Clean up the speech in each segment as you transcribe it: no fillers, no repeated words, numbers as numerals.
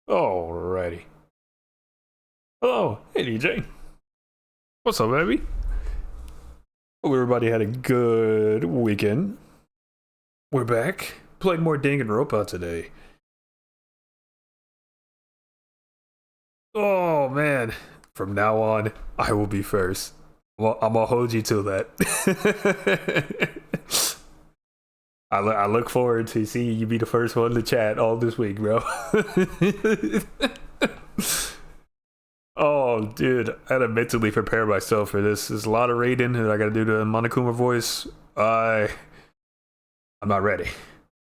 Alrighty. Hello, hey DJ. What's up, baby? Hope everybody had a good weekend. We're back. Played more Danganronpa today. Oh man. From now on, I will be first. Well, I'm gonna hold you to that. I look forward to seeing you be the first one to chat all this week, bro. Oh, dude, I had to mentally prepare myself for this. There's a lot of raiding that I gotta do the Monokuma voice. I'm not ready.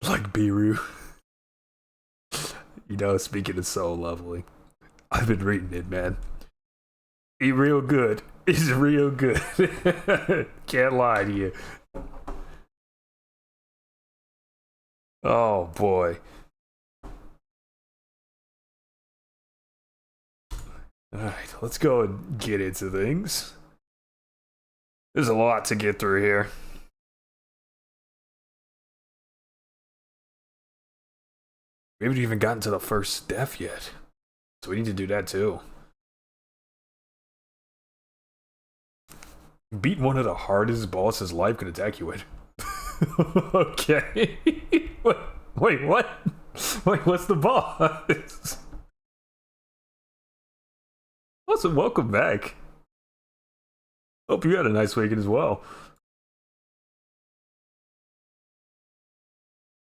Like Biru. You know, speaking is so lovely. I've been reading it, man. It's real good. It's real good. Can't lie to you. Oh boy. Alright, let's go and get into things. There's a lot to get through here. We haven't even gotten to the first death yet. So we need to do that too. Beat one of the hardest bosses life could attack you with. Okay. Wait, what? Wait, what's the boss? Awesome, welcome back. Hope you had a nice weekend as well.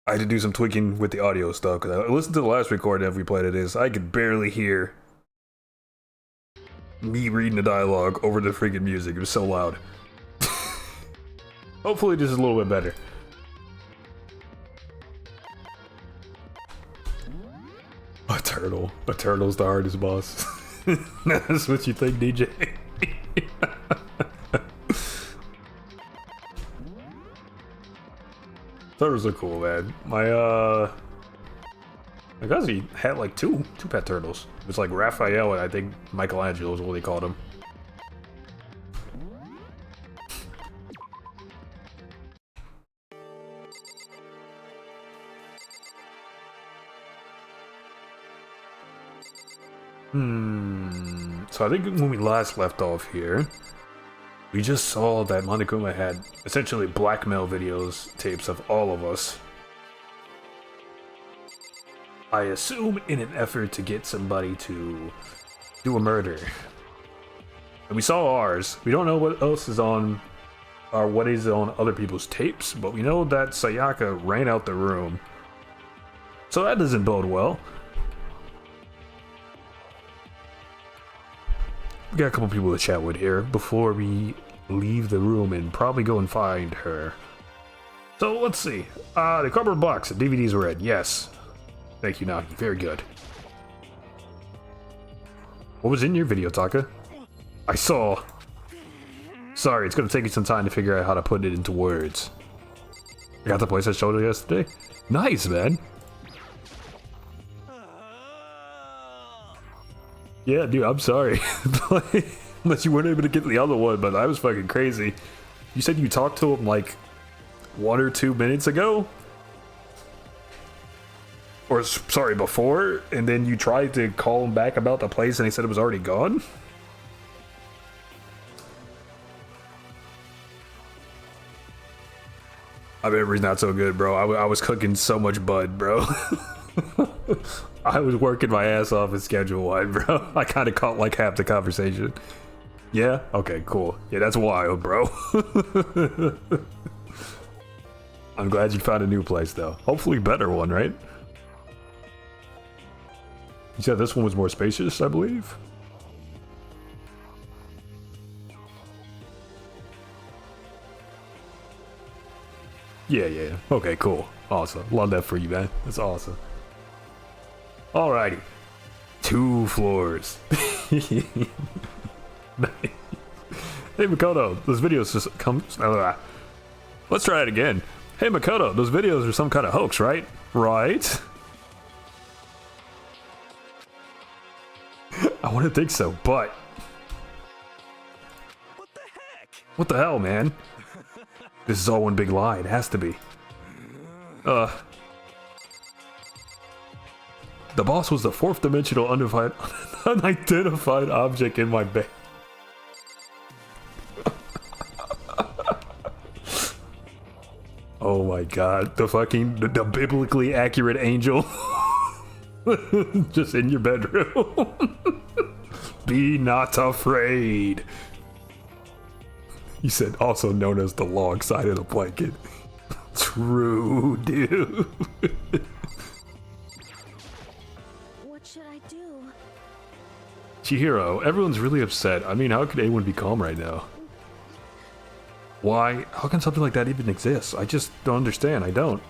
I had to do some tweaking with the audio stuff because I listened to the last recording after we played it. I could barely hear me reading the dialogue over the freaking music. It was so loud. Hopefully this is a little bit better. A turtle. A turtle's the hardest boss. That's what you think, DJ? Turtles are cool, man. My cousin had like two pet turtles. It's like Raphael and I think Michelangelo is what they called him. So I think when we last left off here, we just saw that Monokuma had essentially blackmail videos, tapes of all of us. I assume in an effort to get somebody to do a murder. And we saw ours. We don't know what else is on, or what is on other people's tapes, but we know that Sayaka ran out the room. So that doesn't bode well. We got a couple people to chat with here before we leave the room and probably go and find her. So let's see. The cardboard box, the DVDs were in. Yes. Thank you, Naki. Very good. What was in your video, Taka? I saw. Sorry, it's gonna take me some time to figure out how to put it into words. I got the place I showed you yesterday. Nice, man. Yeah, dude, I'm sorry. Unless you weren't able to get the other one, but I was fucking crazy. You said you talked to him like 1 or 2 minutes ago? Or, sorry, before? And then you tried to call him back about the place and he said it was already gone? My memory's not so good, bro. I was cooking so much bud, bro. I was working my ass off in schedule one, bro. I kind of caught like half the conversation. Yeah? Okay, cool. Yeah, that's wild, bro. I'm glad you found a new place, though. Hopefully better one, right? You said this one was more spacious, I believe? Yeah. Okay, cool. Awesome. Love that for you, man. That's awesome. Alrighty. 2 floors. Hey, Makoto, those videos just come... Let's try it again. Hey, Makoto, those videos are some kind of hoax, right? Right? I want to think so, but... What the heck? What the hell, man? This is all one big lie. It has to be. The boss was the fourth dimensional unidentified object in my bed. Oh my god, the biblically accurate angel. Just in your bedroom. Be not afraid. He said, also known as the long side of the blanket. True, dude. What should I do? Chihiro, everyone's really upset. I mean, how could anyone be calm right now? Why? How can something like that even exist? I just don't understand. I don't.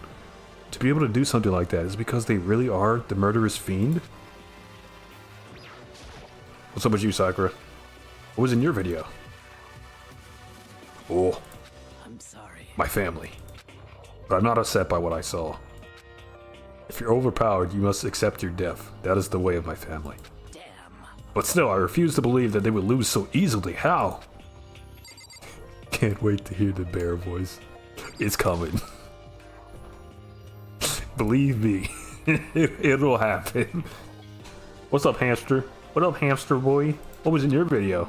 To be able to do something like that is because they really are the murderous fiend? What's up with you, Sakura? What was in your video? Oh. I'm sorry. My family. But I'm not upset by what I saw. If you're overpowered, you must accept your death. That is the way of my family. Damn. But still, I refuse to believe that they would lose so easily. How? Can't wait to hear the bear voice. It's coming. Believe me, it'll happen. What's up, hamster? What up, hamster boy? What was in your video?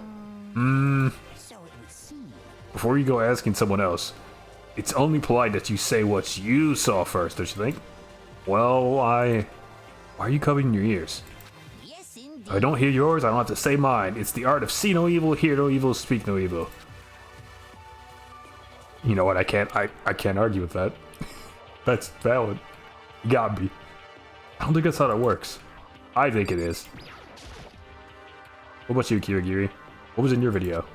So it would seem. Before you go asking someone else, it's only polite that you say what you saw first, don't you think? Well, why are you covering your ears? Yes, indeed. If I don't hear yours, I don't have to say mine. It's the art of see no evil, hear no evil, speak no evil. You know what? I can't argue with that. That's valid. You got me. I don't think that's how that works. I think it is. What about you, Kirigiri? What was in your video?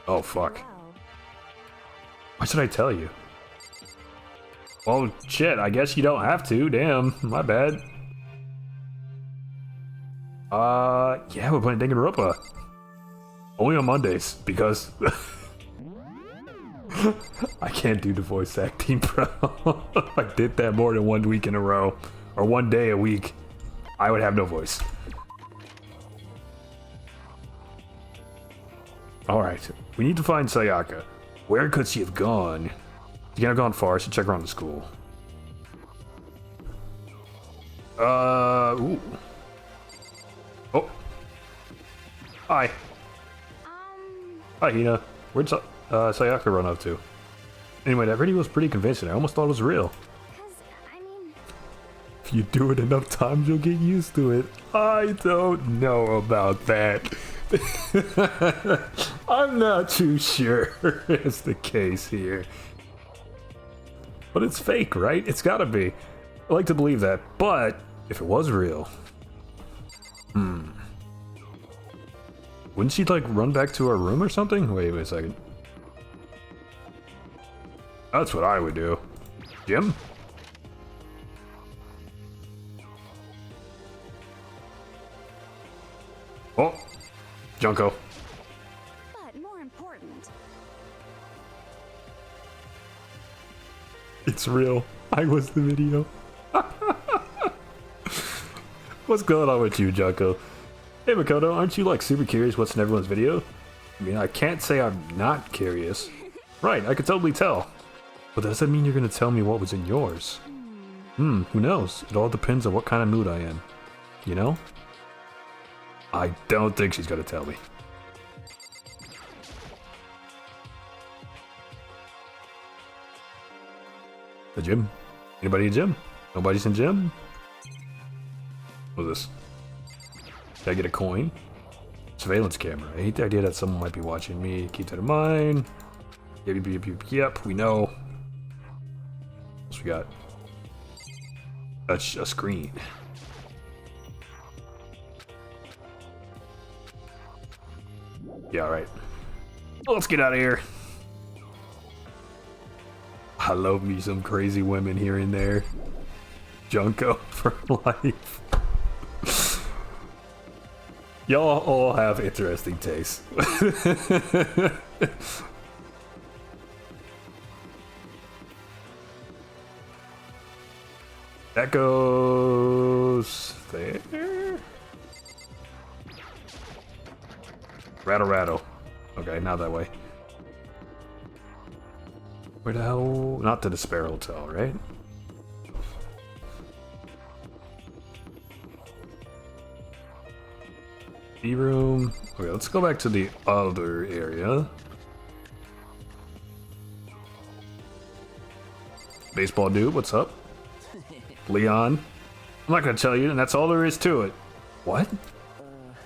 Oh fuck. Wow. Why should I tell you? Well, shit, I guess you don't have to. Damn, my bad. Yeah, we're playing Danganronpa. Only on Mondays, because... I can't do the voice acting, bro. If I did that more than 1 week in a row, or 1 day a week, I would have no voice. Alright, we need to find Sayaka. Where could she have gone? She can't have gone far, I should check around the school. Ooh. Oh. Hi. Hi, Hina. Where'd Sayaka run up to? Anyway, that video was pretty convincing. I almost thought it was real. 'Cause, I mean... If you do it enough times, you'll get used to it. I don't know about that. I'm not too sure it's the case here. But it's fake, right? It's gotta be. I like to believe that, but if it was real... Wouldn't she, like, run back to her room or something? Wait a second. That's what I would do. Jim? Oh! Junko. But more important... It's real. I was the video. What's going on with you, Junko? Hey, Makoto, aren't you, like, super curious what's in everyone's video? I mean, I can't say I'm not curious. Right, I could totally tell. But does that mean you're gonna tell me what was in yours? Who knows? It all depends on what kind of mood I am. You know? I don't think she's gonna tell me. The gym? Anybody in gym? Nobody's in gym? What's this? Did I get a coin? Surveillance camera. I hate the idea that someone might be watching me. Keep that in mind. Yep, we know. What else we got? That's a screen. Yeah, alright. Well, let's get out of here. I love me some crazy women here and there. Junko for life. Y'all all have interesting tastes. That goes there. Rattle, rattle. Okay, not that way. Where the hell? Not to the Sparrow Hotel, right? B room. Okay, let's go back to the other area. Baseball dude, what's up? Leon. I'm not gonna tell you, and that's all there is to it. What?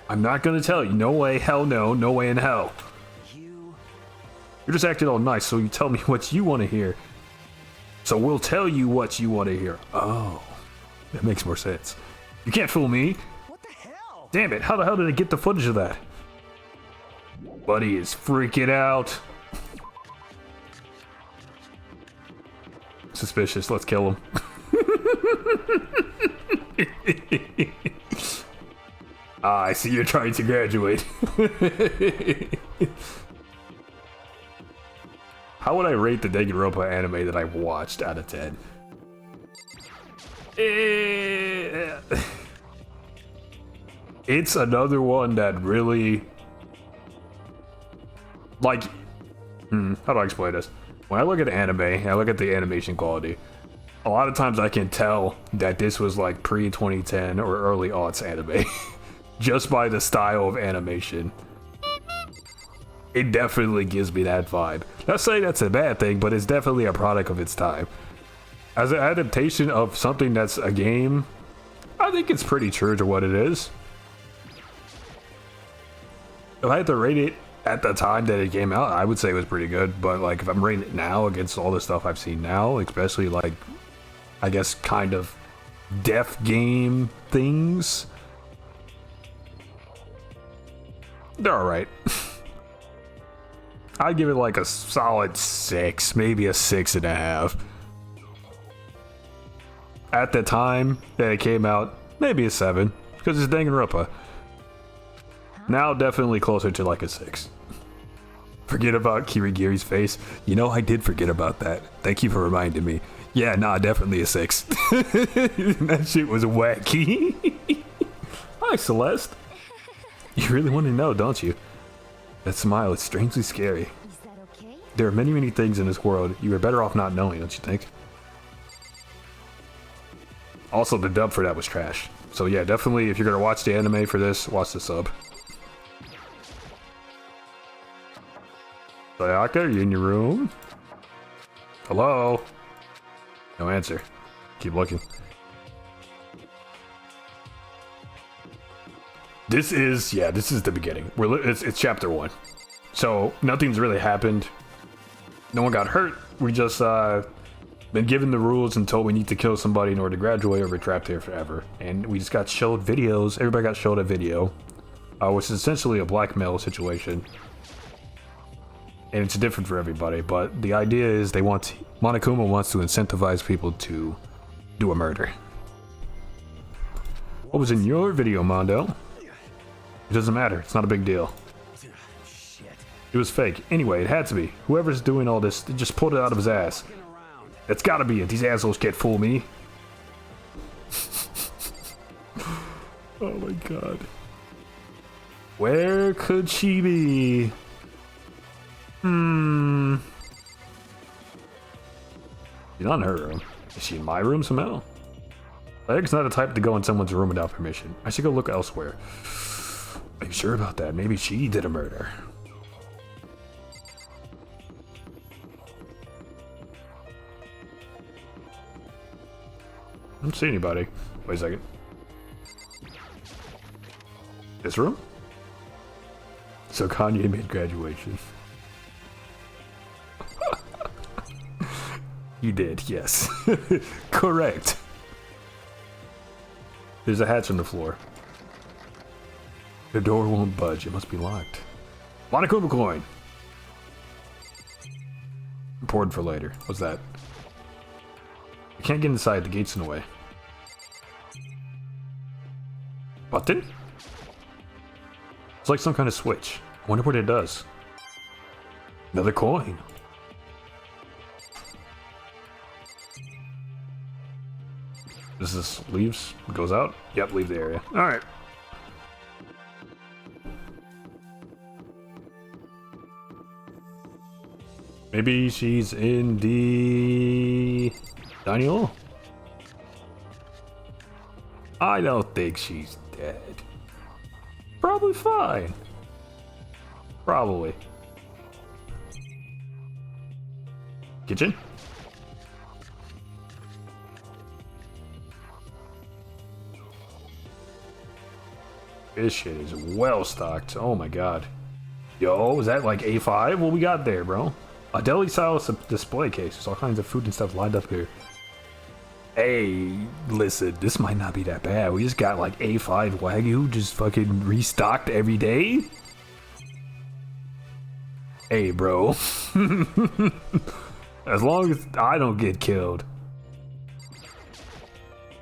I'm not gonna tell you. No way, hell no, no way in hell. You're just acting all nice, so you tell me what you want to hear. So we'll tell you what you want to hear. Oh, that makes more sense. You can't fool me. What the hell? Damn it, how the hell did I get the footage of that? Buddy is freaking out. Suspicious, let's kill him. Ah, I see you're trying to graduate. How would I rate the Danganronpa anime that I've watched out of 10? It's another one that really... Like... how do I explain this? When I look at anime, and I look at the animation quality, a lot of times I can tell that this was like pre-2010 or early aughts anime. Just by the style of animation. It definitely gives me that vibe. Not saying that's a bad thing, but it's definitely a product of its time. As an adaptation of something that's a game, I think it's pretty true to what it is. If I had to rate it at the time that it came out, I would say it was pretty good. But like, if I'm rating it now against all the stuff I've seen now, especially like, I guess kind of deaf game things, they're alright. I'd give it like a solid 6, maybe a 6.5. At the time that it came out, maybe a 7, because it's Danganronpa. Now definitely closer to like a 6. Forget about Kirigiri's face. You know, I did forget about that. Thank you for reminding me. Yeah, nah, definitely a 6. That shit was wacky. Hi, Celeste. You really want to know, don't you? That smile is strangely scary. Is that okay? There are many, many things in this world you are better off not knowing, don't you think? Also, the dub for that was trash. So yeah, definitely, if you're gonna watch the anime for this, watch the sub. Sayaka, are you in your room? Hello? No answer. Keep looking. This is the beginning. It's chapter 1. So nothing's really happened. No one got hurt. We just been given the rules and told we need to kill somebody in order to graduate or we're trapped here forever. And we just got showed videos. Everybody got showed a video, which is essentially a blackmail situation. And it's different for everybody, but the idea is Monokuma wants to incentivize people to do a murder. What was in your video, Mondo? It doesn't matter, it's not a big deal. Shit. It was fake. Anyway, it had to be. Whoever's doing all this, they just pulled it out of his ass. It's gotta be it. These assholes can't fool me. Oh my god. Where could she be? She's not in her room. Is she in my room somehow? Leg's not the type to go in someone's room without permission. I should go look elsewhere. Are you sure about that? Maybe she did a murder. I don't see anybody. Wait a second. This room? So Kanye made graduation. You did, yes. Correct. There's a hatch on the floor. The door won't budge. It must be locked. Monokuma coin. Important for later. What's that? I can't get inside. The gate's in the way. Button? It's like some kind of switch. I wonder what it does. Another coin. This leaves? Goes out? Yep, leave the area. Alright. Maybe she's in the dining hall? I don't think she's dead. probably fine. Probably. Kitchen? This shit is well stocked. Oh my god. Yo, is that like A5? What we got there, bro? A deli style display case. There's all kinds of food and stuff lined up here. Hey, listen, this might not be that bad. We just got like A5 Wagyu just fucking restocked every day. Hey, bro. As long as I don't get killed,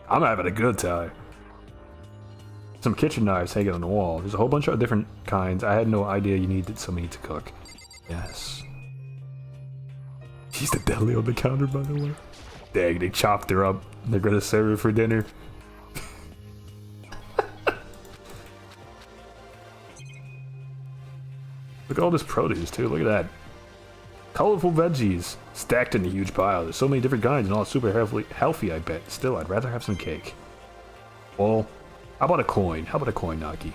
I'm having a good time. Some kitchen knives hanging on the wall. There's a whole bunch of different kinds. I had no idea you needed so many to cook. Yes. She's the deli on the counter, by the way. Dang, they chopped her up. They're gonna serve her for dinner. Look at all this produce, too. Look at that. Colorful veggies stacked in a huge pile. There's so many different kinds and all super healthy, I bet. Still, I'd rather have some cake. Well, how about a coin? How about a coin, Naki?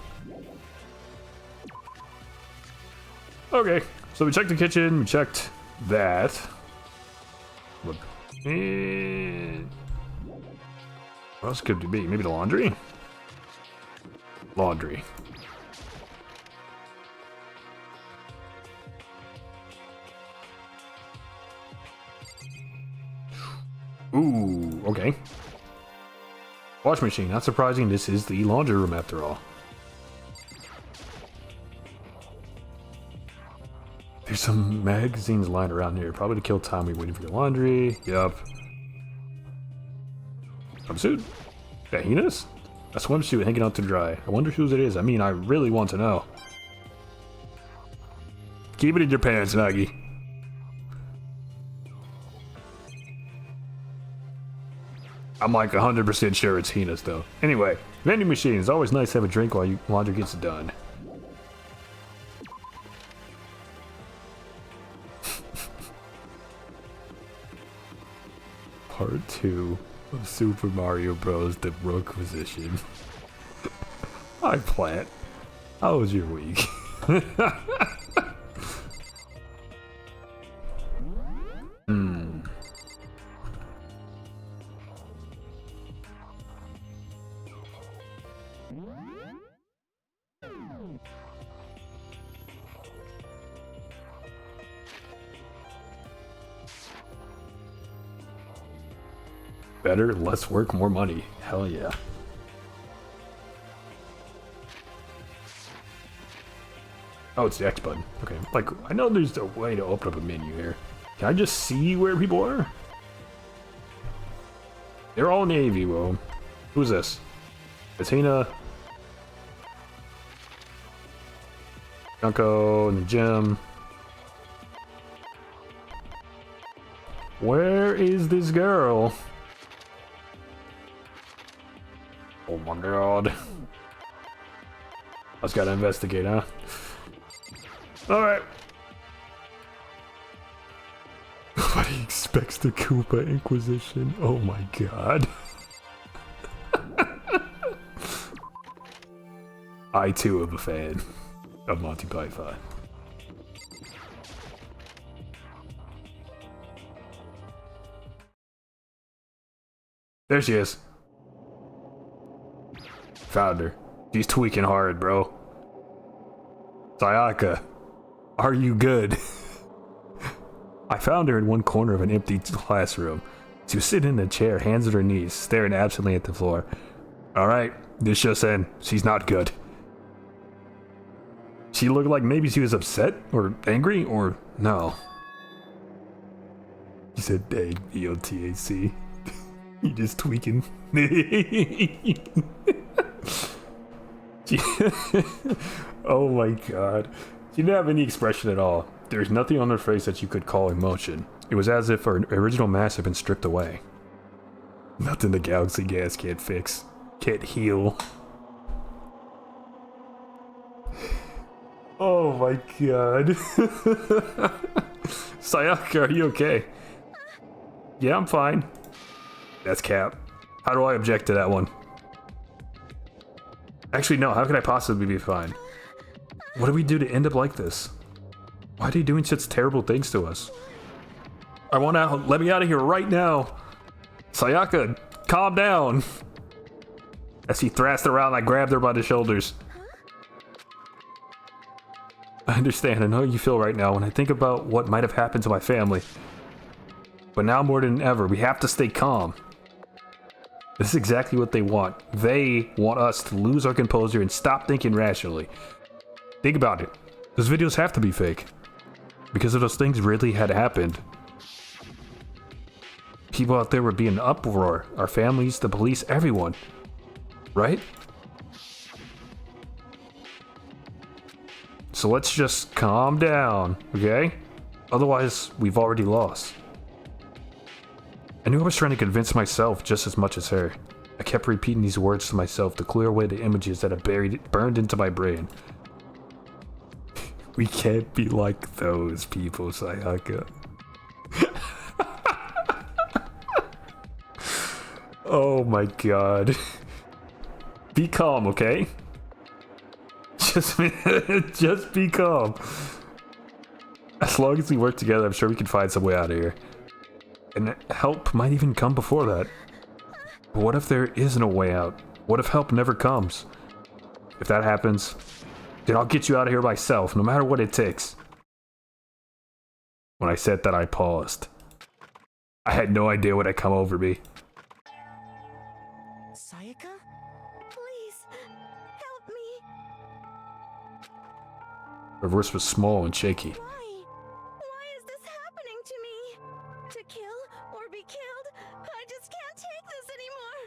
Okay, so we checked the kitchen. We checked that. What else could it be? Maybe the laundry? Laundry. Ooh, okay. Wash machine. Not surprising, this is the laundry room after all. There's some magazines lying around here. Probably to kill time we waiting for your laundry. Yup. Swimsuit? Hyenas? A swimsuit hanging out to dry. I wonder whose it is. I mean, I really want to know. Keep it in your pants, Nagi. I'm like 100% sure it's Hina's though. Anyway, vending machine. It's always nice to have a drink while your laundry gets done. Part 2 of Super Mario Bros. The Rookquisition. Hi, Plant. How was your week? Better, less work, more money. Hell yeah. Oh, it's the X button. Okay. Like, I know there's a way to open up a menu here. Can I just see where people are? They're all Navy, bro. Who's this? It's Hina. Junko in the gym. Where is this girl? Oh my god. I just gotta investigate, huh? Alright. Nobody expects the Koopa Inquisition. Oh my god. I too am a fan of Monty Python. There she is. Found her. She's tweaking hard, bro. Sayaka, are you good? I found her in one corner of an empty classroom. She was sitting in a chair, hands on her knees, staring absently at the floor. Alright, this just in. She's not good. She looked like maybe she was upset, or angry, or no. She said, dang, B-O-T-A-C. You just tweaking. Oh my god. She didn't have any expression at all. There's nothing on her face that you could call emotion. It was as if her original mask had been stripped away. Nothing the galaxy gas can't fix. Can't heal. Oh my god. Sayaka, are you okay? Yeah, I'm fine. That's cap. How do I object to that one? Actually, no. How could I possibly be fine? What did we do to end up like this? Why are you doing such terrible things to us? I want out. Let me out of here right now. Sayaka, calm down. As he thrashed around, I grabbed her by the shoulders. I understand. I know how you feel right now when I think about what might have happened to my family. But now more than ever, we have to stay calm. This is exactly what they want. They want us to lose our composure and stop thinking rationally. Think about it. Those videos have to be fake. Because if those things really had happened, people out there would be in an uproar. Our families, the police, everyone. Right? So let's just calm down, okay? Otherwise, we've already lost. I knew I was trying to convince myself just as much as her. I kept repeating these words to myself to clear away the images that had burned into my brain. We can't be like those people, Sayaka. Oh my god. Be calm, okay? Just be calm. As long as we work together, I'm sure we can find some way out of here. And help might even come before that. But what if there isn't a way out? What if help never comes? If that happens, then I'll get you out of here myself, no matter what it takes. When I said that, I paused. I had no idea what had come over me. Sayaka? Please, help me. Her voice was small and shaky. Why? Why is this happening to me? To kill or be killed? I just can't take this anymore.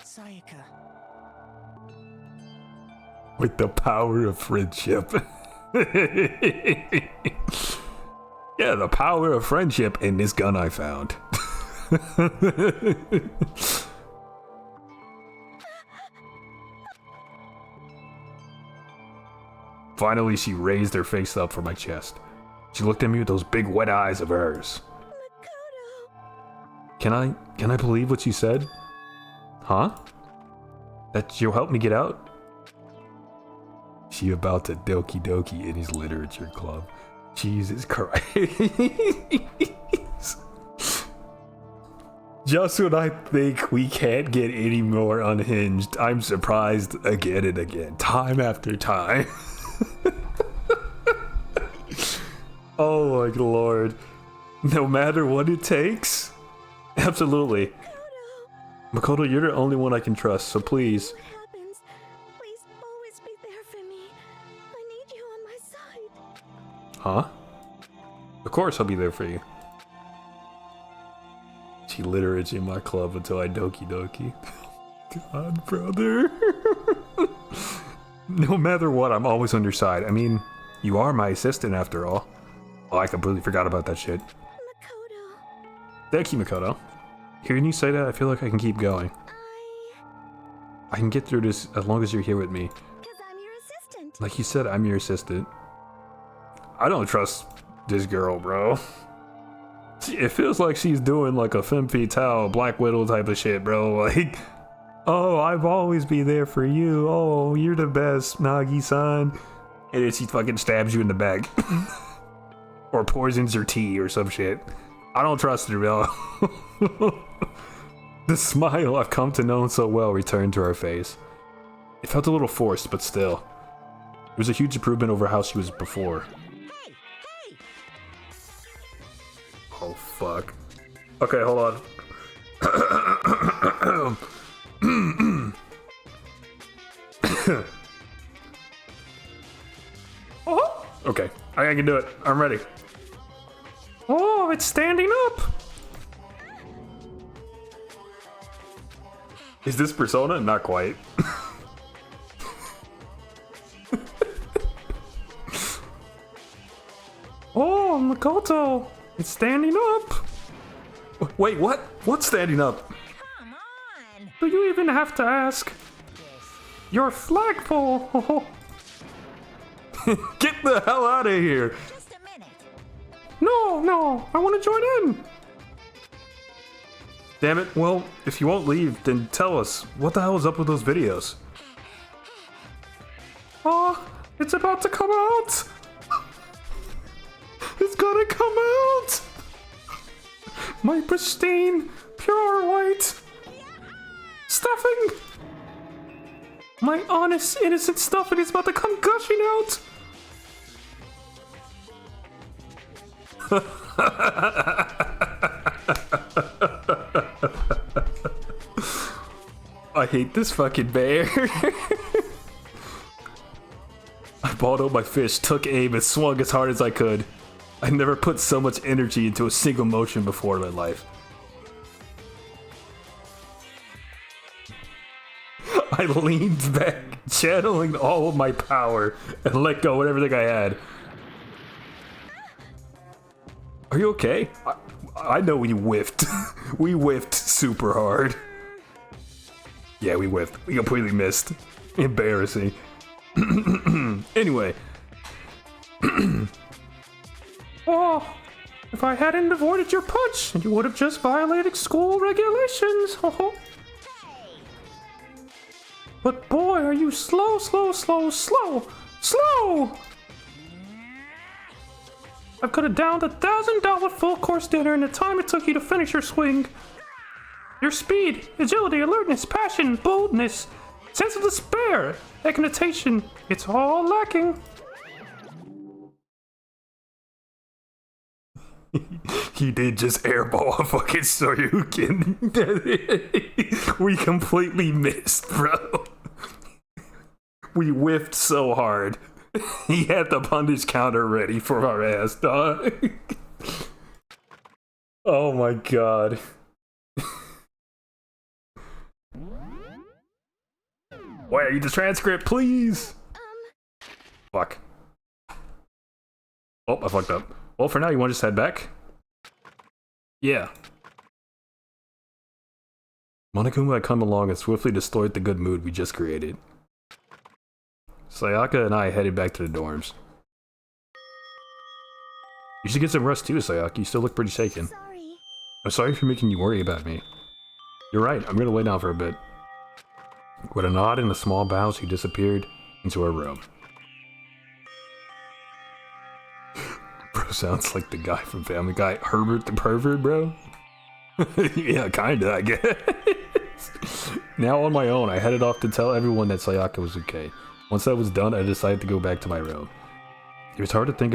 Sayaka. With the power of friendship. Yeah, the power of friendship in this gun I found. Finally, she raised her face up from my chest. She looked at me with those big wet eyes of hers. Makoto. Can I believe what you said? Huh? That you'll help me get out? She about to doki doki in his literature club. Jesus Christ. Just when I think we can't get any more unhinged, I'm surprised again and again, time after time. Oh my lord. No matter what it takes? Absolutely. Makoto, you're the only one I can trust, so please. What happens? Please always be there for me. I need you on my side. Huh? Of course I'll be there for you. She literature in my club until I doki doki. God, brother. No matter what, I'm always on your side. I mean, you are my assistant after all. Oh, I completely forgot about that shit. Makoto. Thank you, Makoto. Hearing you say that, I feel like I can keep going. I can get through this as long as you're here with me. Because I'm your assistant. Like you said, I'm your assistant. I don't trust this girl, bro. It feels like she's doing like a femme fatale, Black Widow type of shit, bro. Like, oh, I've always be there for you. Oh, you're the best, Nagi-san. And then she fucking stabs you in the back. Or poisons your tea or some shit. I don't trust her, bro. The smile I've come to know so well returned to her face. It felt a little forced, but still. It was a huge improvement over how she was before. Hey! Hey! Oh, fuck. Okay, hold on. Oh, okay, I can do it. I'm ready. Oh, it's standing up. Is this Persona? Not quite. Oh, Makoto, it's standing up. Wait, what? What's standing up? Come on! Do you even have to ask? Your flagpole. Get the hell out of here. Just a minute. No, I want to join in. Damn it, well, if you won't leave, then tell us, what the hell is up with those videos? Oh, It's about to come out! It's gonna come out! My pristine, pure white stuffing! My honest, innocent stuffing is about to come gushing out! I hate this fucking bear. I balled up my fish, took aim, and swung as hard as I could. I never put so much energy into a single motion before in my life. I leaned back, channeling all of my power, and let go of everything I had. Are you okay? I know we whiffed. We whiffed super hard. Yeah, we whiffed. We completely missed. Embarrassing. Anyway. Oh, if I hadn't avoided your punch, you would have just violated school regulations. Oh. But boy, are you slow. I've could have downed $1,000 full course dinner in the time it took you to finish your swing. Your speed, agility, alertness, passion, boldness, sense of despair, echination, it's all lacking. He did just airball a fucking Soryuken. We completely missed, bro. We whiffed so hard. He had the punish counter ready for our ass, dog. Oh my god. Wait, I need the transcript, please. Fuck. Oh, I fucked up. Well, for now, you want to just head back? Yeah. Monokuma had come along and swiftly destroyed the good mood we just created. Sayaka and I headed back to the dorms. You should get some rest too, Sayaka. You still look pretty shaken. Sorry. I'm sorry for making you worry about me. You're right, I'm gonna lay down for a bit. With a nod and a small bow, she disappeared into her room. Bro sounds like the guy from Family Guy. Herbert the pervert, bro? Yeah, kinda, I guess. Now on my own, I headed off to tell everyone that Sayaka was okay. Once that was done, I decided to go back to my room. It was hard to think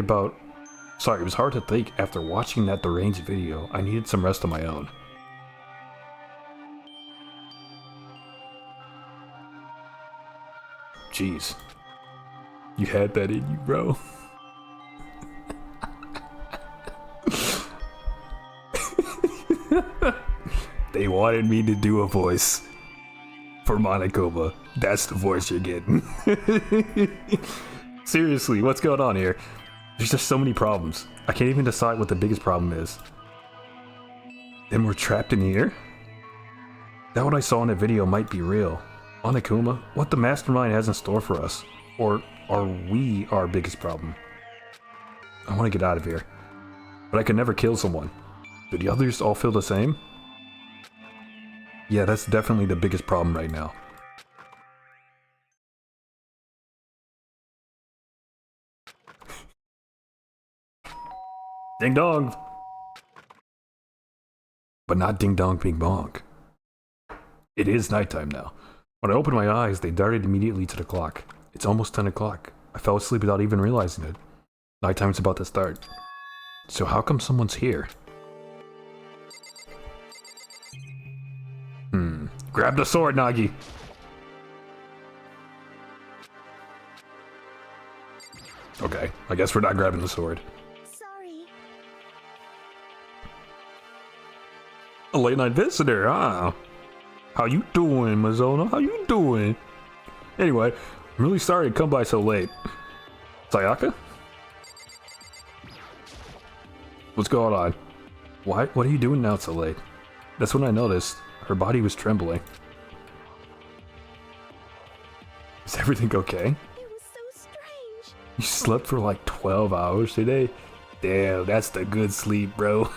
after watching that deranged video. I needed some rest on my own. Jeez. You had that in you, bro. They wanted me to do a voice for Monokuma. That's the voice you're getting. Seriously, what's going on here? There's just so many problems. I can't even decide what the biggest problem is. Then we're trapped in here? That what I saw in the video might be real. Monokuma, what the mastermind has in store for us? Or are we our biggest problem? I want to get out of here. But I could never kill someone. Do the others all feel the same? Yeah, that's definitely the biggest problem right now. Ding dong! But not ding dong bing bong. It is nighttime now. When I opened my eyes, they darted immediately to the clock. It's almost 10 o'clock. I fell asleep without even realizing it. Nighttime's about to start. So how come someone's here? Grab the sword, Nagi! Okay, I guess we're not grabbing the sword. Sorry. A late night visitor, huh? How you doing, Mizono? How you doing? Anyway, I'm really sorry to come by so late. Sayaka? What's going on? What are you doing now so late? That's when I noticed. Her body was trembling. Is everything okay? It was so strange. You slept for like 12 hours today? Damn, that's the good sleep, bro.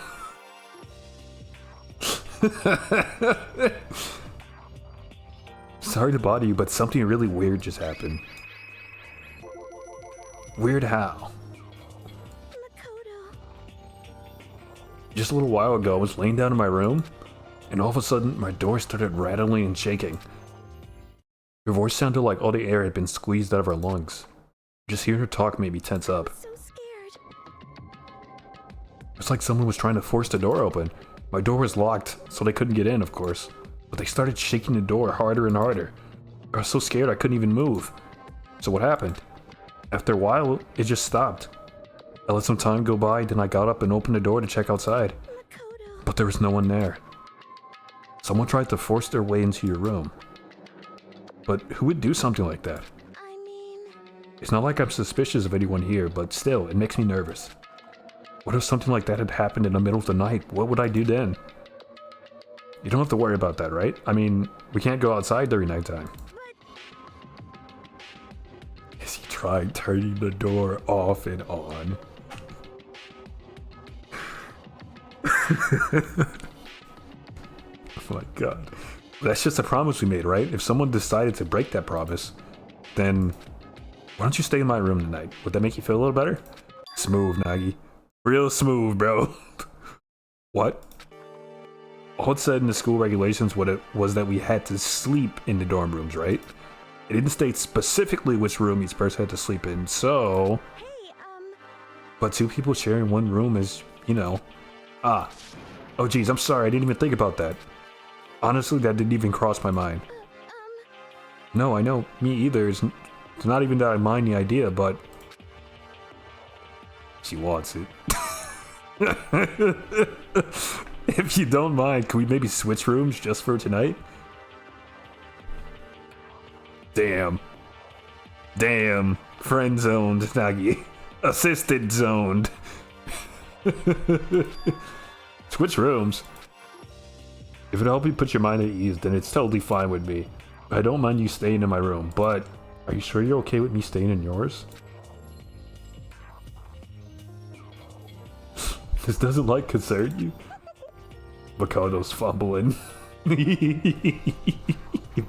Sorry to bother you, but something really weird just happened. Weird how? Makoto. Just a little while ago, I was laying down in my room, and all of a sudden, my door started rattling and shaking. Her voice sounded like all the air had been squeezed out of her lungs. Just hearing her talk made me tense up. I'm so scared. It's like someone was trying to force the door open. My door was locked, so they couldn't get in, of course. But they started shaking the door harder and harder. I was so scared I couldn't even move. So what happened? After a while, it just stopped. I let some time go by, then I got up and opened the door to check outside. Makoto. But there was no one there. Someone tried to force their way into your room. But who would do something like that? I mean, It's not like I'm suspicious of anyone here, but still, it makes me nervous. What if something like that had happened in the middle of the night? What would I do then? You don't have to worry about that, right? I mean, we can't go outside during nighttime. Is he trying turning the door off and on? Oh my god. That's just a promise we made, right? If someone decided to break that promise, then why don't you stay in my room tonight? Would that make you feel a little better? Smooth, Nagi. Real smooth, bro. What? All it said in the school regulations was that we had to sleep in the dorm rooms, right? It didn't state specifically which room each person had to sleep in, so... hey, But two people sharing one room is, you know... Ah. Oh geez, I'm sorry, I didn't even think about that. Honestly, that didn't even cross my mind. No, I know, me either. It's not even that I mind the idea, but... She wants it. If you don't mind, can we maybe switch rooms just for tonight? Damn. Damn. Friend zoned, Nagi. Assisted zoned. Switch rooms. If it'll help you put your mind at ease, then it's totally fine with me. I don't mind you staying in my room, but are you sure you're okay with me staying in yours? This doesn't like concern you? Makoto's fumbling.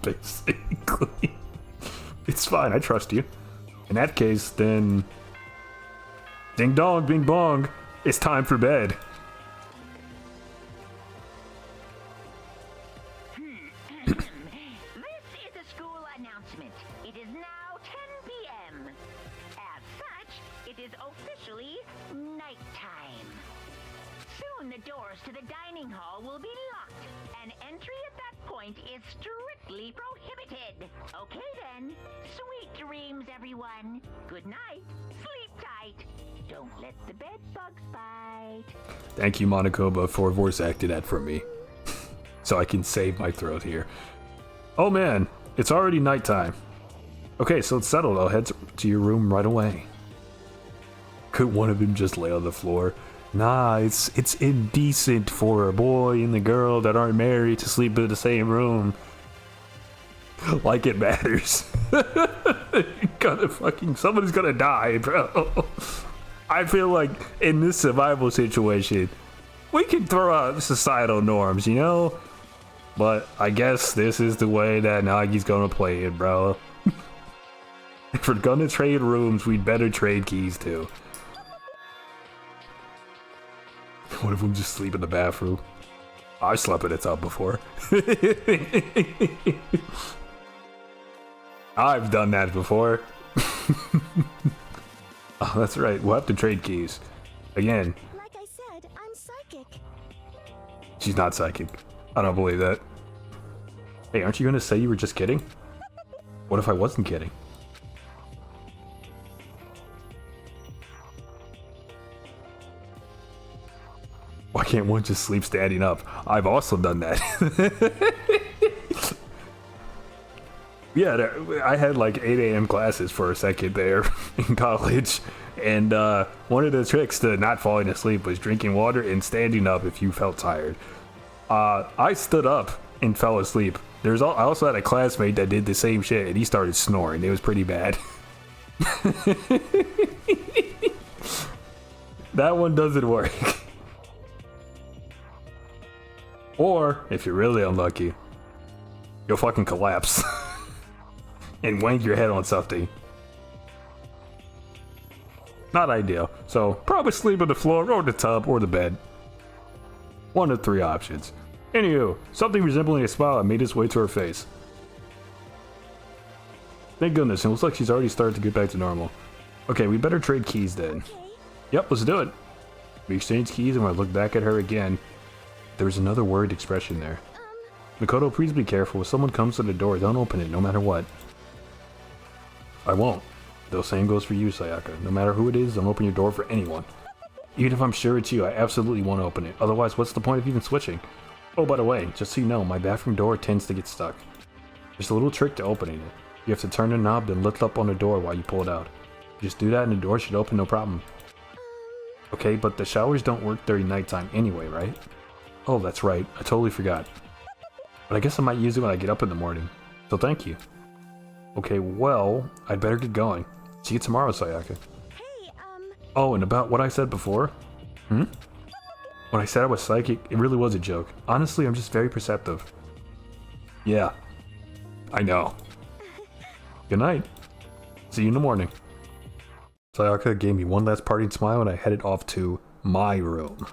Basically. It's fine, I trust you. In that case, then... Ding dong, bing bong. It's time for bed. This is a school announcement. It is now 10 p.m. As such, it is officially nighttime. Soon the doors to the dining hall will be locked, and entry at that point is strictly prohibited. Okay then, sweet dreams, everyone. Good night, sleep tight. Don't let the bed bugs bite. Thank you, Monacoba, for voice acting that for me. So I can save my throat here. Oh man, it's already nighttime. Okay, so it's settled. I'll head to your room right away. Could one of them just lay on the floor? Nah, it's indecent for a boy and the girl that aren't married to sleep in the same room. Like it matters. Somebody's gonna die, bro. I feel like in this survival situation, we can throw out societal norms, you know? But I guess this is the way that Nagi's gonna play it, bro. If we're gonna trade rooms, we'd better trade keys too. What if we just sleep in the bathroom? I slept in a tub before. I've done that before. Oh, that's right. We'll have to trade keys. Again. like I said, I'm psychic. She's not psychic. I don't believe that. Hey, aren't you gonna say you were just kidding? What if I wasn't kidding? Why can't one just sleep standing up? I've also done that. Yeah, I had like 8 a.m. classes for a second there in college. And one of the tricks to not falling asleep was drinking water and standing up if you felt tired. I stood up and fell asleep. I also had a classmate that did the same shit and he started snoring. It was pretty bad. That one doesn't work. Or, if you're really unlucky, you'll fucking collapse. And wank your head on something. Not ideal. So, probably sleep on the floor or the tub or the bed. One of 3 options. Anywho, something resembling a smile made its way to her face. Thank goodness, it looks like she's already started to get back to normal. Okay, we better trade keys then. Okay. Yep, let's do it. We exchanged keys, and when I looked back at her again, there was another worried expression there. Makoto, please be careful. If someone comes to the door, don't open it, no matter what. I won't. The same goes for you, Sayaka. No matter who it is, don't open your door for anyone. Even if I'm sure it's you, I absolutely won't open it. Otherwise, what's the point of even switching? Oh, by the way, just so you know, my bathroom door tends to get stuck. There's a little trick to opening it. You have to turn the knob, then lift up on the door while you pull it out. Just do that and the door should open no problem. Okay, but the showers don't work during nighttime anyway, right? Oh, that's right. I totally forgot. But I guess I might use it when I get up in the morning. So thank you. Okay, well, I'd better get going. See you tomorrow, Sayaka. Hey, Oh, and about what I said before? When I said I was psychic, it really was a joke. Honestly, I'm just very perceptive. Yeah. I know. Good night. See you in the morning. Sayaka gave me one last parting smile and I headed off to my room.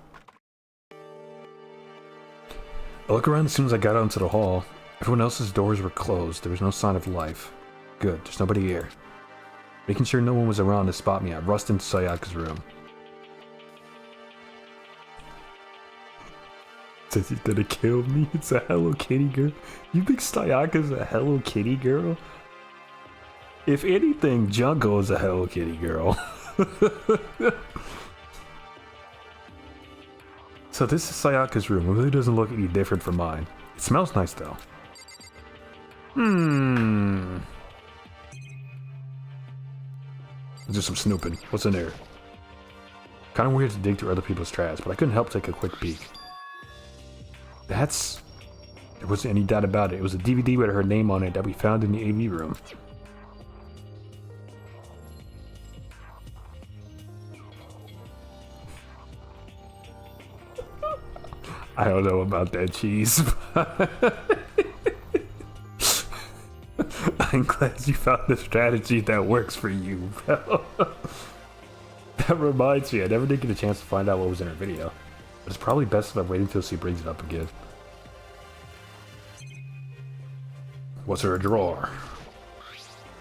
I looked around as soon as I got out into the hall. Everyone else's doors were closed. There was no sign of life. Good, there's nobody here. Making sure no one was around to spot me, I rushed into Sayaka's room. Says he's gonna kill me. It's a Hello Kitty girl. You think Sayaka's a Hello Kitty girl? If anything, Junko is a Hello Kitty girl. So this is Sayaka's room. It really doesn't look any different from mine. It smells nice though. Let's do some snooping. What's in there? Kinda weird to dig through other people's trash, but I couldn't help take a quick peek. There wasn't any doubt about it. It was a DVD with her name on it that we found in the AV room. I don't know about that cheese. I'm glad you found a strategy that works for you, bro. That reminds me, I never did get a chance to find out what was in her video. But it's probably best if I wait until she brings it up again. What's in her drawer?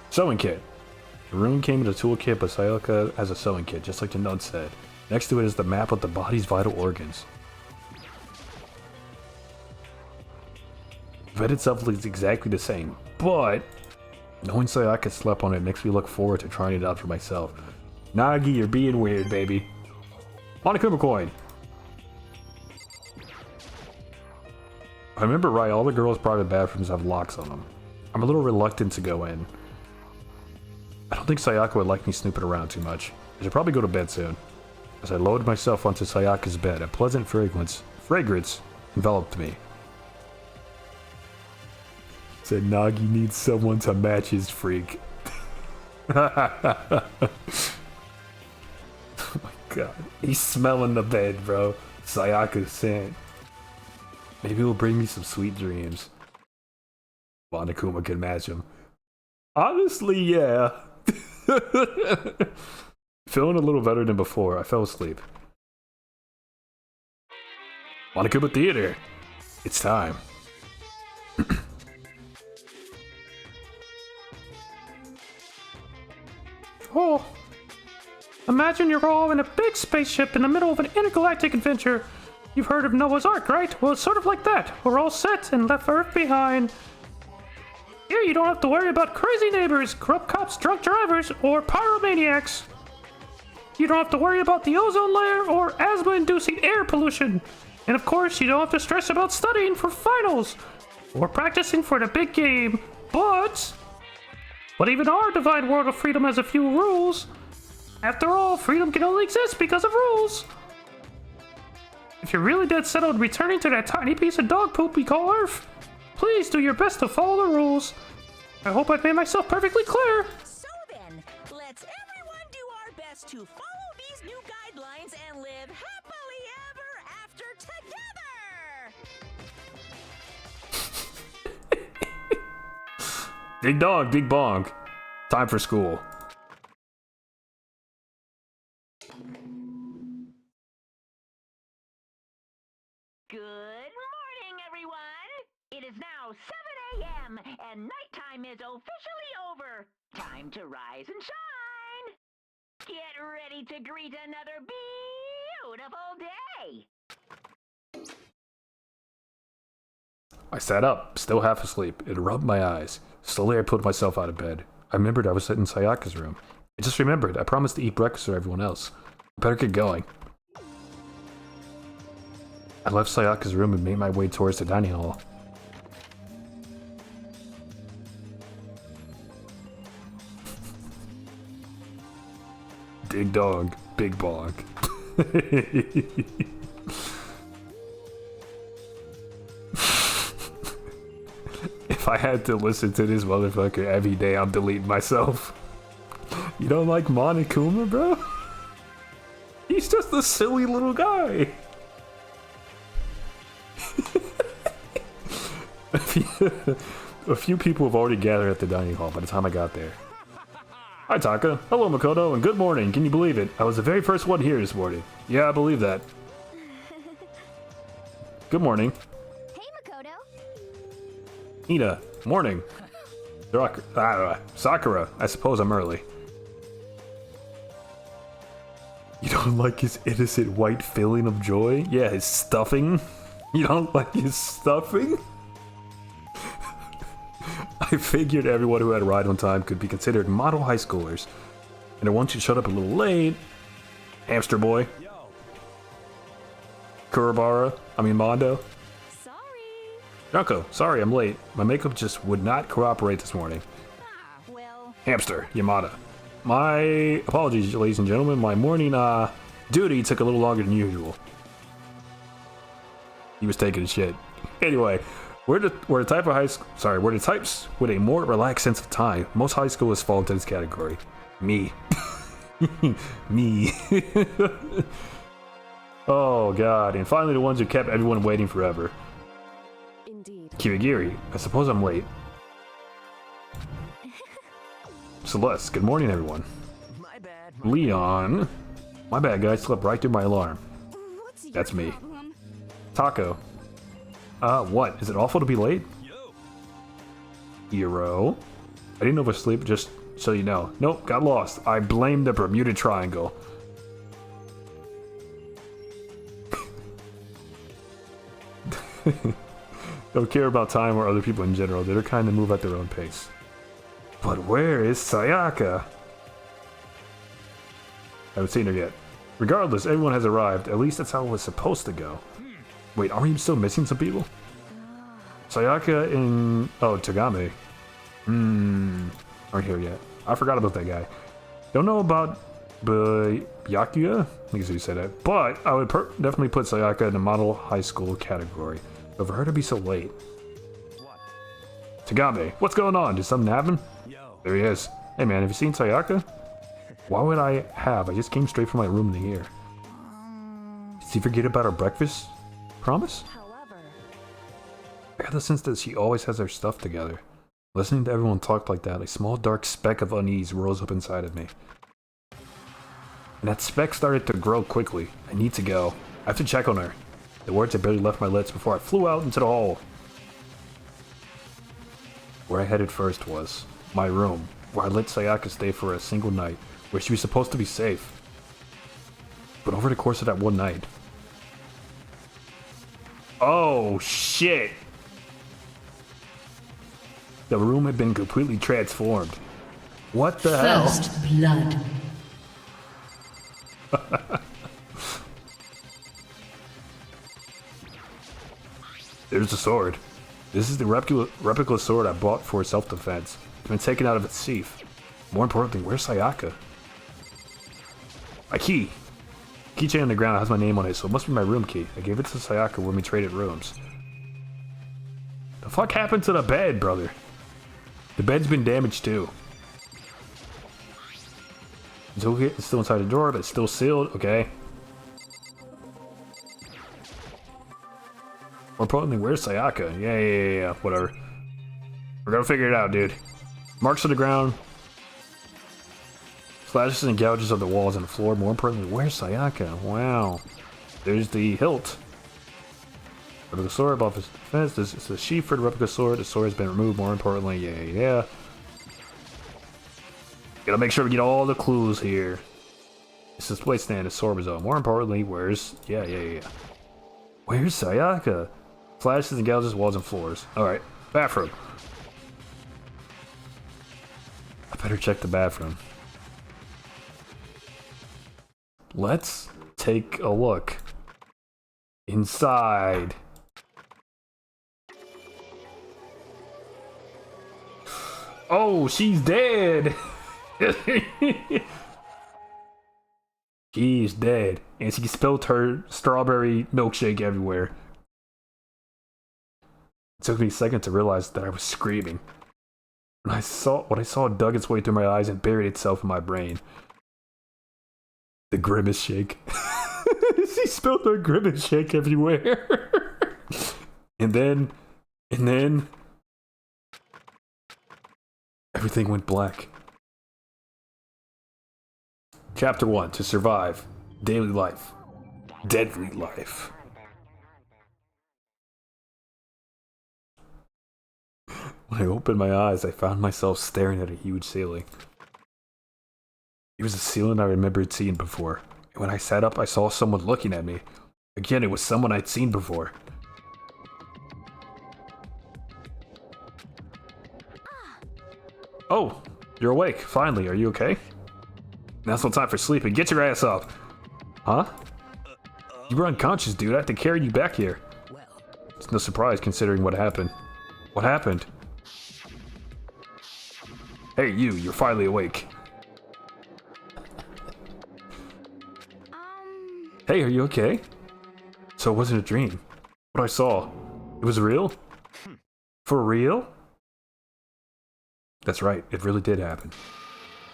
Sewing kit. The room came with a toolkit, but Sayaka has a sewing kit, just like the note said. Next to it is the map of the body's vital organs. The bed itself looks exactly the same, but knowing Sayaka slept on it makes me look forward to trying it out for myself. Nagi, you're being weird, baby. Monokuma coin. If I remember right, all the girls' private bathrooms have locks on them. I'm a little reluctant to go in. I don't think Sayaka would like me snooping around too much. I should probably go to bed soon. As I lowered myself onto Sayaka's bed, a pleasant fragrance enveloped me. Said Nagi needs someone to match his freak. Oh my god. He's smelling the bed, bro. Sayaka's scent. Maybe it'll bring me some sweet dreams. Monokuma can match him. Honestly, yeah. Feeling a little better than before. I fell asleep. Monokuma Theater. It's time. Oh, imagine you're all in a big spaceship in the middle of an intergalactic adventure. You've heard of Noah's Ark, right? Well, it's sort of like that. We're all set and left Earth behind. Here, you don't have to worry about crazy neighbors, corrupt cops, drunk drivers, or pyromaniacs. You don't have to worry about the ozone layer or asthma-inducing air pollution. And of course, you don't have to stress about studying for finals or practicing for the big game. But even our divine world of freedom has a few rules. After all, freedom can only exist because of rules. If you're really dead set on returning to that tiny piece of dog poop we call Earth, please do your best to follow the rules. I hope I've made myself perfectly clear. So then, let's everyone do our best to follow these new guidelines and live happily ever after together. Big dog, big bong. Time for school. everyone! It is now 7 a.m. and nighttime is officially over. Time to rise and shine! Get ready to greet another beautiful day! I sat up, still half asleep. It rubbed my eyes. Slowly I pulled myself out of bed. I remembered I was in Sayaka's room. I just remembered. I promised to eat breakfast for everyone else. I better get going. I left Sayaka's room and made my way towards the dining hall. Big dog, big bog. If I had to listen to this motherfucker every day, I'm deleting myself. You don't like Monokuma, bro? He's just a silly little guy. A few people have already gathered at the dining hall by the time I got there. Hi, Taka. Hello, Makoto, and good morning. Can you believe it? I was the very first one here this morning. Yeah, I believe that. Good morning. Hey, Makoto. Ina, morning. Sakura, I suppose I'm early. You don't like his innocent white filling of joy? Yeah, his stuffing? You don't like his stuffing? I figured everyone who had a ride on time could be considered model high schoolers. And the ones who showed up a little late... Hamster boy. Mondo. Sorry. Junko, sorry I'm late. My makeup just would not cooperate this morning. Well, Hamster, Yamada. My apologies, ladies and gentlemen. My morning duty took a little longer than usual. He was taking a shit. Anyway, we're the types with a more relaxed sense of time. Most high schoolers fall into this category. Me. Me. Oh god, and finally the ones who kept everyone waiting forever. indeed. Kirigiri, I suppose I'm late. Celeste, good morning everyone. My bad. Leon. My bad guys, slept right through my alarm. What's your That's me. problem? Taco. What? Is it awful to be late? Hero. I didn't oversleep, just so you know. Nope, got lost. I blame the Bermuda Triangle. Don't care about time or other people in general. They're kind of move at their own pace. But where is Sayaka? Haven't seen her yet. Regardless, everyone has arrived. At least that's how it was supposed to go. Wait, are we still missing some people? Sayaka and... oh, Tagame. Aren't here yet. I forgot about that guy. Don't know about Byakuya? I think is how you say that. But I would definitely put Sayaka in the model high school category. But for her to be so late. Tagame, what's going on? Did something happen? There he is. Hey man, have you seen Sayaka? Why would I have? I just came straight from my room in here. Did he forget about our breakfast? Promise? However, I got the sense that she always has her stuff together. Listening to everyone talk like that, a small dark speck of unease rose up inside of me. And that speck started to grow quickly. I need to go. I have to check on her. The words had barely left my lips before I flew out into the hall. Where I headed first was my room, where I let Sayaka stay for a single night, where she was supposed to be safe. But over the course of that one night... oh, shit! The room had been completely transformed. What the hell? First blood. There's the sword. This is the replica sword I bought for self-defense. It's been taken out of its sheath. More importantly, where's Sayaka? My key. Keychain on the ground has my name on it, so it must be my room key. I gave it to Sayaka when we traded rooms. The fuck happened to the bed, brother? The bed's been damaged too. It's still inside the door, but it's still sealed. Okay. More importantly, where's Sayaka? Yeah, whatever. We're gonna figure it out, dude. Marks on the ground. Slashes and gouges of the walls and the floor. More importantly, where's Sayaka? Wow. There's the hilt. Replica sword above his defense. This is a sheath for the replica sword. The sword has been removed. More importantly, yeah. Gotta make sure we get all the clues here. This is place stand. The sword is on. More importantly, where's yeah. Where's Sayaka? Flashes and gouges walls and floors. All right, bathroom. I better check the bathroom. Let's take a look inside. Oh, she's dead. She's dead, and she spilled her strawberry milkshake everywhere. It took me a second to realize that I was screaming. When I saw dug its way through my eyes and buried itself in my brain. The grimace shake. She spilled her grimace shake everywhere. and then everything went black. Chapter 1, to survive. Daily life. Deadly life. When I opened my eyes, I found myself staring at a huge ceiling. It was a ceiling I remembered seeing before. And when I sat up, I saw someone looking at me. Again, it was someone I'd seen before. Oh, you're awake. Finally, are you okay? Now's no time for sleeping. Get your ass up. Huh? You were unconscious, dude. I had to carry you back here. It's no surprise considering what happened. What happened? Hey, you're finally awake. Hey, are you okay? So it wasn't a dream. What I saw, it was real? For real? That's right, it really did happen.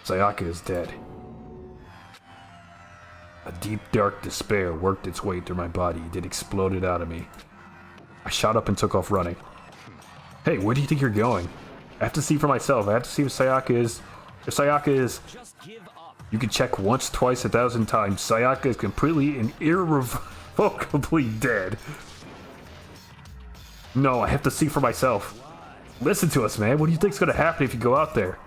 Sayaka is dead. A deep, dark despair worked its way through my body, then exploded out of me. I shot up and took off running. Hey, where do you think you're going? I have to see for myself. I have to see if Sayaka is... If Sayaka is... You can check once, twice, 1,000 times. Sayaka is completely and irrevocably dead. No, I have to see for myself. Listen to us, man. What do you think's gonna happen if you go out there?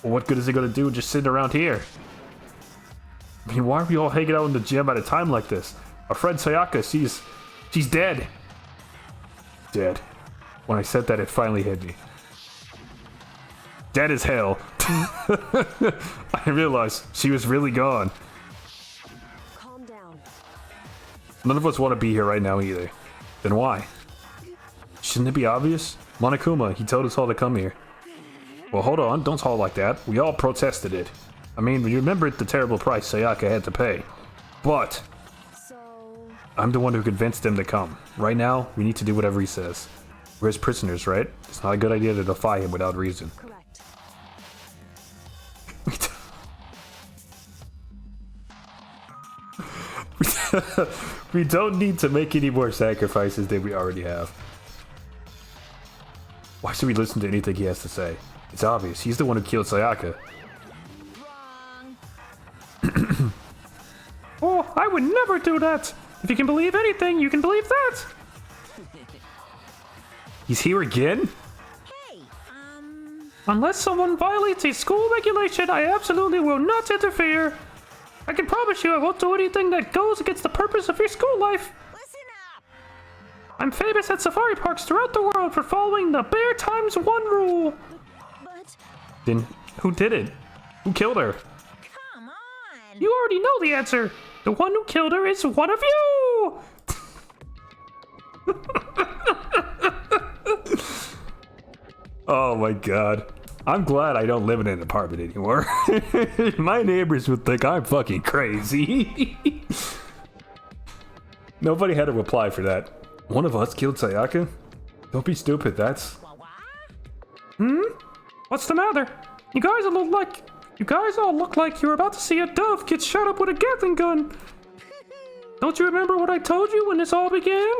Well, what good is it gonna do just sitting around here? I mean, why are we all hanging out in the gym at a time like this? Our friend Sayaka, she's dead. Dead. When I said that, it finally hit me. Dead as hell. I realized she was really gone. Calm down. None of us want to be here right now either. Then why? Shouldn't it be obvious? Monokuma, he told us all to come here. Well, hold on, don't talk like that. We all protested it. I mean, we remembered the terrible price Sayaka had to pay. But So... I'm the one who convinced them to come. Right now, we need to do whatever he says. We're his prisoners, right? It's not a good idea to defy him without reason. Correct. We don't need to make any more sacrifices than we already have. Why should we listen to anything he has to say? It's obvious. He's the one who killed Sayaka. Wrong. Oh, I would never do that. If you can believe anything, you can believe that. He's here again? Hey, Unless someone violates a school regulation, I absolutely will not interfere. I can promise you I won't do anything that goes against the purpose of your school life. listen up. I'm famous at safari parks throughout the world for following the bear times one rule. But... Then who did it? Who killed her? Come on. You already know the answer. The one who killed her is one of you. Oh my god. I'm glad I don't live in an apartment anymore. My neighbors would think I'm fucking crazy. Nobody had a reply for that. One of us killed Sayaka? Don't be stupid, that's... What's the matter? You guys all look like you're about to see a dove get shot up with a Gatling gun. Don't you remember what I told you when this all began?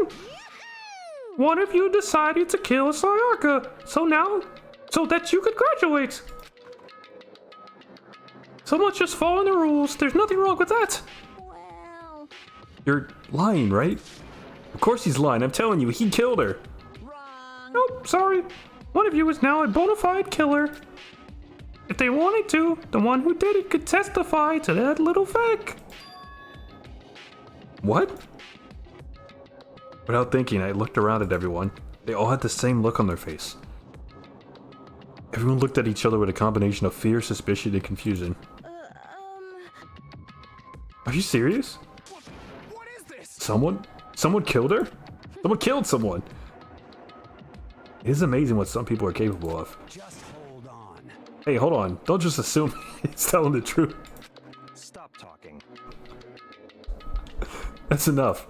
One of you decided to kill Sayaka, so that you could graduate. Someone's just following the rules. There's nothing wrong with that. Well... You're lying, right? Of course he's lying. I'm telling you, he killed her. Wrong. Nope, sorry. One of you is now a bona fide killer. If they wanted to, the one who did it could testify to that little fake. What? Without thinking, I looked around at everyone. They all had the same look on their face. Everyone looked at each other with a combination of fear, suspicion, and confusion. Are you serious? What is this? Someone killed her? Someone killed someone! It is amazing what some people are capable of. Just hold on. Hey, hold on. Don't just assume he's telling the truth. Stop talking. That's enough.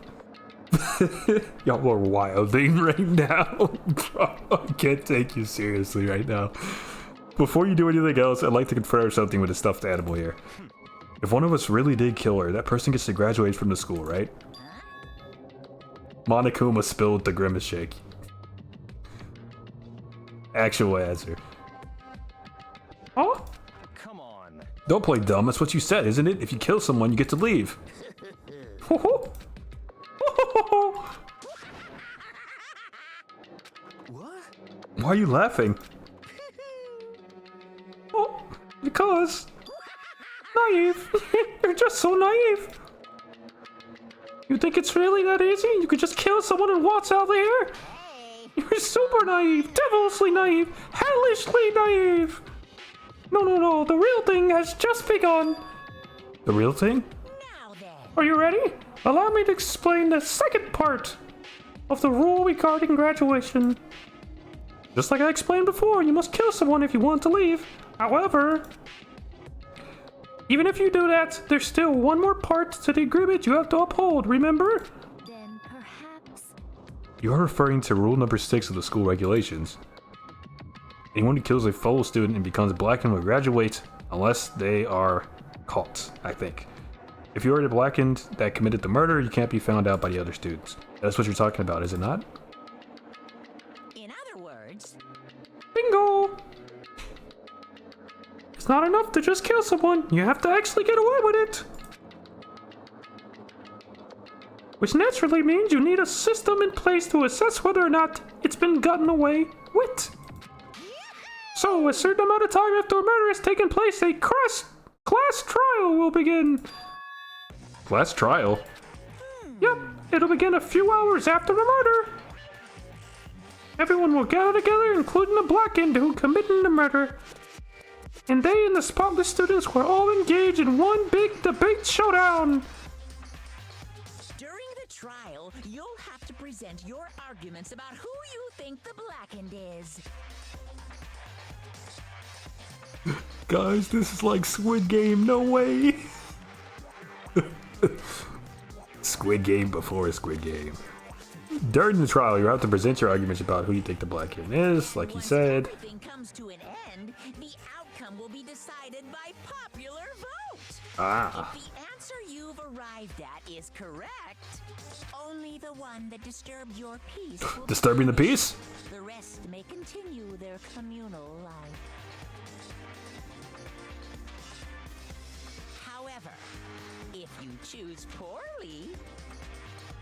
Y'all are wilding right now. Bro, I can't take you seriously right now. Before you do anything else, I'd like to confirm something with a stuffed animal here. If one of us really did kill her, that person gets to graduate from the school, right? Monokuma spilled the grimace shake. Actual answer. Oh? Come on. Don't play dumb, that's what you said, isn't it? If you kill someone, you get to leave. Ho ho! What? Why are you laughing? Oh, because naive. You're just so naive. You think it's really that easy? You could just kill someone and waltz out there? You're super naive, devilishly naive, hellishly naive. No, the real thing has just begun. The real thing? Now then. Are you ready? Allow me to explain the second part of the rule regarding graduation. Just like I explained before, you must kill someone if you want to leave. However, even if you do that, there's still one more part to the agreement you have to uphold, remember? Then perhaps. You are referring to rule number 6 of the school regulations. Anyone who kills a fellow student and becomes blackened will graduate unless they are caught, I think. If you are the blackened that committed the murder, you can't be found out by the other students. That's what you're talking about, is it not? In other words, Bingo! It's not enough to just kill someone, you have to actually get away with it. Which naturally means you need a system in place to assess whether or not it's been gotten away with. So, a certain amount of time after a murder has taken place, a class trial will begin. Class trial? Yep, it'll begin a few hours after the murder. Everyone will gather together, including the blackened who committed the murder. And they and the spotless students will all engage in one big debate showdown. during the trial, you'll have to present your arguments about who you think the blackened is. Guys, this is like Squid Game, no way! Squid Game before Squid Game. During the trial, you have to present your arguments about who you think the blackened is, like you Once said. everything comes to an end, the outcome will be decided by popular vote. Ah. If the answer you've arrived at is correct, only the one that disturbed your peace will be Disturbing the peace? The rest may continue their communal life. However, if you choose poorly,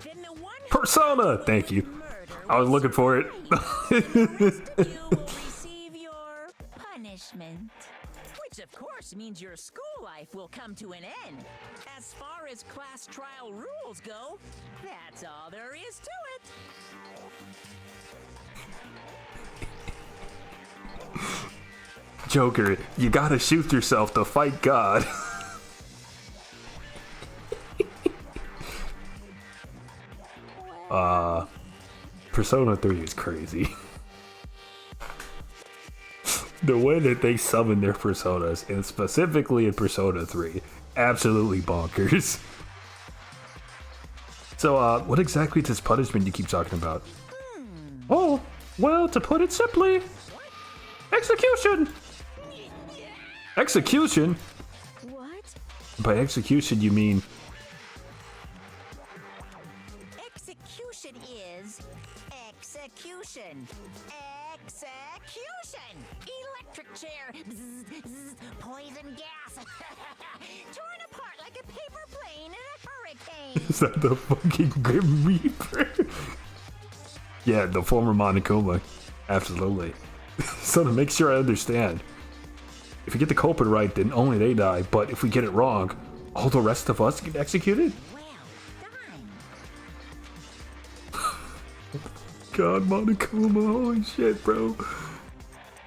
then the one who Persona! Thank you. murder I was looking for it. the rest of you will receive your punishment. Which of course means your school life will come to an end. As far as class trial rules go, that's all there is to it. Joker, you gotta shoot yourself to fight God. Persona 3 is crazy. The way that they summon their personas, and specifically in Persona 3, absolutely bonkers. So, what exactly is this punishment you keep talking about? Oh, well, to put it simply, execution! Execution? What? By execution, you mean... Execution is execution. Execution! Electric chair! Bzz, bzz, poison gas! Torn apart like a paper plane in a hurricane! Is that the fucking Grim Reaper? Yeah, the former Monokuma. Absolutely. So to make sure I understand, if we get the culprit right, then only they die, but if we get it wrong, all the rest of us get executed? Well done! God, Monokuma, holy shit, bro.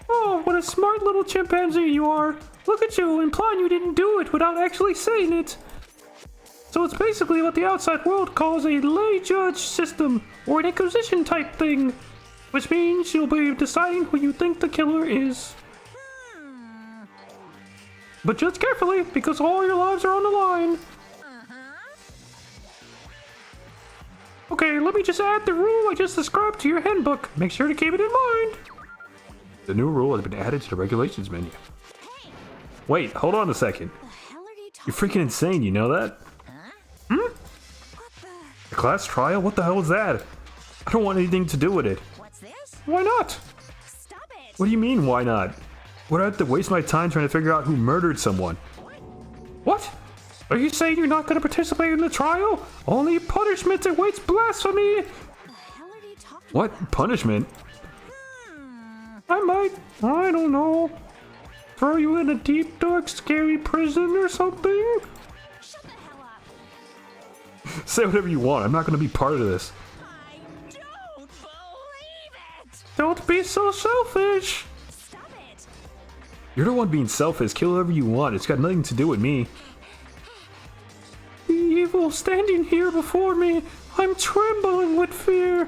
Oh, what a smart little chimpanzee you are. Look at you, implying you didn't do it without actually saying it. So it's basically what the outside world calls a lay judge system, or an inquisition type thing. Which means you'll be deciding who you think the killer is. But judge carefully, because all your lives are on the line. Okay, let me just add the rule I just described to your handbook. Make sure to keep it in mind. The new rule has been added to the regulations menu. Wait, hold on a second. The hell are you You're talking freaking insane, you know that? What the? A class trial? What the hell is that? I don't want anything to do with it. What's this? Why not? Stop it! What do you mean, why not? Would I have to waste my time trying to figure out who murdered someone? What? Are you saying you're not going to participate in the trial? Only punishment awaits blasphemy! The hell are you talking What? about? Punishment? I might, I don't know, throw you in a deep, dark, scary prison or something? Shut the hell up! Say whatever you want, I'm not gonna be part of this. I don't believe it! Don't be so selfish! Stop it! You're the one being selfish, kill whoever you want, it's got nothing to do with me. The evil standing here before me, I'm trembling with fear.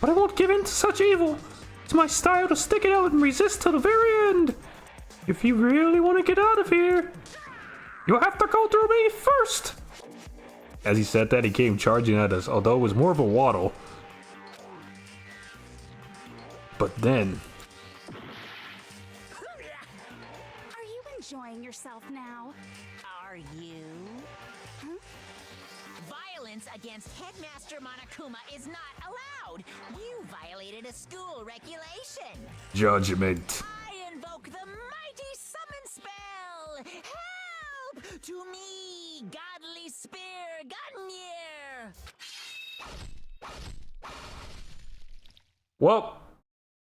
But I won't give in to such evil. It's my style to stick it out and resist to the very end. If you really want to get out of here, you'll have to go through me first. As he said that, he came charging at us, although it was more of a waddle. But then... Are you enjoying yourself now? Are you? Violence against Headmaster Monokuma is not allowed! You violated a school regulation! Judgment. I invoke the mighty summon spell! Help! To me, godly spear Gunyear! Well,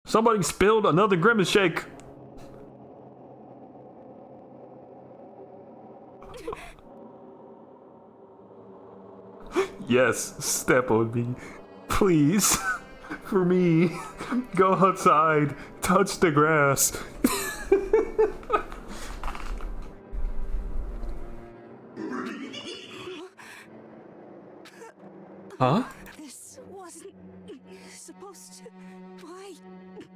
somebody spilled another Grimace Shake. Yes, step on me. Please. For me. Go outside. Touch the grass. Huh? This wasn't supposed to. Why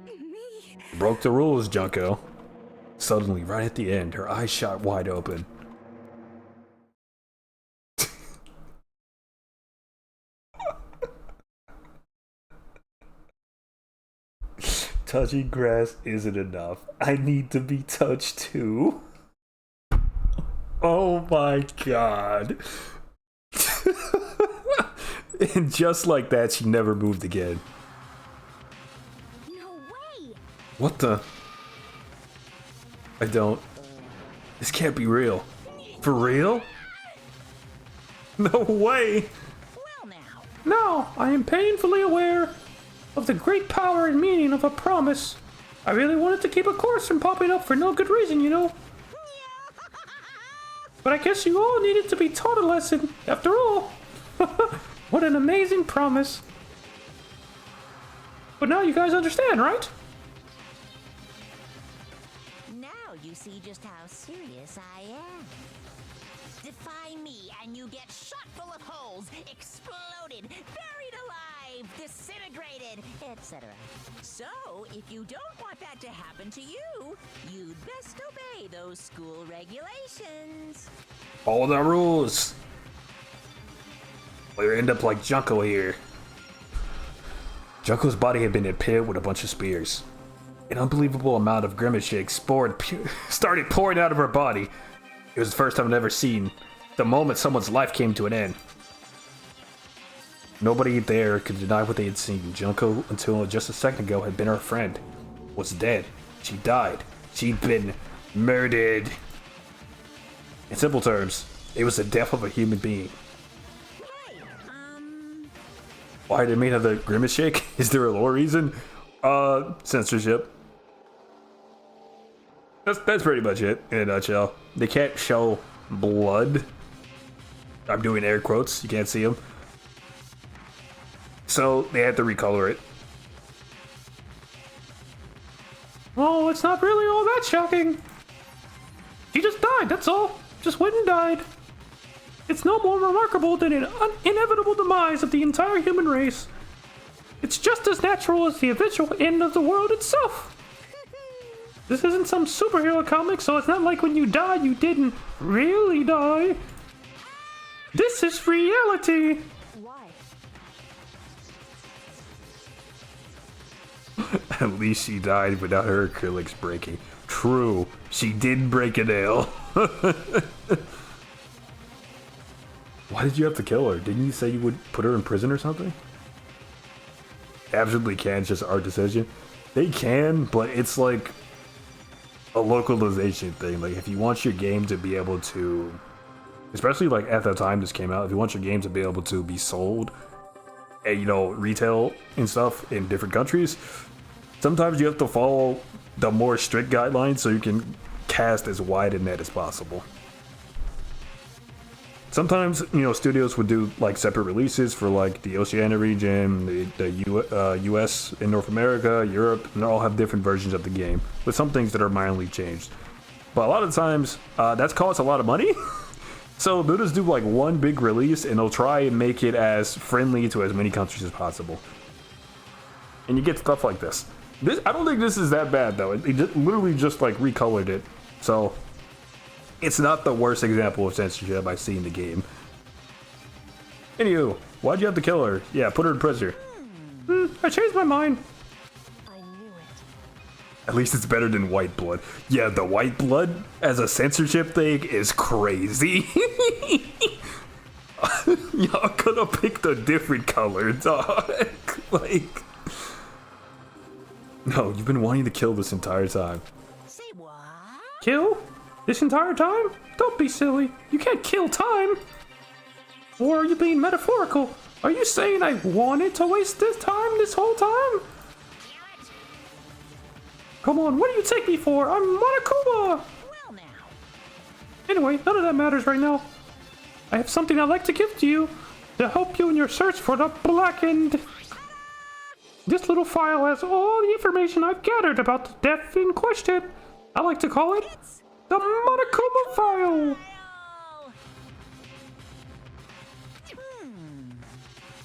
me? Broke the rules, Junko. Suddenly, right at the end, her eyes shot wide open. Touching grass isn't enough. I need to be touched too. Oh my god. And just like that, she never moved again. No way! What the? I don't. This can't be real. For real? No way! Well now, Now, I am painfully aware of the great power and meaning of a promise. I really wanted to keep a course from popping up for no good reason, you know. But I guess you all needed to be taught a lesson, after all. What an amazing promise. But now you guys understand, right? now you see just how serious I am. Defy me and you get shot full of holes, exploded, buried alive, disintegrated, etc. So, if you don't want that to happen to you, you'd best obey those school regulations. Follow the rules. Or you end up like Junko here. Junko's body had been impaled with a bunch of spears. An unbelievable amount of Grimace Shake started pouring out of her body. It was the first time I'd ever seen the moment someone's life came to an end. Nobody there could deny what they had seen. Junko, until just a second ago, had been our friend. Was dead. She died. She'd been murdered. In simple terms, it was the death of a human being. Why did it mean the grimace shake? Is there a lore reason? Censorship. That's pretty much it in a nutshell. They can't show blood. I'm doing air quotes. You can't see them. So they had to recolor it. Oh, it's not really all that shocking. She just died, that's all. Just went and died. It's no more remarkable than an inevitable demise of the entire human race. It's just as natural as the eventual end of the world itself. This isn't some superhero comic, so it's not like when you die, you didn't really die. This is reality. Why? At least she died without her acrylics breaking. True, she did break a nail. Why did you have to kill her? Didn't you say you would put her in prison or something? Absolutely can, it's just our decision. They can, but it's like a localization thing. Like if you want your game to be able to, especially like at the time this came out, if you want your game to be able to be sold at, you know, retail and stuff in different countries, sometimes you have to follow the more strict guidelines so you can cast as wide a net as possible. Sometimes, you know, studios would do like separate releases for like the Oceania region, the US in North America, Europe, and they all have different versions of the game with some things that are mildly changed. But a lot of times, that's costs a lot of money. So they'll just do like one big release and they'll try and make it as friendly to as many countries as possible. And you get stuff like this. I don't think this is that bad though. It literally just like recolored it. So it's not the worst example of censorship I've seen in the game. Anywho, why'd you have to kill her? Yeah, put her in prison. I changed my mind. I knew it. At least it's better than white blood. Yeah, the white blood as a censorship thing is crazy. Y'all could have picked a different color, dog. Like, no, you've been wanting to kill this entire time. Say what? Kill? This entire time? Don't be silly. You can't kill time. Or are you being metaphorical? Are you saying I wanted to waste this time this whole time? Come on, what do you take me for? I'm Monokuma! Well now. Anyway, none of that matters right now. I have something I'd like to give to you to help you in your search for the blackened. This little file has all the information I've gathered about the death in question. I like to call it the Monokuma file.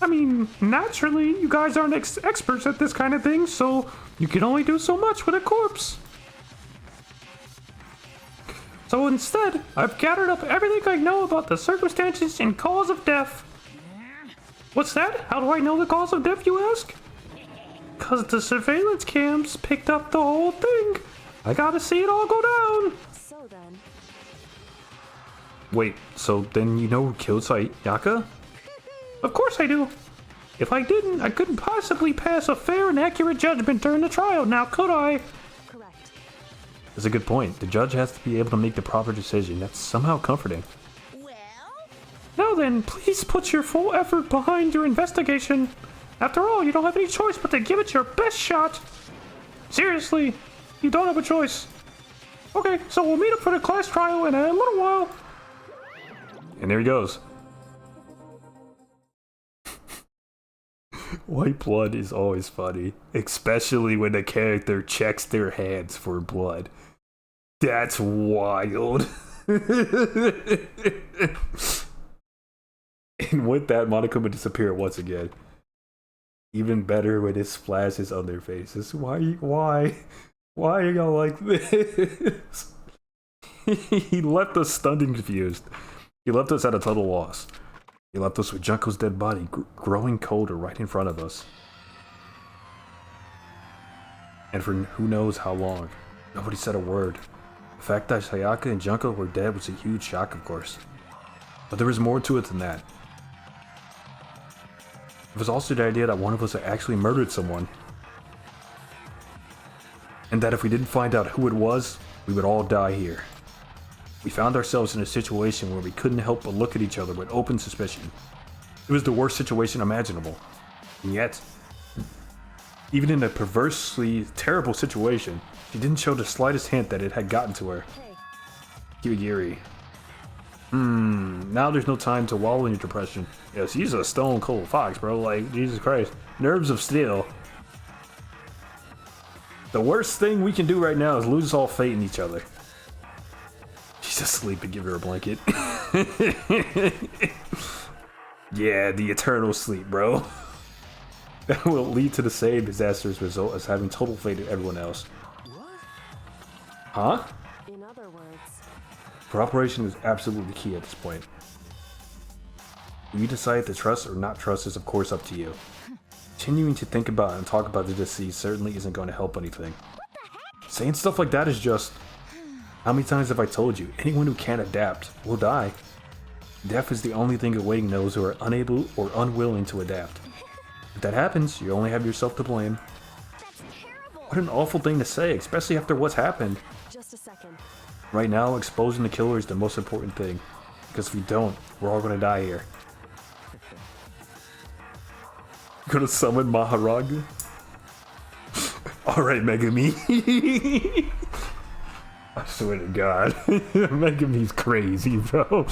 I mean, naturally, you guys aren't experts at this kind of thing, so you can only do so much with a corpse. So instead, I've gathered up everything I know about the circumstances and cause of death. What's that? How do I know the cause of death, you ask? 'Cause the surveillance cams picked up the whole thing. I gotta see it all go down. So then, Wait, so then you know who killed Sayaka? Of course I do. If I didn't, I couldn't possibly pass a fair and accurate judgment during the trial, now could I? correct. That's a good point. The judge has to be able to make the proper decision. That's somehow comforting. Well, Now then, please put your full effort behind your investigation. After all, you don't have any choice but to give it your best shot. Seriously, you don't have a choice. Okay, so we'll meet up for the class trial in a little while. And there he goes. White blood is always funny, especially when the character checks their hands for blood. That's wild. And with that, Monokuma disappear once again. Even better when it splashes on their faces. Why are y'all like this? He left us stunned and confused. He left us at a total loss. He left us with Junko's dead body growing colder right in front of us. And for who knows how long. Nobody said a word. The fact that Sayaka and Junko were dead was a huge shock, of course. But there was more to it than that. It was also the idea that one of us had actually murdered someone. And that if we didn't find out who it was, we would all die here. We found ourselves in a situation where we couldn't help but look at each other with open suspicion. It was the worst situation imaginable. And yet, even in a perversely terrible situation, she didn't show the slightest hint that it had gotten to her. Kirigiri. Now there's no time to wallow in your depression. Yeah, she's a stone cold fox, bro. Like, Jesus Christ. Nerves of steel. The worst thing we can do right now is lose all faith in each other. She's asleep and give her a blanket. Yeah, the eternal sleep, bro. That will lead to the same disastrous result as having total faith in everyone else. Huh? In other words, Cooperation is absolutely key at this point. When you decide to trust or not trust is of course up to you. Continuing to think about and talk about the deceased certainly isn't going to help anything. Saying stuff like that is just... How many times have I told you, anyone who can't adapt will die. Death is the only thing awaiting those who are unable or unwilling to adapt. If that happens, you only have yourself to blame. That's terrible. What an awful thing to say, especially after what's happened. just a second. Right now, exposing the killer is the most important thing. Because if we don't, we're all gonna die here. Gonna summon Maharaga? Alright, Megami. I swear to God. Megami's crazy, bro.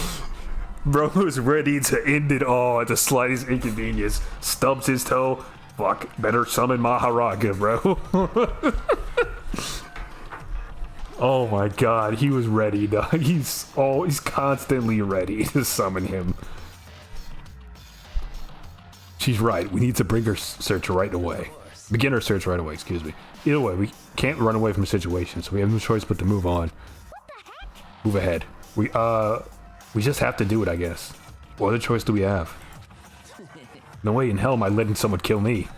Bro is ready to end it all at the slightest inconvenience. Stubs his toe. Fuck, better summon Maharaga, bro. Oh my God, he was ready, dog. He's constantly ready to summon him. She's right. We need to bring her search right away. Begin our search right away, excuse me. Either way, we can't run away from the situation, so we have no choice but to move on. Move ahead. We just have to do it, I guess. What other choice do we have? No way in hell am I letting someone kill me.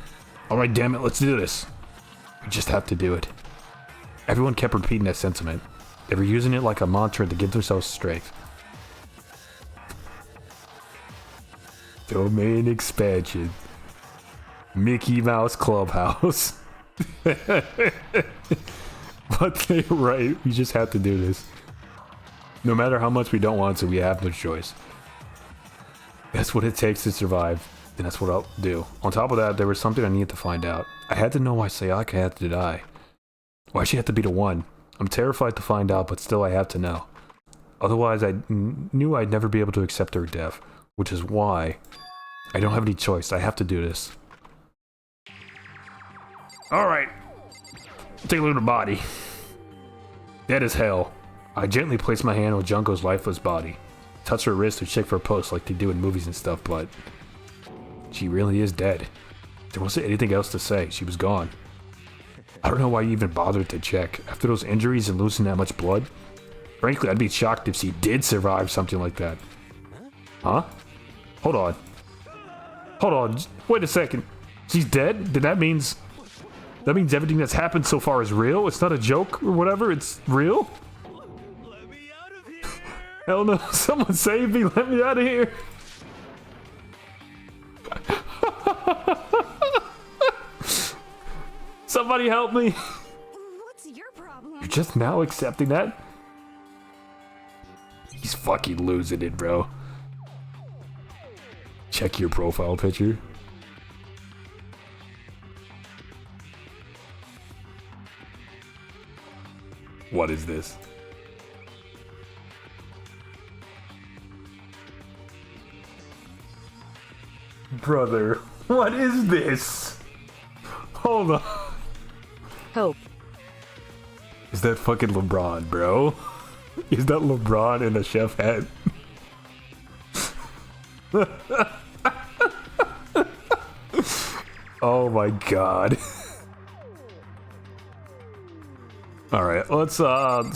Alright, damn it, let's do this. We just have to do it. Everyone kept repeating that sentiment. They were using it like a mantra to give themselves strength. Domain expansion. Mickey Mouse Clubhouse. But they're right, we just have to do this. No matter how much we don't want to, we have no choice. That's what it takes to survive, and that's what I'll do. On top of that, there was something I needed to find out. I had to know why Sayaka had to die. Why she had to be the one. I'm terrified to find out, but still I have to know. Otherwise, I knew I'd never be able to accept her death, which is why I don't have any choice. I have to do this. Alright. Take a look at the body. Dead as hell. I gently placed my hand on Junko's lifeless body. Touched her wrist to check for a pulse like they do in movies and stuff, but she really is dead. There wasn't anything else to say. She was gone. I don't know why you even bothered to check. After those injuries and losing that much blood, frankly, I'd be shocked if she did survive something like that. Huh? Hold on. Hold on. Wait a second. She's dead? Then that means everything that's happened so far is real? It's not a joke or whatever? It's real? Let me out of here! Hell no. Someone save me. Let me out of here. Somebody help me. What's your problem? You're just now accepting that? He's fucking losing it, bro. Check your profile picture. What is this? Brother, what is this? Hold on. Hope. Is that fucking LeBron, bro? Is that LeBron in a chef hat? Oh my God. Alright, let's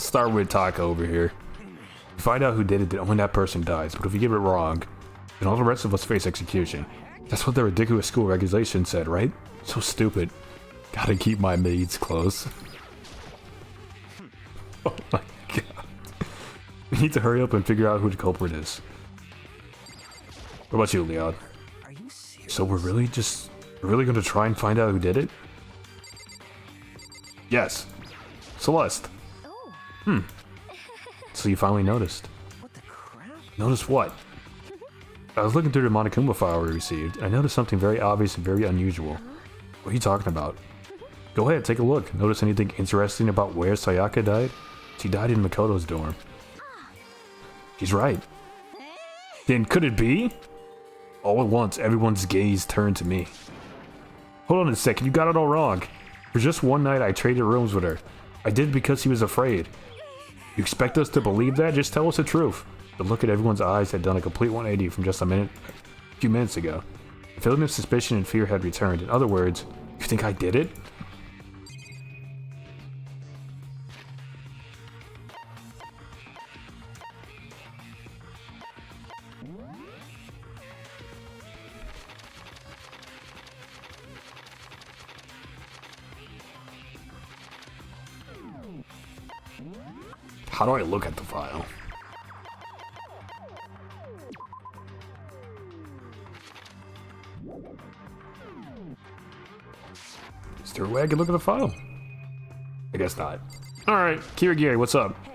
start with Taco over here. Find out who did it, then only that person dies. But if you get it wrong, then all the rest of us face execution. That's what the ridiculous school regulation said, right? So stupid. Gotta keep my maids close. Oh my God. We need to hurry up and figure out who the culprit is. What about you, Leon? Are you serious? So we're really gonna try and find out who did it? Yes. Celeste. Oh, So you finally noticed. what the crap? Noticed what? I was looking through the Monokuma file we received. I noticed something very obvious and very unusual. What are you talking about? Go ahead, take a look. Notice anything interesting about where Sayaka died? She died in Makoto's dorm. She's right. Then could it be? All at once, everyone's gaze turned to me. Hold on a second, you got it all wrong. For just one night, I traded rooms with her. I did because he was afraid. You expect us to believe that? Just tell us the truth. The look at everyone's eyes had done a complete 180 from just a few minutes ago. The feeling of suspicion and fear had returned. In other words, you think I did it? How do I look at the file? Is there a way I can look at the file? I guess not. Alright, Kirigiri, what's up? Hey,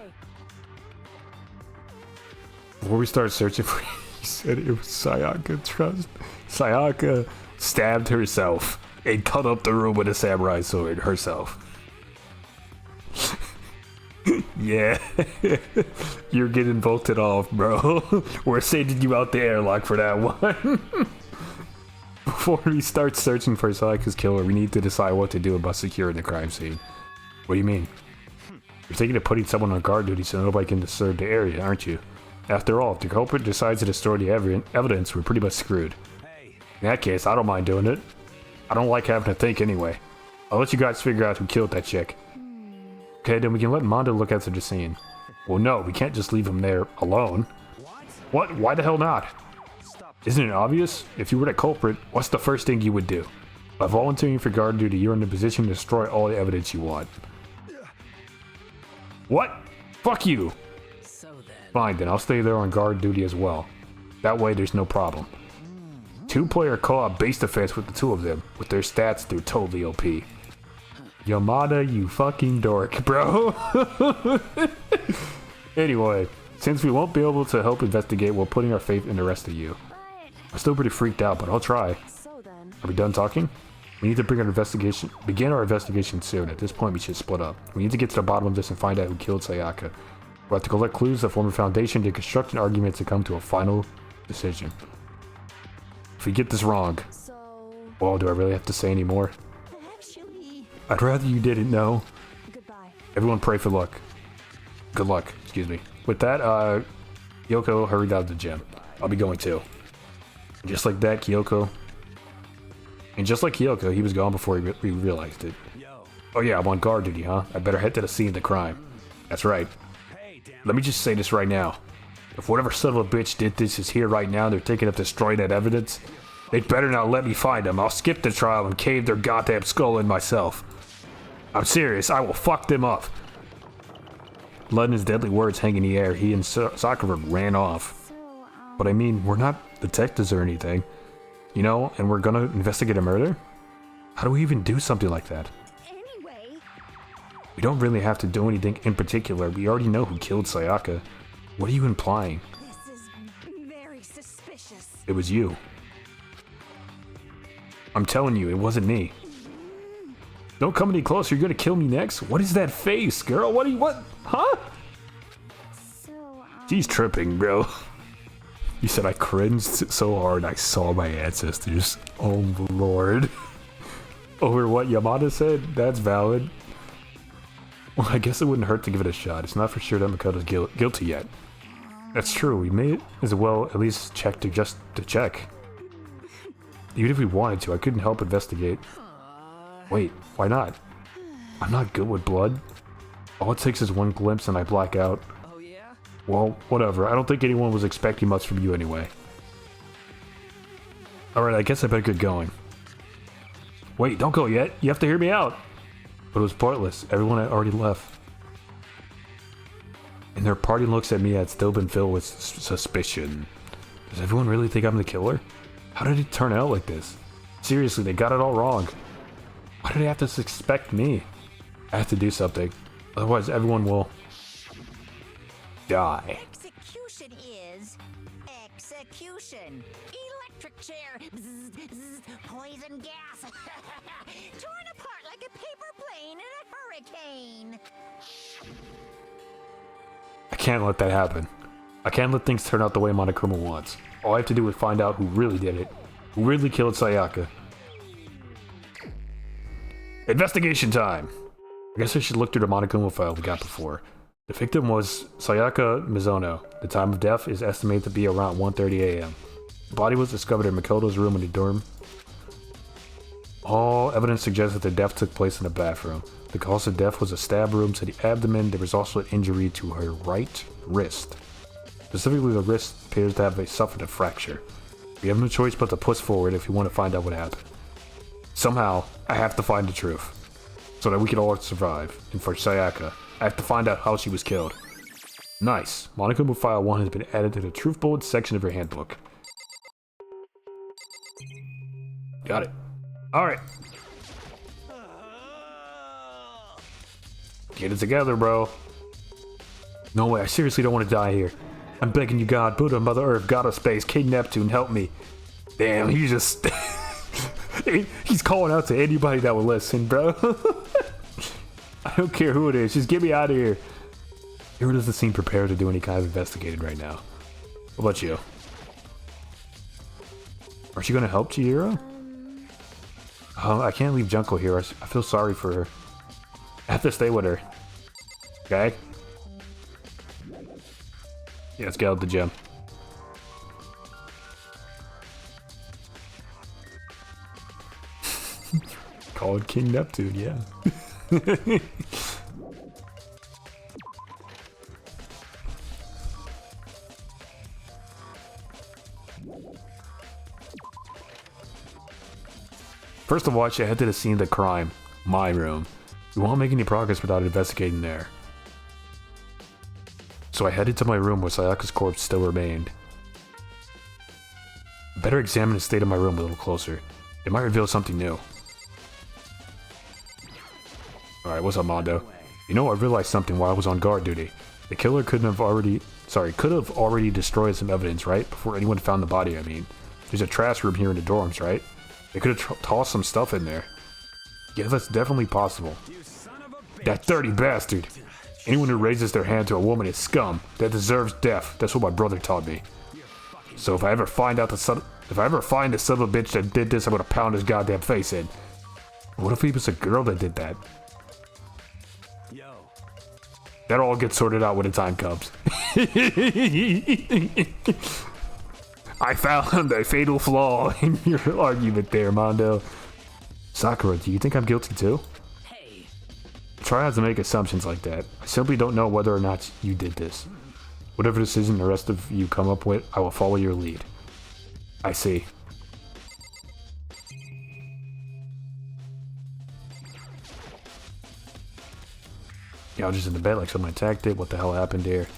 Before we start searching for he said it was Sayaka, trust. Sayaka stabbed herself and cut up the room with a samurai sword herself. Yeah, you're getting bolted off, bro. We're sending you out the airlock for that one. Before we start searching for Sayaka's killer, we need to decide what to do about securing the crime scene. What do you mean? You're thinking of putting someone on guard duty so nobody can disturb the area, aren't you? After all, if the culprit decides to destroy the evidence, we're pretty much screwed. In that case, I don't mind doing it. I don't like having to think anyway. I'll let you guys figure out who killed that chick. Okay, then we can let Mondo look after the scene. Well, no, we can't just leave him there alone. What? Why the hell not? Isn't it obvious? If you were the culprit, what's the first thing you would do? By volunteering for guard duty, you're in the position to destroy all the evidence you want. What? Fuck you! So then. Fine, then I'll stay there on guard duty as well. That way there's no problem. Two-player co-op base defense with the two of them. With their stats, they're totally OP. Yamada, you fucking dork, bro. Anyway, since we won't be able to help investigate, we're putting our faith in the rest of you. I'm still pretty freaked out, but I'll try. so then. Are we done talking? We need to begin our investigation soon. At this point, we should split up. We need to get to the bottom of this and find out who killed Sayaka. We'll have to collect clues that form a foundation to construct an argument to come to a final decision. If we get this wrong, So, well, do I really have to say any more? Actually, I'd rather you didn't know. goodbye. Everyone pray for luck. Good luck, excuse me. With that, Kyoko hurried out of the gym. I'll be going too. And just like that, Kyoko... And just like Kyoko, he was gone before we realized it. Oh yeah, I'm on guard duty, huh? I better head to the scene of the crime. That's right. Let me just say this right now. If whatever son of a bitch did this is here right now and they're thinking of destroying that evidence, they'd better not let me find them. I'll skip the trial and cave their goddamn skull in myself. I'm serious, I will fuck them up. Letting his deadly words hang in the air, he and Sakura ran off. But I mean, we're not detectives or anything. You know, and we're gonna investigate a murder? How do we even do something like that? Anyway, We don't really have to do anything in particular. We already know who killed Sayaka. What are you implying? this is very suspicious. It was you. I'm telling you, it wasn't me. Don't come any closer, you're gonna kill me next? What is that face, girl? What? Huh? So, She's tripping, bro. You said I cringed so hard I saw my ancestors. Oh lord. Over what Yamada said? That's valid. Well, I guess it wouldn't hurt to give it a shot. It's not for sure that Makoto's guilty yet. That's true, we may as well at least check to check. Even if we wanted to, I couldn't help investigate. Wait, why not? I'm not good with blood. All it takes is one glimpse and I black out. oh yeah? Well, whatever. I don't think anyone was expecting much from you anyway. Alright, I guess I better get going. Wait, don't go yet. You have to hear me out. But it was pointless. Everyone had already left. And their parting looks at me had still been filled with suspicion. Does everyone really think I'm the killer? How did it turn out like this? Seriously, they got it all wrong. Why do they have to suspect me? I have to do something. Otherwise, everyone will die. Execution is execution. Electric chair. Bzz, bzz, poison gas. Torn apart like a paper plane in a hurricane. I can't let that happen. I can't let things turn out the way Monokuma wants. All I have to do is find out who really did it. Who really killed Sayaka. Investigation time! I guess I should look through the Monokuma file we got before. The victim was Sayaka Mizono. The time of death is estimated to be around 1:30 a.m. The body was discovered in Makoto's room in the dorm. All evidence suggests that the death took place in the bathroom. The cause of death was a stab wound to the abdomen. There was also an injury to her right wrist. Specifically, the wrist appears to have suffered a fracture. We have no choice but to push forward if we want to find out what happened. Somehow, I have to find the truth, so that we can all survive. And for Sayaka, I have to find out how she was killed. Nice. Monokuma File 1 has been added to the Truth Bullet section of your handbook. Got it. Alright. Get it together, bro. No way, I seriously don't want to die here. I'm begging you, God, Buddha, Mother Earth, God of Space, King Neptune, help me. Damn, he just... he's calling out to anybody that will listen, bro. I don't care who it is, just get me out of here. Hiro doesn't seem prepared to do any kind of investigating right now. What about you? Aren't you gonna help Chihiro? I can't leave Junko here. I feel sorry for her. I have to stay with her. Okay? Yeah, let's get out the gym. Called King Neptune, yeah. First of all, I should head to the scene of the crime. My room. We won't make any progress without investigating there. So I headed to my room where Sayaka's corpse still remained. Better examine the state of my room a little closer. It might reveal something new. Alright, what's up, Mondo? You know, I realized something while I was on guard duty. The killer could have already destroyed some evidence, right? Before anyone found the body, I mean. There's a trash room here in the dorms, right? They could have tossed some stuff in there. Yeah, that's definitely possible. That dirty bastard! Anyone who raises their hand to a woman is scum. That deserves death. That's what my brother taught me. So if I ever find the son of a bitch that did this, I'm gonna pound his goddamn face in. What if it was a girl that did that? That all gets sorted out when the time comes. I found a fatal flaw in your argument there, Mondo. Sakura, do you think I'm guilty too? Hey. Try not to make assumptions like that. I simply don't know whether or not you did this. Whatever decision the rest of you come up with, I will follow your lead. I see. Yeah, I was just in the bed like someone attacked it. What the hell happened there?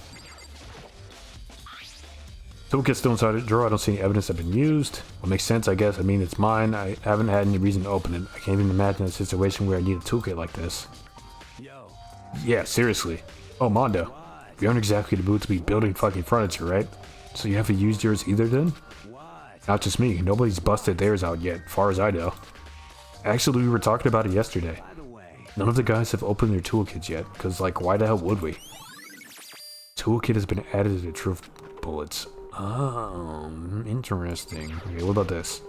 Toolkit's still inside the drawer. I don't see any evidence that's been used. What makes sense, I guess. I mean, it's mine. I haven't had any reason to open it. I can't even imagine a situation where I need a toolkit like this. Yo. Yeah, seriously. Oh, Mondo. We aren't exactly the mood to be building fucking furniture, right? So you haven't used yours either then? What? Not just me. Nobody's busted theirs out yet, far as I know. Actually, we were talking about it yesterday. By the way. None of the guys have opened their toolkits yet, because, like, why the hell would we? Toolkit has been added to the truth bullets. Oh, interesting. Okay, what about this?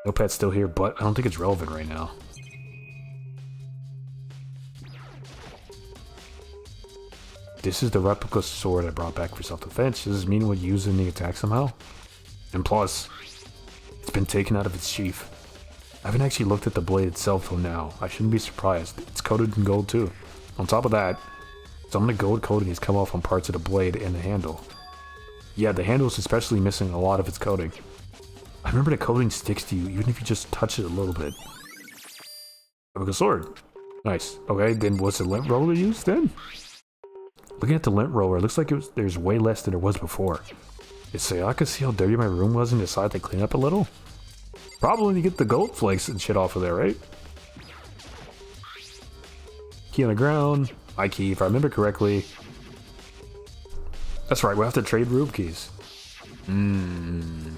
Notepad's still here, but I don't think it's relevant right now. This is the replica sword I brought back for self-defense. Does this mean we'll use it in the attack somehow? And plus, it's been taken out of its sheath. I haven't actually looked at the blade itself till now. I shouldn't be surprised. It's coated in gold too. On top of that, some of the gold coating has come off on parts of the blade and the handle. Yeah, the handle is especially missing a lot of its coating. I remember the coating sticks to you even if you just touch it a little bit. Replica sword. Nice. Okay, then what's the lint roller used then? Looking at the lint roller, it looks like there's way less than there was before. Did Sayaka see how dirty my room was and decide to clean up a little? Probably to get the gold flakes and shit off of there, right? Key on the ground. My key, if I remember correctly. That's right, we'll have to trade room keys. When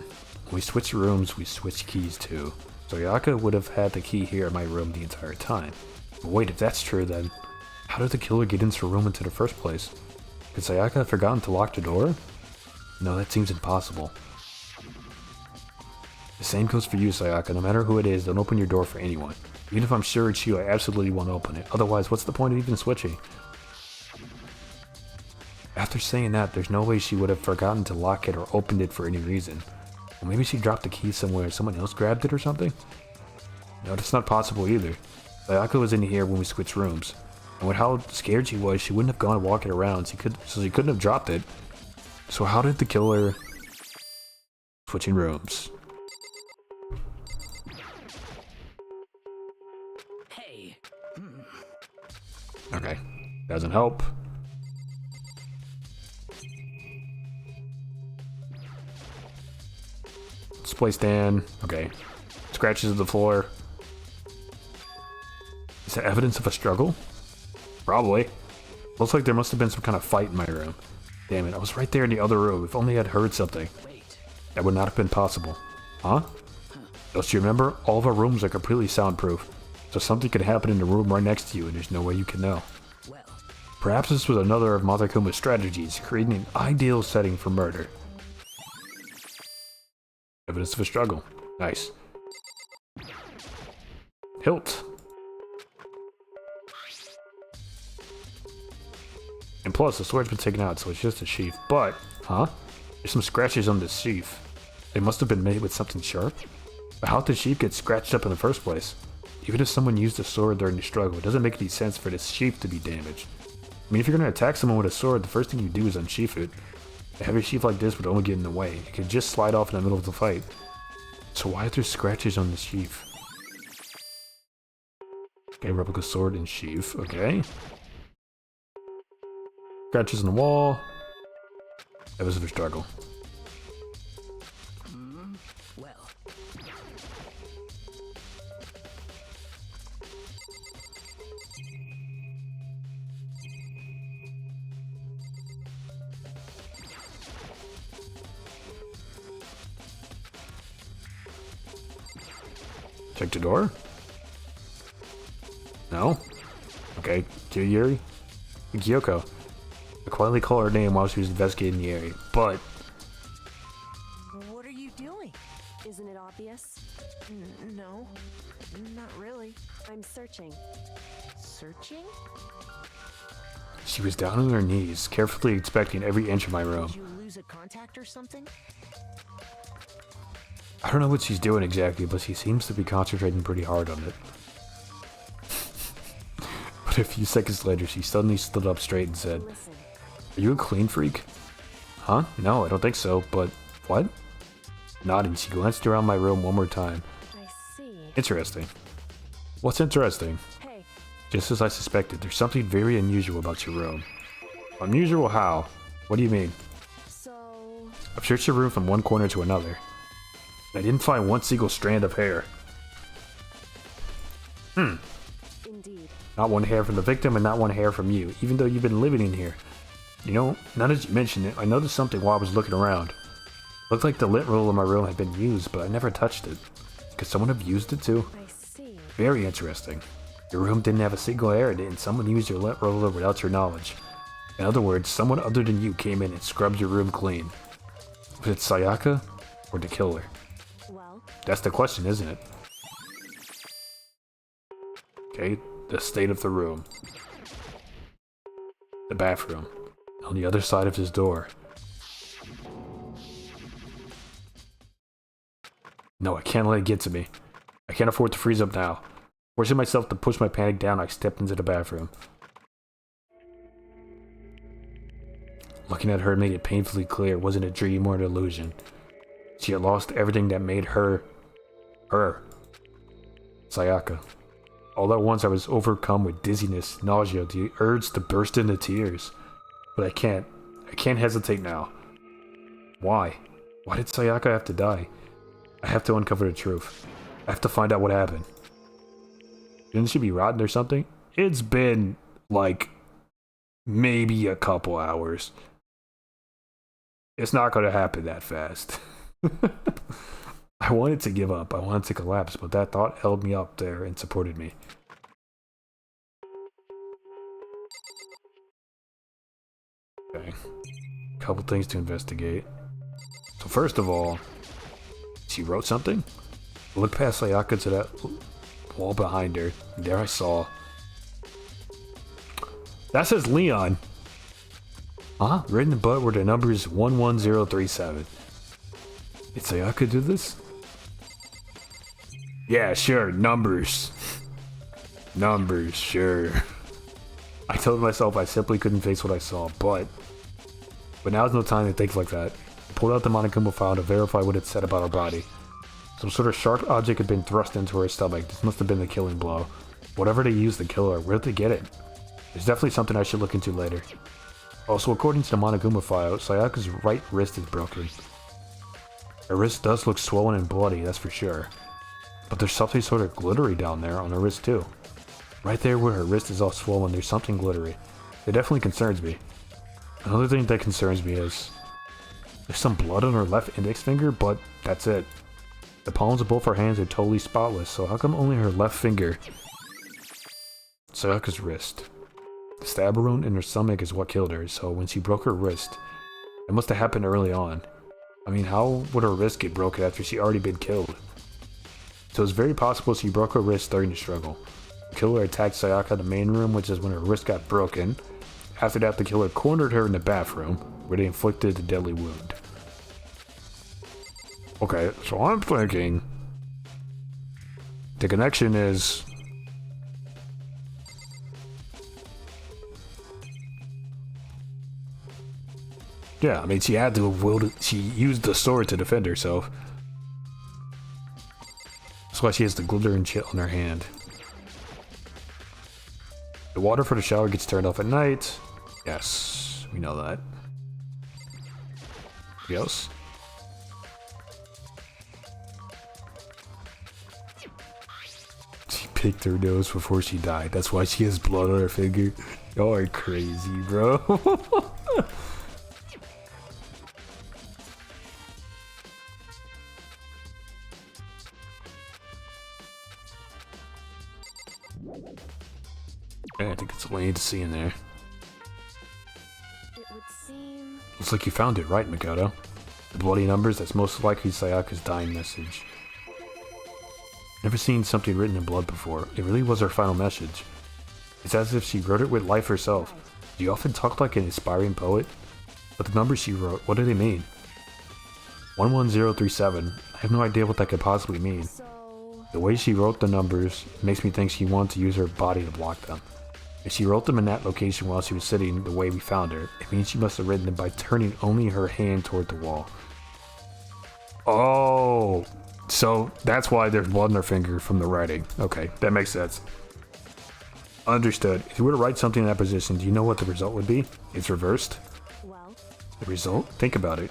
we switch rooms, we switch keys too. Sayaka would have had the key here in my room the entire time. But wait, if that's true, then how did the killer get into her room into the first place? Could Sayaka have forgotten to lock the door? No, that seems impossible. The same goes for you, Sayaka. No matter who it is, don't open your door for anyone. Even if I'm sure it's you, I absolutely won't open it. Otherwise, what's the point of even switching? After saying that, there's no way she would have forgotten to lock it or opened it for any reason. Or maybe she dropped the key somewhere and someone else grabbed it or something? No, that's not possible either. Sayaka was in here when we switched rooms. And with how scared she was, she wouldn't have gone walking around, so she couldn't have dropped it. So how did the killer... Switching rooms. Hey. Okay. Doesn't help. Display stand. Okay. Scratches of the floor. Is that evidence of a struggle? Probably. Looks like there must have been some kind of fight in my room. Damn it, I was right there in the other room. If only I'd heard something. Wait. That would not have been possible. Huh? Don't you remember? All of our rooms are completely soundproof. So something could happen in the room right next to you and there's no way you can know. Well. Perhaps this was another of Matakuma's strategies, creating an ideal setting for murder. Evidence of a struggle. Nice. Hilt. And plus, the sword's been taken out, so it's just a sheath. But, huh? There's some scratches on this sheath. They must have been made with something sharp. But how did the sheath get scratched up in the first place? Even if someone used a sword during the struggle, it doesn't make any sense for this sheath to be damaged. I mean, if you're going to attack someone with a sword, the first thing you do is unsheath it. A heavy sheath like this would only get in the way. It could just slide off in the middle of the fight. So why are there scratches on the sheath? Okay, replica sword and sheath. Okay. Scratches on the wall. That was a struggle. Well. Check the door. No? Okay, Kyori? Kyoko. I quietly call her name while she was investigating the area, but... What are you doing? Isn't it obvious? No, not really. I'm searching. Searching? She was down on her knees, carefully inspecting every inch of my room. Did you lose a contact or something? I don't know what she's doing exactly, but she seems to be concentrating pretty hard on it. But a few seconds later, she suddenly stood up straight and said, Listen. "Are you a clean freak?" Huh? No, I don't think so, but what? Nodding, she glanced around my room one more time. I see. Interesting. What's interesting? Hey, Just as I suspected, there's something very unusual about your room. Unusual how? What do you mean? so... I've searched your room from one corner to another. I didn't find one single strand of hair. Indeed. Not one hair from the victim and not one hair from you, even though you've been living in here. You know, now that you mention it, I noticed something while I was looking around. Looked like the lint roll in my room had been used, but I never touched it. Could someone have used it too? I see. Very interesting. Your room didn't have a single hair in it, and someone used your lint roller without your knowledge. In other words, someone other than you came in and scrubbed your room clean. Was it Sayaka or the killer? Well, That's the question, isn't it? Okay, the state of the room. The bathroom. On the other side of this door. No, I can't let it get to me. I can't afford to freeze up now. Forcing myself to push my panic down, I stepped into the bathroom. Looking at her made it painfully clear it wasn't a dream or an illusion. She had lost everything that made her. Sayaka. All at once I was overcome with dizziness, nausea, the urge to burst into tears. But I can't hesitate now. Why? Why did Sayaka have to die? I have to uncover the truth. I have to find out what happened. Didn't she be rotten or something? It's been, like, maybe a couple hours. It's not gonna happen that fast. I wanted to give up. I wanted to collapse, but that thought held me up there and supported me. Okay. Couple things to investigate. So first of all, she wrote something? I looked past Sayaka to that wall behind her, and there I saw... That says Leon! Huh? Written in blood were the numbers 11037. Did Sayaka do this? Yeah, sure, numbers. Numbers, sure. I told myself I simply couldn't face what I saw, but now's no time to think like that. I pulled out the Monokuma file to verify what it said about her body. Some sort of sharp object had been thrust into her stomach. This must have been the killing blow. Whatever they used to kill her, where'd they get it? There's definitely something I should look into later. Also, according to the Monokuma file, Sayaka's right wrist is broken. Her wrist does look swollen and bloody, that's for sure. But there's something sort of glittery down there on her wrist too. Right there where her wrist is all swollen, there's something glittery. It definitely concerns me. Another thing that concerns me is... There's some blood on her left index finger, but that's it. The palms of both her hands are totally spotless, so how come only her left finger? Sayaka's wrist. The stab wound in her stomach is what killed her, so when she broke her wrist, it must have happened early on. I mean, how would her wrist get broken after she already been killed? So it's very possible she broke her wrist during the struggle. The killer attacked Sayaka in the main room, which is when her wrist got broken. After that, the killer cornered her in the bathroom, where they inflicted the deadly wound. Okay, so I'm thinking... The connection is... Yeah, I mean, she had to have willed... She used the sword to defend herself. That's why she has the glittering shit on her hand. The water for the shower gets turned off at night. Yes, we know that. Yes. She picked her nose before she died. That's why she has blood on her finger. Y'all are crazy, bro. Yeah, I think that's all I need to see in there. It would seem... Looks like you found it, right, Makoto? The bloody numbers, that's most likely Sayaka's dying message. Never seen something written in blood before. It really was her final message. It's as if she wrote it with life herself. Do you often talk like an inspiring poet? But the numbers she wrote, what do they mean? 11037. I have no idea what that could possibly mean. So... The way she wrote the numbers makes me think she wanted to use her body to block them. If she wrote them in that location while she was sitting the way we found her, it means she must have written them by turning only her hand toward the wall. Oh, so that's why there's blood on her finger from the writing. Okay, that makes sense. Understood. If you were to write something in that position, do you know what the result would be? It's reversed? Well, The result? Think about it.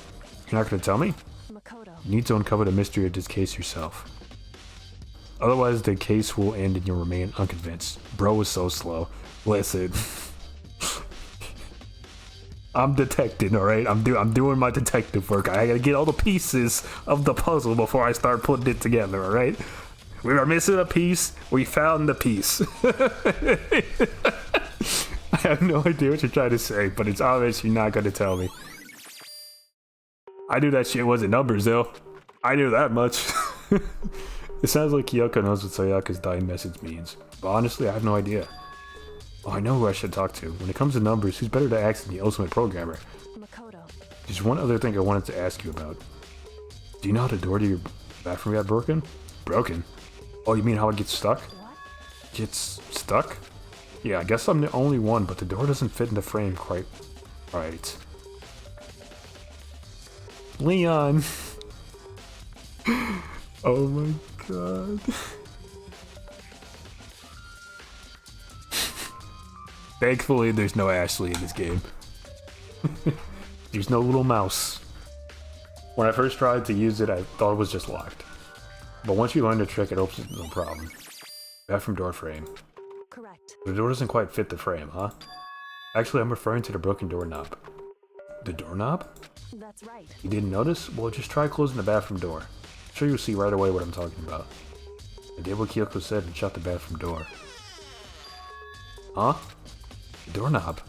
You're not going to tell me? Makoto. You need to uncover the mystery of this case yourself. Otherwise, the case will end and you'll remain unconvinced. Bro was so slow. Listen. I'm detecting, alright? I'm doing my detective work. I gotta get all the pieces of the puzzle before I start putting it together, alright? We were missing a piece. We found the piece. I have no idea what you're trying to say, but it's obvious you're not gonna tell me. I knew that shit wasn't numbers, though. I knew that much. It sounds like Kyoko knows what Sayaka's dying message means, but honestly, I have no idea. Oh, I know who I should talk to. When it comes to numbers, who's better to ask than the ultimate programmer? Makoto. There's one other thing I wanted to ask you about. Do you know how the door to your bathroom got broken? Broken? Oh, you mean how it gets stuck? What? Gets stuck? Yeah, I guess I'm the only one, but the door doesn't fit in the frame quite right. Leon! Oh my god. Thankfully, there's no Ashley in this game. There's no little mouse. When I first tried to use it, I thought it was just locked. But once you learn the trick, it opens no problem. Bathroom door frame. Correct. The door doesn't quite fit the frame, huh? Actually, I'm referring to the broken doorknob. The doorknob? That's right. You didn't notice? Well, just try closing the bathroom door. I'm sure you'll see right away what I'm talking about. I did what Kyoko said and shut the bathroom door. Huh? The doorknob.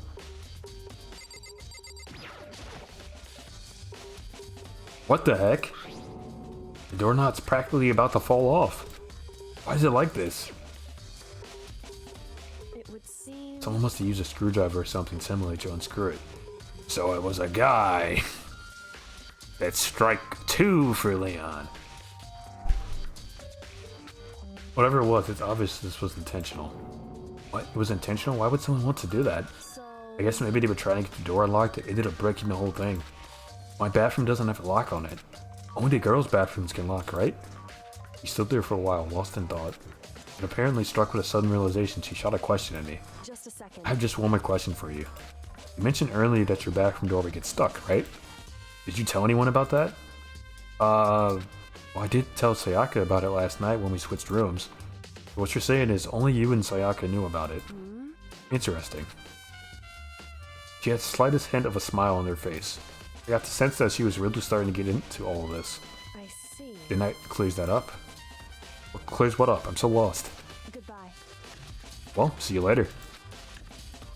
What the heck? The doorknob's practically about to fall off. Why is it like this? It would seem. Someone must have used a screwdriver or something similar to unscrew it. So it was a guy. That's strike 2 for Leon. Whatever it was, it's obvious this was intentional. What? It was intentional? Why would someone want to do that? So. I guess maybe they were trying to get the door unlocked. It ended up breaking the whole thing. My bathroom doesn't have a lock on it. Only the girls' bathrooms can lock, right? She stood there for a while, lost in thought. And apparently struck with a sudden realization, she shot a question at me. Just a second. I have just one more question for you. You mentioned earlier that your bathroom door would get stuck, right? Did you tell anyone about that? Well, I did tell Sayaka about it last night when we switched rooms. But what you're saying is only you and Sayaka knew about it. Interesting. She had the slightest hint of a smile on her face. I got the sense that she was really starting to get into all of this. I see. The night clears that up? What clears what up? I'm so lost. Goodbye. Well, see you later.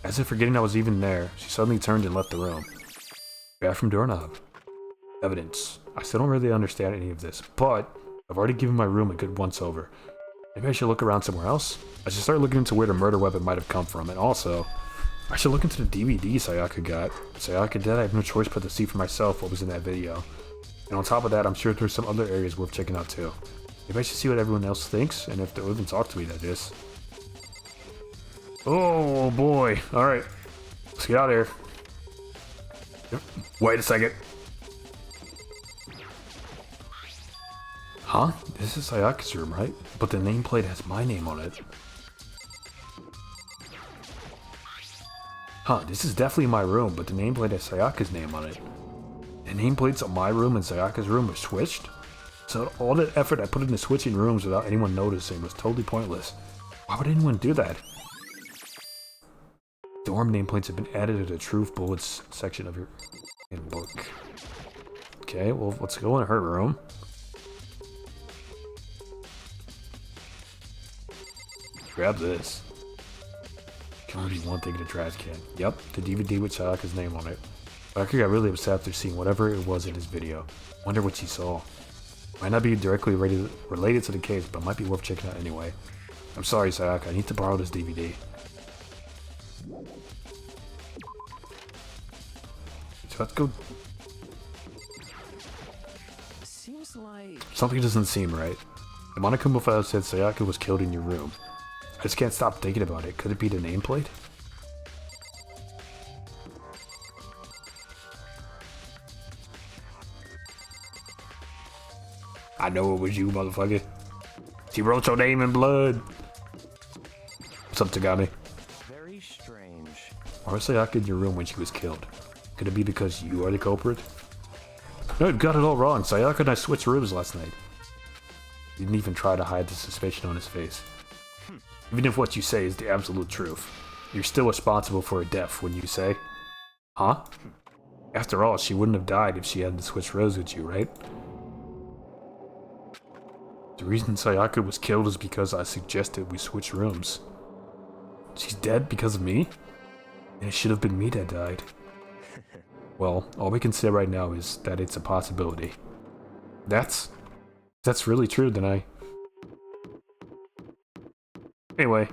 As if forgetting I was even there, she suddenly turned and left the room. Bathroom doorknob. Evidence. I still don't really understand any of this, but I've already given my room a good once-over. Maybe I should look around somewhere else? I should start looking into where the murder weapon might have come from, and also, I should look into the DVD Sayaka got. Sayaka did, I have no choice but to see for myself what was in that video. And on top of that, I'm sure there's some other areas worth checking out too. Maybe I should see what everyone else thinks, and if they'll even talk to me, that is. Oh boy, alright. Let's get out of here. Wait a second. Huh? This is Sayaka's room, right? But the nameplate has my name on it. Huh, this is definitely my room, but the nameplate has Sayaka's name on it. The nameplates on my room and Sayaka's room are switched? So all that effort I put into switching rooms without anyone noticing was totally pointless. Why would anyone do that? Dorm nameplates have been added to the Truth Bullets section of your book. Okay, well, let's go in her room. Grab this. Can only be one thing in the trash can. Yep, the DVD with Sayaka's name on it. Sayaka got really upset after seeing whatever it was in his video. Wonder what she saw. Might not be directly related to the case, but might be worth checking out anyway. I'm sorry, Sayaka, I need to borrow this DVD. So let's go. Seems like Something doesn't seem right. The Monokuma file said Sayaka was killed in your room. I just can't stop thinking about it. Could it be the nameplate? I know it was you, motherfucker. She wrote your name in blood. What's up, Tagami? very strange. Why was Sayaka in your room when she was killed? Could it be because you are the culprit? No, you got it all wrong. Sayaka and I switched rooms last night. He didn't even try to hide the suspicion on his face. Even if what you say is the absolute truth, you're still responsible for her death, wouldn't you say? Huh? After all, she wouldn't have died if she hadn't switched rows with you, right? The reason Sayaka was killed is because I suggested we switch rooms. She's dead because of me? And it should have been me that died. Well, all we can say right now is that it's a possibility. That's really true, then I... Anyway.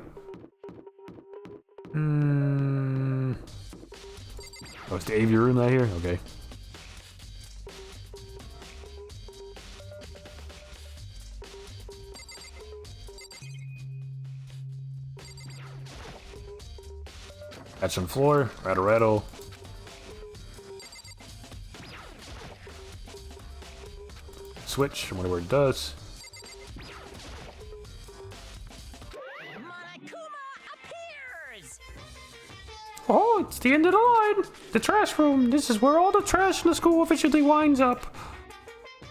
Oh, it's the AV room right here? Okay. Catch on the floor, rattle. Switch, I wonder what it does. Oh, it's the end of the line. The trash room. This is where all the trash in the school officially winds up.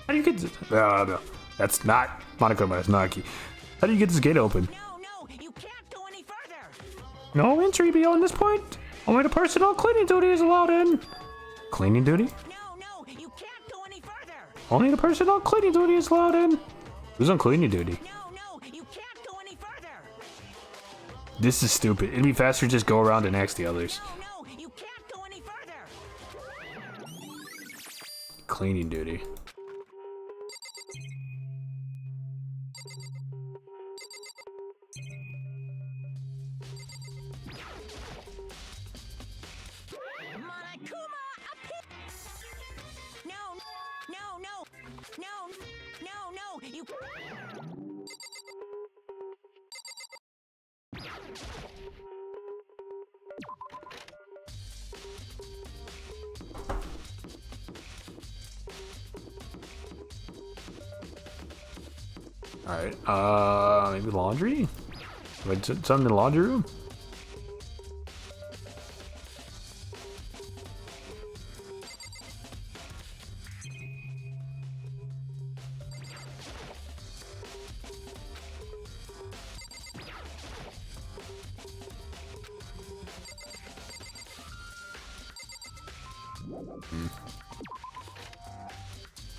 How do you get this? No, that's not Monaco Masanaki. How do you get this gate open? No, you can't go any further. No entry beyond this point. Only the person on cleaning duty is allowed in. Cleaning duty? No, you can't go any further. Only the person on cleaning duty is allowed in. Who's on cleaning duty? No, you can't go any further. This is stupid. It'd be faster to just go around and ask the others. No, you can't go any further. Cleaning duty. Monokuma No, you. Alright, maybe laundry? Wait, something in the laundry room?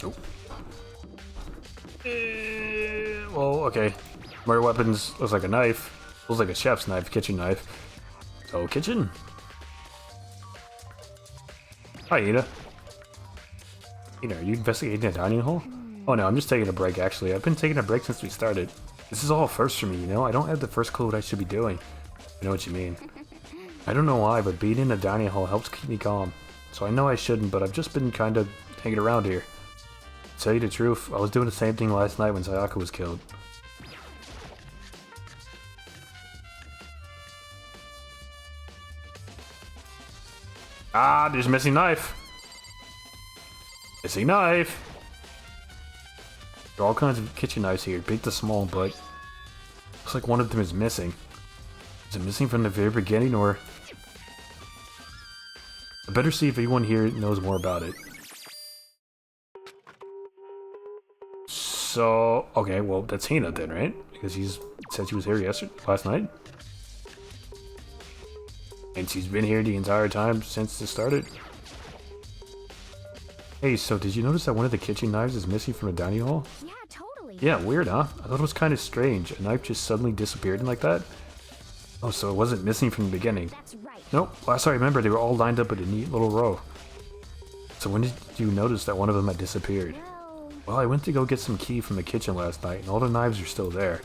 Nope. Well, okay. Murder weapons looks like a knife. Looks like a chef's knife, kitchen knife. So, kitchen? Hi, Ida. Ida, are you investigating the dining hall? Oh no, I'm just taking a break, actually. I've been taking a break since we started. This is all first for me, you know? I don't have the first clue what I should be doing. I know what you mean. I don't know why, but being in the dining hall helps keep me calm. So I know I shouldn't, but I've just been kind of hanging around here. To tell you the truth, I was doing the same thing last night when Sayaka was killed. Ah, there's a missing knife. Missing knife. There are all kinds of kitchen knives here, big to small, but looks like one of them is missing. Is it missing from the very beginning, or? I better see if anyone here knows more about it. So, okay, well, that's Hina then, right? Because he's said she was here last night. And she's been here the entire time since it started. Hey, so did you notice that one of the kitchen knives is missing from the dining hall? Yeah, totally. Yeah, weird, huh? I thought it was kind of strange. A knife just suddenly disappeared like that. Oh, so it wasn't missing from the beginning. That's right. Nope, last I remember they were all lined up in a neat little row. So when did you notice that one of them had disappeared? Well, I went to go get some tea from the kitchen last night and all the knives are still there.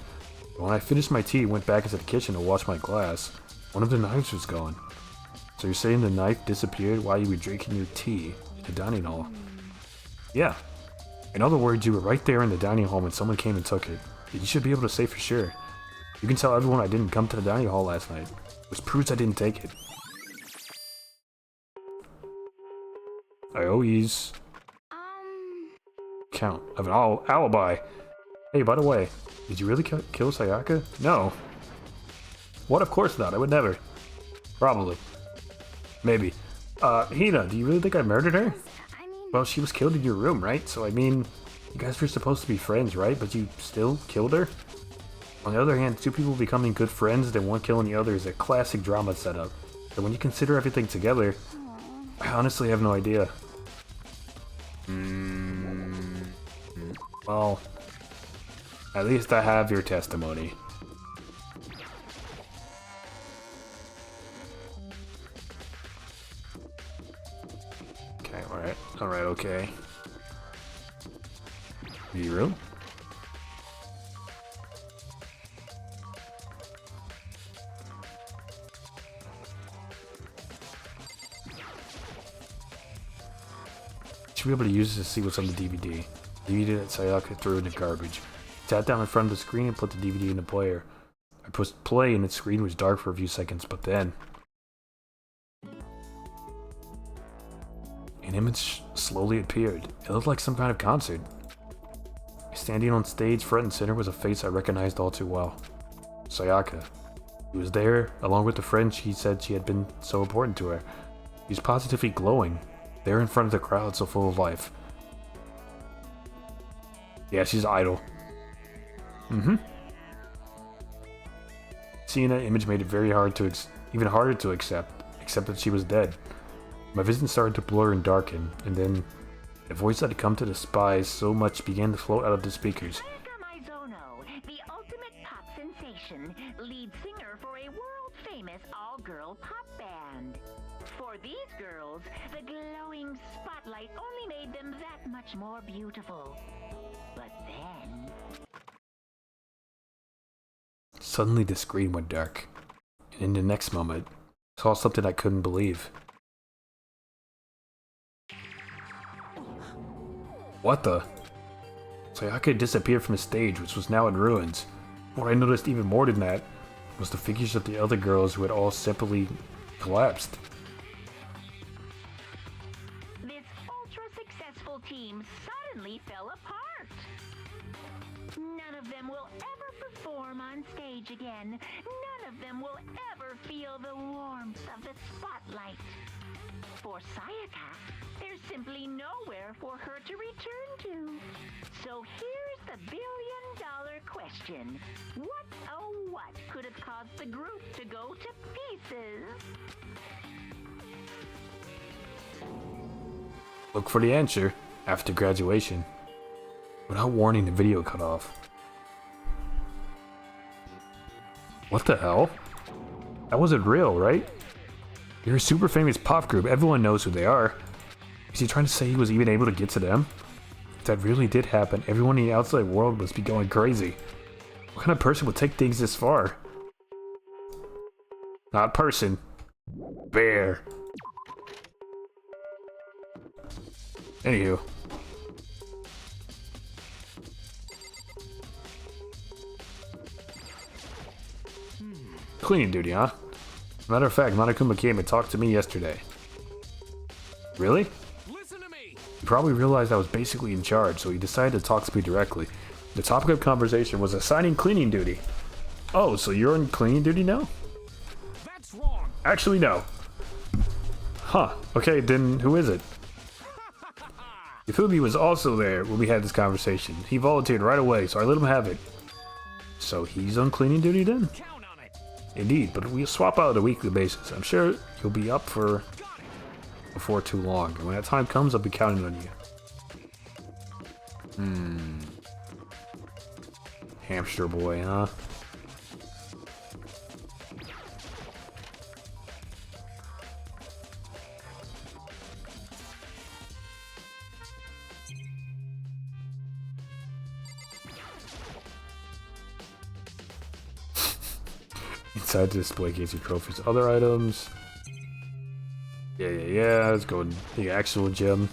But when I finished my tea and went back into the kitchen to wash my glass, one of the knives was gone. So you're saying the knife disappeared while you were drinking your tea in the dining hall? Yeah. In other words, you were right there in the dining hall when someone came and took it. You should be able to say for sure. You can tell everyone I didn't come to the dining hall last night, which proves I didn't take it. I always count of an alibi. Hey, by the way, did you really kill Sayaka? No. What? Of course not. I would never. Probably. Maybe. Hina, do you really think I murdered her? I mean, Well, she was killed in your room, right? So, I mean, you guys were supposed to be friends, right? But you still killed her? On the other hand, two people becoming good friends, then one killing the other is a classic drama setup. So when you consider everything together, I honestly have no idea. Well, at least I have your testimony. Okay, alright, okay. You real? Should be able to use this to see what's on the DVD. DVD that Sayaka threw in the garbage. Sat down in front of the screen and put the DVD in the player. I pushed play and the screen was dark for a few seconds, but then an image slowly appeared. It looked like some kind of concert. Standing on stage front and center was a face I recognized all too well. Sayaka. He was there, along with the friend she said she had been so important to her. He was positively glowing, there in front of the crowd so full of life. Yeah, she's idle. Mm-hmm. Seeing that image made it very hard to, even harder to accept that she was dead. My vision started to blur and darken, and then the voice that had come to despise so much began to float out of the speakers. The ultimate pop sensation, lead singer for a world-famous all-girl pop band. For these girls, the glowing spotlight only made them that much more beautiful. But then... Suddenly the screen went dark, and in the next moment, I saw something I couldn't believe. What the? Sayaka disappeared from the stage, which was now in ruins. What I noticed even more than that was the figures of the other girls who had all separately collapsed. This ultra-successful team suddenly fell apart. None of them will ever perform on stage again. None of them will ever feel the warmth of the spotlight. For Sayaka, there's simply nowhere for her to return to. So here's the billion-dollar question. What, oh what, could have caused the group to go to pieces? Look for the answer after graduation. Without warning, the video cut off. What the hell? That wasn't real, right? You're a super famous pop group, everyone knows who they are. Is he trying to say he was even able to get to them? If that really did happen, everyone in the outside world must be going crazy. What kind of person would take things this far? Not person. Bear. Anywho. Cleaning duty, huh? Matter of fact, Monokuma came and talked to me yesterday. Really? Listen to me. He probably realized I was basically in charge, so he decided to talk to me directly. The topic of conversation was assigning cleaning duty. Oh, so you're on cleaning duty now? That's wrong. Actually, no. Huh. Okay, then who is it? Ifumi was also there when we had this conversation. He volunteered right away, so I let him have it. So he's on cleaning duty then? Count on it. Indeed, but we'll swap out on a weekly basis. I'm sure you'll be up for before too long, and when that time comes, I'll be counting on you. Hamster boy, huh? Inside the display case of trophies, other items. Yeah. Let's go to the actual gym.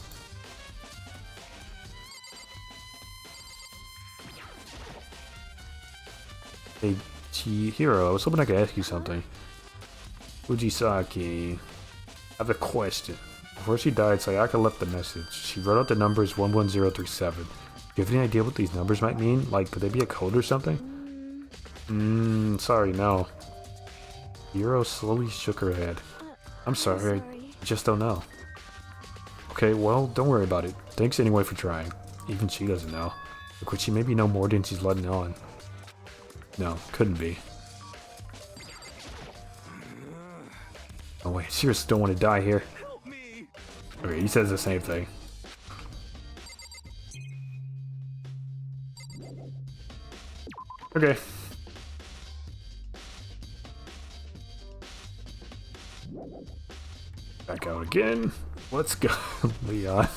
Hey, Chihiro, I was hoping I could ask you something. Fujisaki, I have a question. Before she died, Sayaka left the message. She wrote out the numbers 11037. Do you have any idea what these numbers might mean? Like, could they be a code or something? Sorry, no. Hiro slowly shook her head. I'm sorry, I just don't know. Okay, well, don't worry about it. Thanks anyway for trying. Even she doesn't know. Or could she maybe know more than she's letting on? No, couldn't be. Oh wait, seriously don't want to die here. Okay, he says the same thing. Okay. Back out again. Let's go, Leon.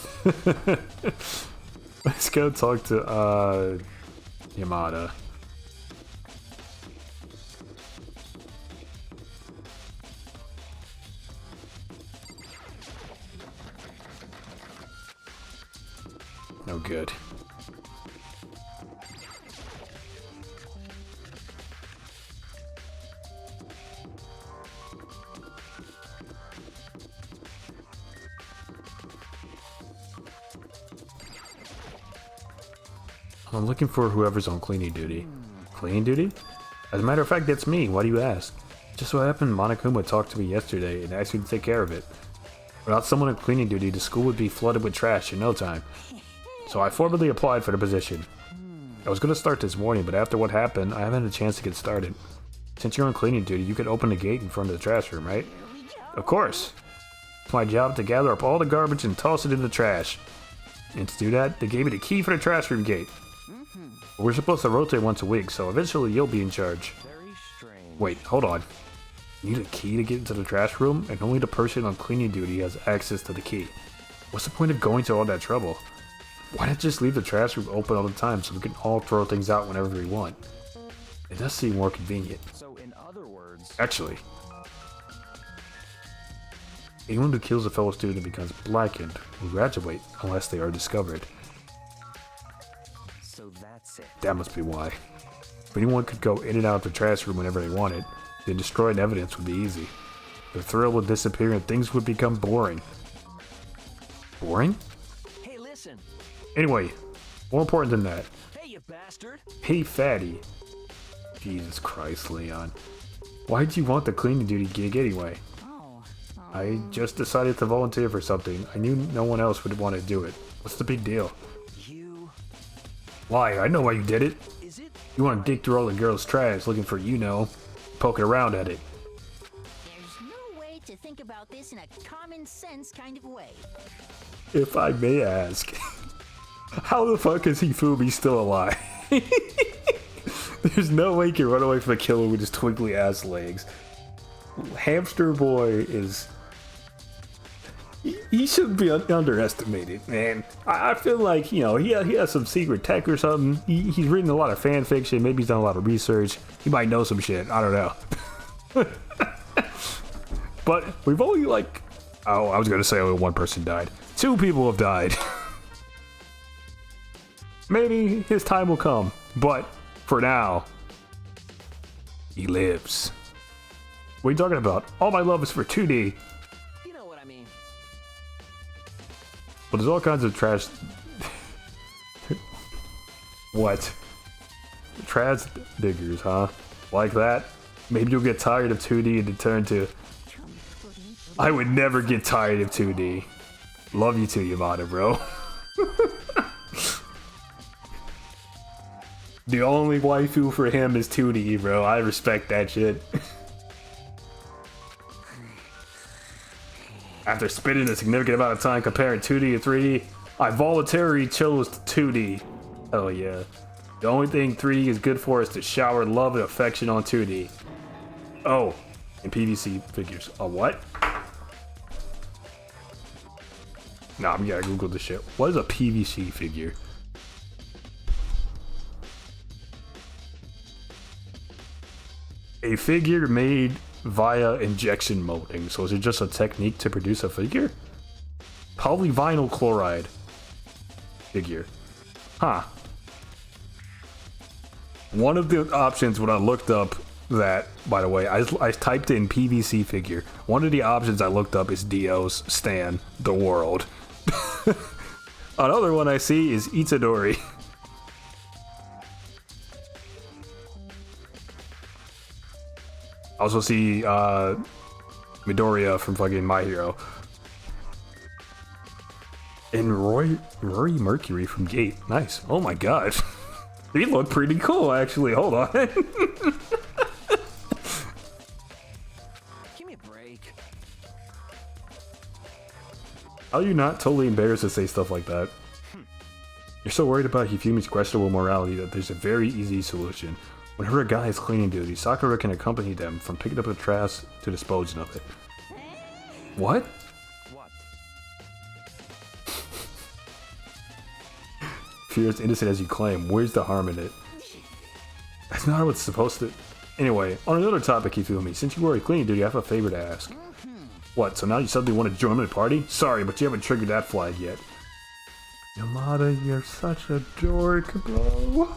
Let's go talk to, Yamada. No good. I'm looking for whoever's on cleaning duty. Cleaning duty? As a matter of fact, that's me. Why do you ask? Just so happened Monokuma talked to me yesterday and asked me to take care of it. Without someone on cleaning duty, the school would be flooded with trash in no time. So I formally applied for the position. I was gonna start this morning, but after what happened, I haven't had a chance to get started. Since you're on cleaning duty, you could open the gate in front of the trash room, right? Of course. It's my job to gather up all the garbage and toss it in the trash. And to do that, they gave me the key for the trash room gate. We're supposed to rotate once a week, so eventually you'll be in charge. Very strange. Wait, hold on. You need a key to get into the trash room, and only the person on cleaning duty has access to the key. What's the point of going to all that trouble? Why not just leave the trash room open all the time so we can all throw things out whenever we want? It does seem more convenient. So, in other words, Actually, anyone who kills a fellow student becomes blackened will graduate unless they are discovered. so that's it. That must be why. If anyone could go in and out of the trash room whenever they wanted, then destroying evidence would be easy. The thrill would disappear and things would become boring. Boring? Hey, listen. Anyway, more important than that. Hey, you bastard. Hey, fatty. Jesus Christ, Leon. Why'd you want the cleaning duty gig anyway? I just decided to volunteer for something. I knew no one else would want to do it. What's the big deal? You... Why? I know why you did it. Is it? You want to dig through all the girls' trash looking for, poking around at it. There's no way to think about this in a common sense kind of way. If I may ask, how the fuck is Hifumi still alive? There's no way he can run away from a killer with his twinkly ass legs. Hamster Boy is... He shouldn't be underestimated, man. I feel like, he has some secret tech or something. He's written a lot of fan fiction. Maybe he's done a lot of research. He might know some shit. I don't know. But we've only I was gonna say only one person died. 2 people have died. Maybe his time will come, but for now, he lives. What are you talking about? All my love is for 2D. You know what I mean. But there's all kinds of trash. What? Trash diggers, huh? Like that? Maybe you'll get tired of 2D and turn to... I would never get tired of 2D. Love you too, Yamada, bro. The only waifu for him is 2D, bro. I respect that shit. After spending a significant amount of time comparing 2D and 3D, I voluntarily chose 2D. Hell yeah. The only thing 3D is good for is to shower love and affection on 2D. Oh, and PVC figures. A what? Nah, we gotta Google this shit. What is a PVC figure? A figure made via injection molding. So is it just a technique to produce a figure? Polyvinyl chloride figure. Huh. One of the options when I looked up that, by the way, I typed in PVC figure. One of the options I looked up is Dio's Stan the World. Another one I see is Itadori. I also see Midoriya from fucking My Hero. And Rory Mercury from Gate. Nice. Oh my god. They look pretty cool, actually. Hold on. Give me a break. How are you not totally embarrassed to say stuff like that? You're so worried about Hifumi's questionable morality that there's a very easy solution. Whenever a guy is cleaning duty, Sakura can accompany them from picking up the trash to disposing of it. What? What? If you're as innocent as you claim, where's the harm in it? That's not how it's supposed to... Anyway, on another topic, Hifumi, since you were on cleaning duty, I have a favor to ask. What, so now you suddenly want to join the party? Sorry, but you haven't triggered that flag yet. Yamada, you're such a dork, bro.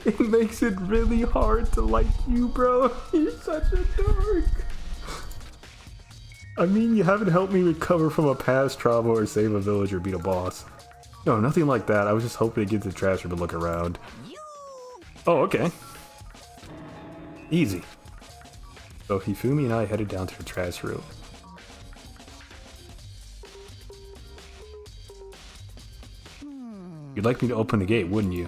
It makes it really hard to like you, bro. You're such a dork. I mean, you haven't helped me recover from a past trauma or save a village or beat a boss. No, nothing like that. I was just hoping to get to the trash room and look around. Oh, okay. Easy. So Hifumi and I headed down to the trash room. You'd like me to open the gate, wouldn't you?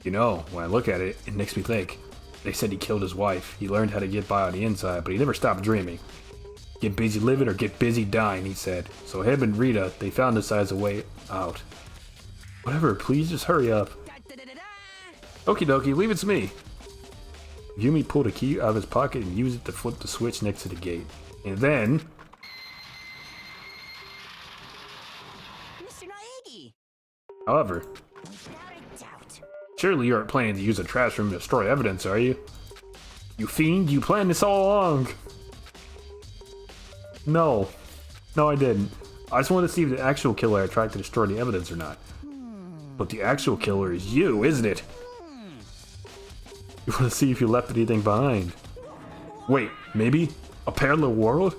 You know, when I look at it, it makes me think. They said he killed his wife. He learned how to get by on the inside, but he never stopped dreaming. Get busy living or get busy dying, he said. So him and Rita, they found this as a way out. Whatever, please just hurry up. Okie dokie, leave it to me. Yumi pulled a key out of his pocket and used it to flip the switch next to the gate. And then... Mr. Naegi! However, Without a doubt. surely you aren't planning to use a trash room to destroy evidence, are you? You fiend, you planned this all along! No. No, I didn't. I just wanted to see if the actual killer had tried to destroy the evidence or not. But the actual killer is you, isn't it? You want to see if you left anything behind. Wait, maybe? A parallel world?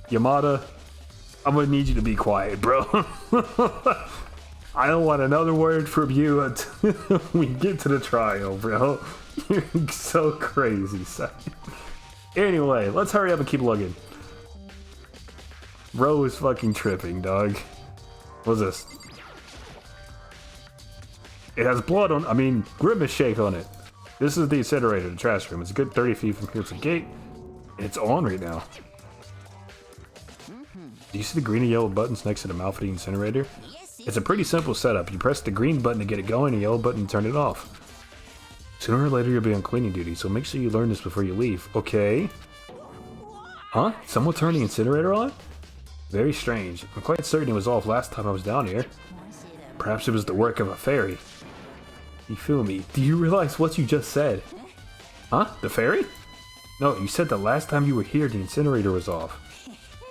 Yamada, I'm gonna need you to be quiet, bro. I don't want another word from you until we get to the trial, bro. You're so crazy, son. Anyway, let's hurry up and keep looking. Bro is fucking tripping, dog. What's this? It has blood on, Grimace shake on it. This is the incinerator, the trash room. It's a good 30 feet from here to the gate. And it's on right now. Do you see the green and yellow buttons next to the mouth of the incinerator? It's a pretty simple setup. You press the green button to get it going and the yellow button to turn it off. Sooner or later you'll be on cleaning duty, so make sure you learn this before you leave. Okay. Huh? Someone turned the incinerator on? Very strange. I'm quite certain it was off last time I was down here. Perhaps it was the work of a fairy. You feel me? Do you realize what you just said? Huh? The fairy? No, you said the last time you were here the incinerator was off.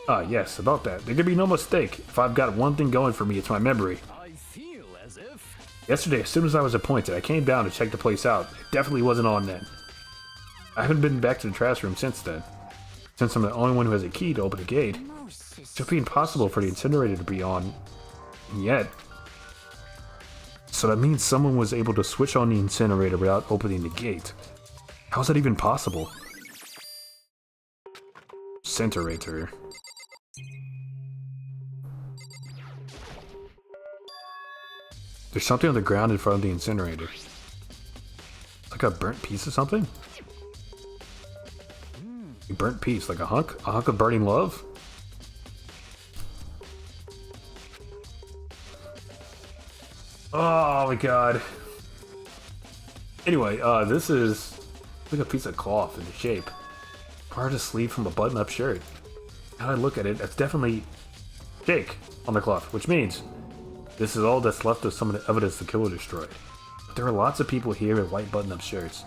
Ah, yes, about that. There could be no mistake. If I've got one thing going for me, it's my memory. I feel as if... Yesterday, as soon as I was appointed, I came down to check the place out. It definitely wasn't on then. I haven't been back to the trash room since then. Since I'm the only one who has a key to open the gate, it should be impossible for the incinerator to be on. And yet... So that means someone was able to switch on the incinerator without opening the gate. How is that even possible? Incinerator. There's something on the ground in front of the incinerator. It's like a burnt piece of something? A burnt piece, like a hunk? A hunk of burning love? Oh my god. Anyway, this is like a piece of cloth in the shape. Part of the sleeve from a button-up shirt. Now I look at it, that's definitely Jake on the cloth, which means this is all that's left of some of the evidence the killer destroyed. But there are lots of people here with white button-up shirts.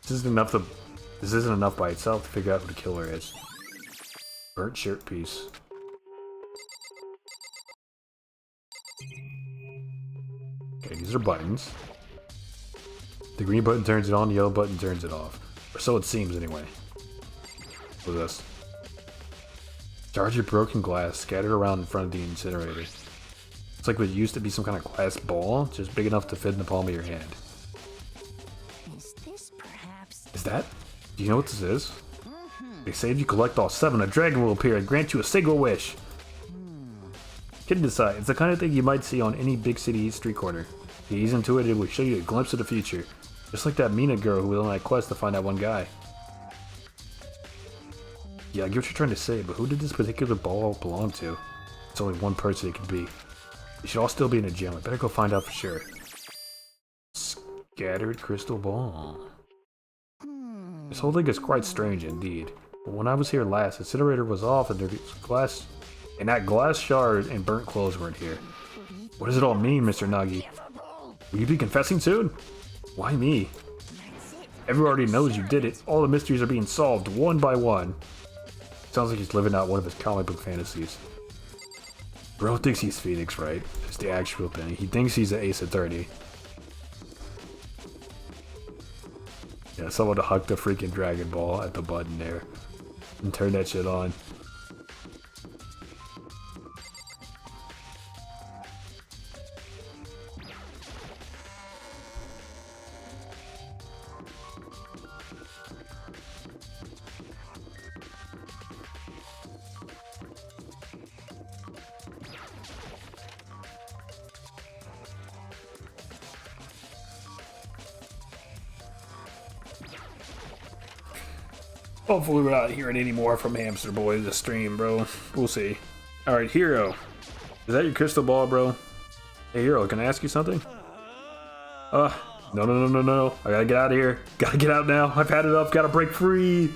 This isn't enough by itself to figure out who the killer is. Burnt shirt piece. Okay, these are buttons. The green button turns it on, the yellow button turns it off. Or so it seems, anyway. What's this? Charge of broken glass scattered around in front of the incinerator. It's like what used to be some kind of glass ball, just big enough to fit in the palm of your hand. Is this perhaps... Is that? Do you know what this is? They say if you collect all 7, a dragon will appear and grant you a single wish. Kidding aside, it's the kind of thing you might see on any big city street corner. You ease into it, it will show you a glimpse of the future. Just like that Mina girl who was on that quest to find that one guy. Yeah, I get what you're trying to say, but who did this particular ball belong to? It's only one person it could be. They should all still be in a gym. I better go find out for sure. Scattered crystal ball. This whole thing is quite strange indeed. But when I was here last, the incinerator was off and there was glass... And that glass shard and burnt clothes weren't here. What does it all mean, Mr. Nagi? Will you be confessing soon? Why me? Everyone already knows you did it. All the mysteries are being solved one by one. Sounds like he's living out one of his comic book fantasies. Bro thinks he's Phoenix, right? It's the actual thing. He thinks he's an Ace Attorney. Yeah, someone to huck the freaking Dragon Ball at the button there. And turn that shit on. Hopefully we're not hearing any more from Hamster Boy this stream, bro. We'll see. Alright, Hero. Is that your crystal ball, bro? Hey, Hero, can I ask you something? No. I gotta get out of here. Gotta get out now. I've had enough. Gotta break free.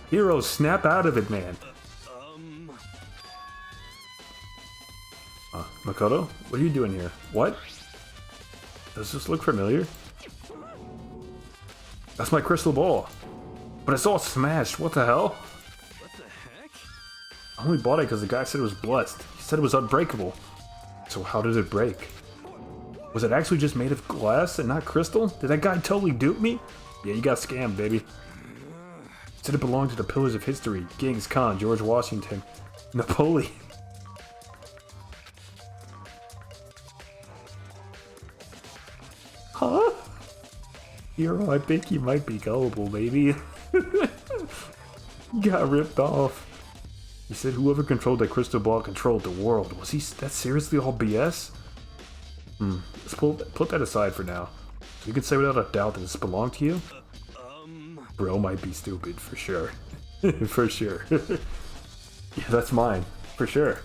Hero, snap out of it, man. Makoto? What are you doing here? What? Does this look familiar? That's my crystal ball. But it's all smashed. What the hell? What the heck? I only bought it because the guy said it was blessed. He said it was unbreakable. So how did it break? Was it actually just made of glass and not crystal? Did that guy totally dupe me? Yeah, you got scammed, baby. He said it belonged to the pillars of history. Genghis Khan, George Washington, Napoleon. Huh? Hero, I think you might be gullible, baby. You got ripped off. He said whoever controlled that crystal ball controlled the world. Was he? That's seriously all BS? Let's put that aside for now. So you can say without a doubt that this belonged to you? Bro might be stupid, for sure. For sure. Yeah, that's mine. For sure.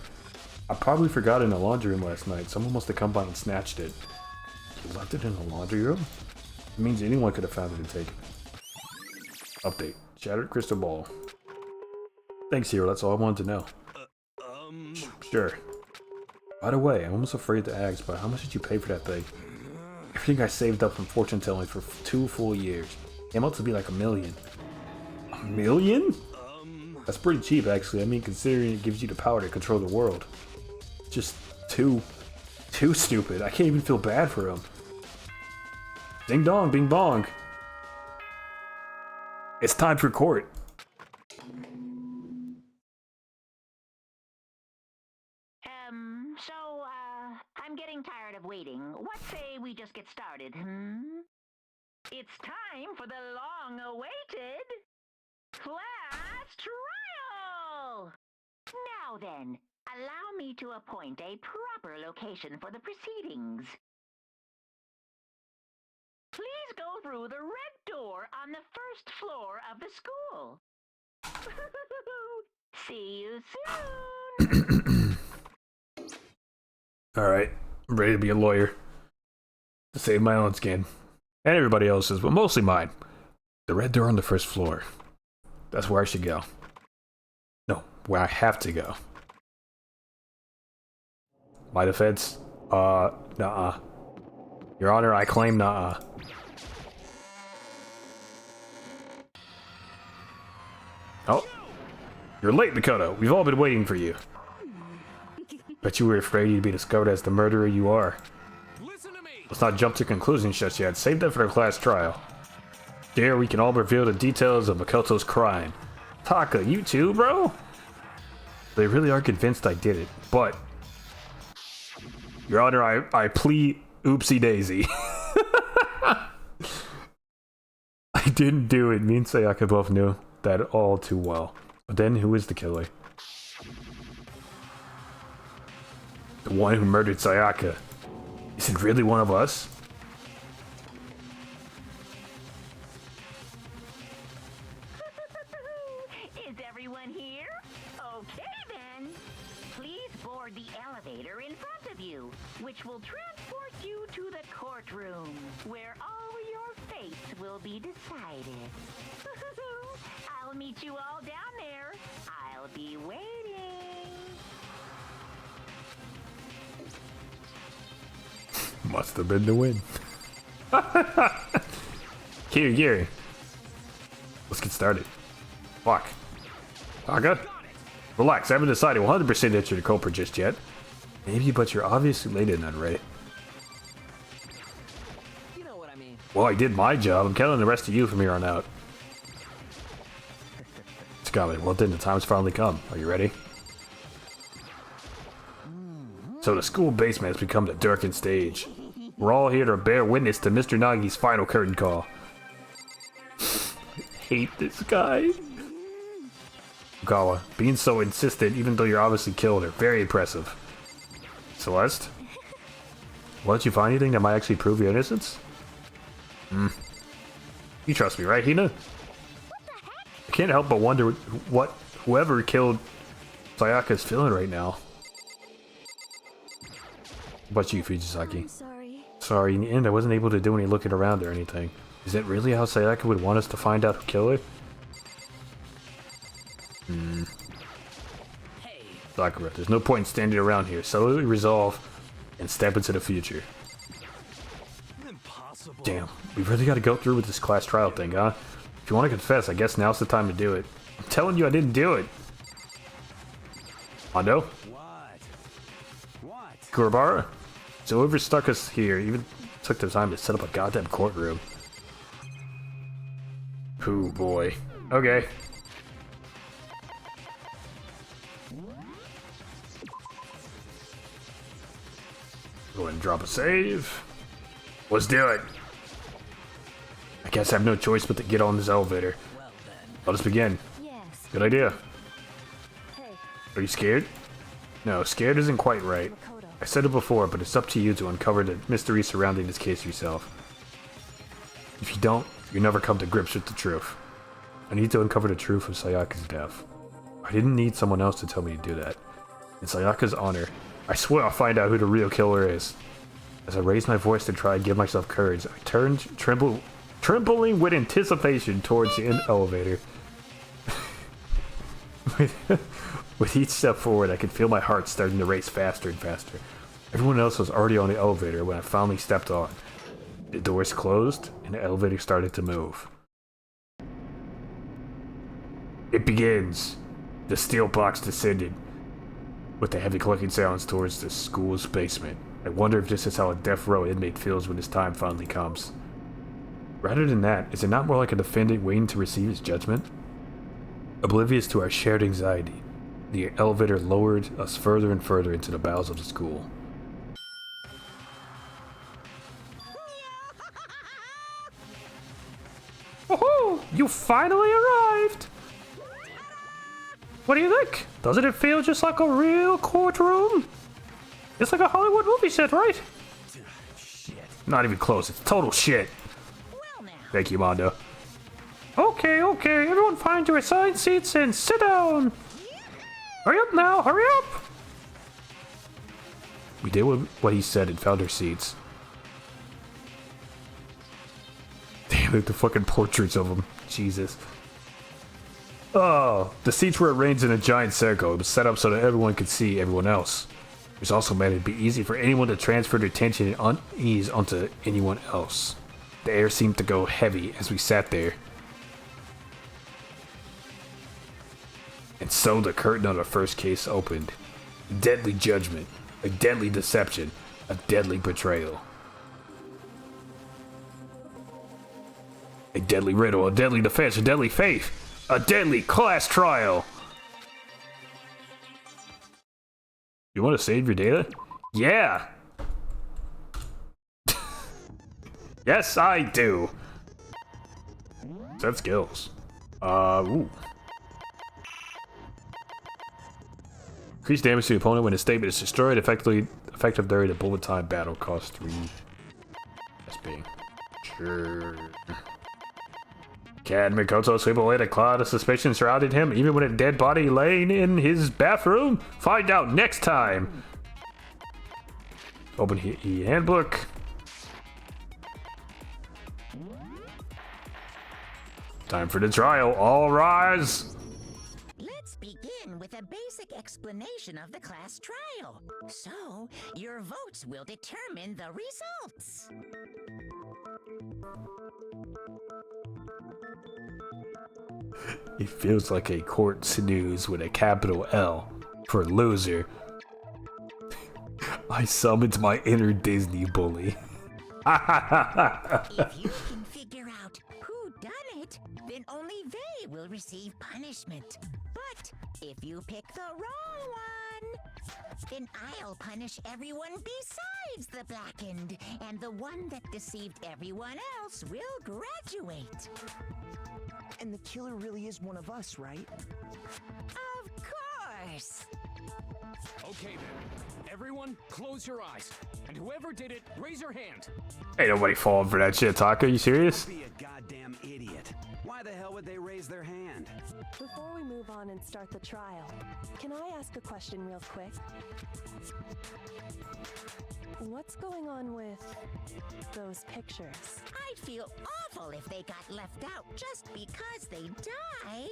I probably forgot it in the laundry room last night. Someone must have come by and snatched it. You left it in the laundry room? It means anyone could have found it and taken it. Update. Shattered crystal ball. Thanks, Hero. That's all I wanted to know. Sure. By the way, I'm almost afraid to ask, but how much did you pay for that thing? Everything I saved up from fortune telling for 2 full years. Came out to be like $1 million. $1 million? That's pretty cheap, actually. I mean, considering it gives you the power to control the world. Just too stupid. I can't even feel bad for him. Ding dong, bing bong. It's time for court. I'm getting tired of waiting. What say we just get started, It's time for the long-awaited class trial! Now then, allow me to appoint a proper location for the proceedings. Please go through the red door on the first floor of the school. See you soon! Alright, I'm ready to be a lawyer. To save my own skin. And everybody else's, but mostly mine. The red door on the first floor. That's where I should go. No, where I have to go. My defense? Nuh-uh. Your Honor, I claim nuh-uh. Oh. You're late, Makoto. We've all been waiting for you. Bet you were afraid you'd be discovered as the murderer you are. Listen to me. Let's not jump to conclusions just yet. Save that for the class trial. There, we can all reveal the details of Makoto's crime. Taka, you too, bro? They really are convinced I did it, but... Your Honor, I plead oopsie daisy. I didn't do it. Me and Sayaka both knew that all too well. But then, who is the killer? The one who murdered Sayaka. Is it really one of us? Is everyone here? Okay then. Please board the elevator in front of you, which will transport you to the courtroom, where all your fates will be decided. I'll meet you all down there. I'll be waiting. Must have been the win. Here. Let's get started. Fuck. Taka? Relax, I haven't decided 100% that you're the culprit just yet. Maybe, but you're obviously late in that, right? You know what I mean. Well, I did my job. I'm counting the rest of you from here on out. Scotty, well then, the time's finally come. Are you ready? So the school basement has become the darkened stage. We're all here to bear witness to Mr. Nagi's final curtain call. I hate this guy. Ogawa, being so insistent even though you're obviously killed her. Very impressive. Celeste? Well, did you find anything that might actually prove your innocence? You trust me, right, Hina? What the heck? I can't help but wonder what whoever killed Sayaka is feeling right now. What about you, Fujisaki? I'm sorry. Sorry, in the end I wasn't able to do any looking around or anything. Is that really how Sayaka would want us to find out who killed her? Sakura, there's no point in standing around here. Settle the resolve and step into the future. Impossible. Damn, we really gotta go through with this class trial thing, huh? If you want to confess, I guess now's the time to do it. I'm telling you I didn't do it. Mondo? What? Kurabara? So whoever stuck us here even took the time to set up a goddamn courtroom. Ooh boy. Okay. Go ahead and drop a save. Let's do it. I guess I have no choice but to get on this elevator. Let us begin. Yes. Good idea. Hey, Are you scared? No, scared isn't quite right. Makoto. I said it before, but it's up to you to uncover the mystery surrounding this case yourself. If you don't, you never come to grips with the truth. I need to uncover the truth of Sayaka's death. I didn't need someone else to tell me to do that. In Sayaka's honor, I swear I'll find out who the real killer is. As I raised my voice to try and give myself courage, I turned, trembling with anticipation towards the elevator. With each step forward, I could feel my heart starting to race faster and faster. Everyone else was already on the elevator when I finally stepped on. The doors closed, and the elevator started to move. It begins. The steel box descended, with the heavy clunking sounds towards the school's basement. I wonder if this is how a death row inmate feels when his time finally comes. Rather than that, is it not more like a defendant waiting to receive his judgment? Oblivious to our shared anxiety, the elevator lowered us further and further into the bowels of the school. Woohoo! You finally arrived! What do you think? Doesn't it feel just like a real courtroom? It's like a Hollywood movie set, right? Not even close, it's total shit. Well now, Thank you, Mondo. Okay, everyone find your assigned seats and sit down! Hurry up now, hurry up! We did what he said and found our seats. Damn it, the fucking portraits of them. Jesus. Oh, the seats were arranged in a giant circle. It was set up so that everyone could see everyone else. It was also meant to be easy for anyone to transfer their tension and unease onto anyone else. The air seemed to go heavy as we sat there. And so the curtain on the first case opened. A deadly judgment, a deadly deception, a deadly betrayal. A deadly riddle, a deadly defense, a deadly faith, a deadly class trial. You want to save your data? Yeah. Yes, I do. Set skills. Ooh. Increase damage to the opponent when a statement is destroyed. Effective during a bullet time battle. Cost 3 SP. Sure. Can Mikoto sweep away the cloud of suspicion surrounding him, even with a dead body laying in his bathroom? Find out next time. Open handbook. Time for the trial. All rise. let's begin with a basic explanation of the class trial. So, your votes will determine the results. It feels like a court snooze with a capital L for loser. I summoned my inner Disney bully. If you can figure out who done it, then only they will receive punishment. But if you pick the wrong one, then I'll punish everyone besides the blackened, and the one that deceived everyone else will graduate. And the killer really is one of us, right? Of course. Okay then. Everyone, close your eyes. And whoever did it, raise your hand. Ain't nobody falling for that shit, Taka. You serious? Be a goddamn idiot. Why the hell would they raise their hand? Before we move on and start the trial, can I ask a question real quick? What's going on with those pictures? I'd feel awful if they got left out just because they died.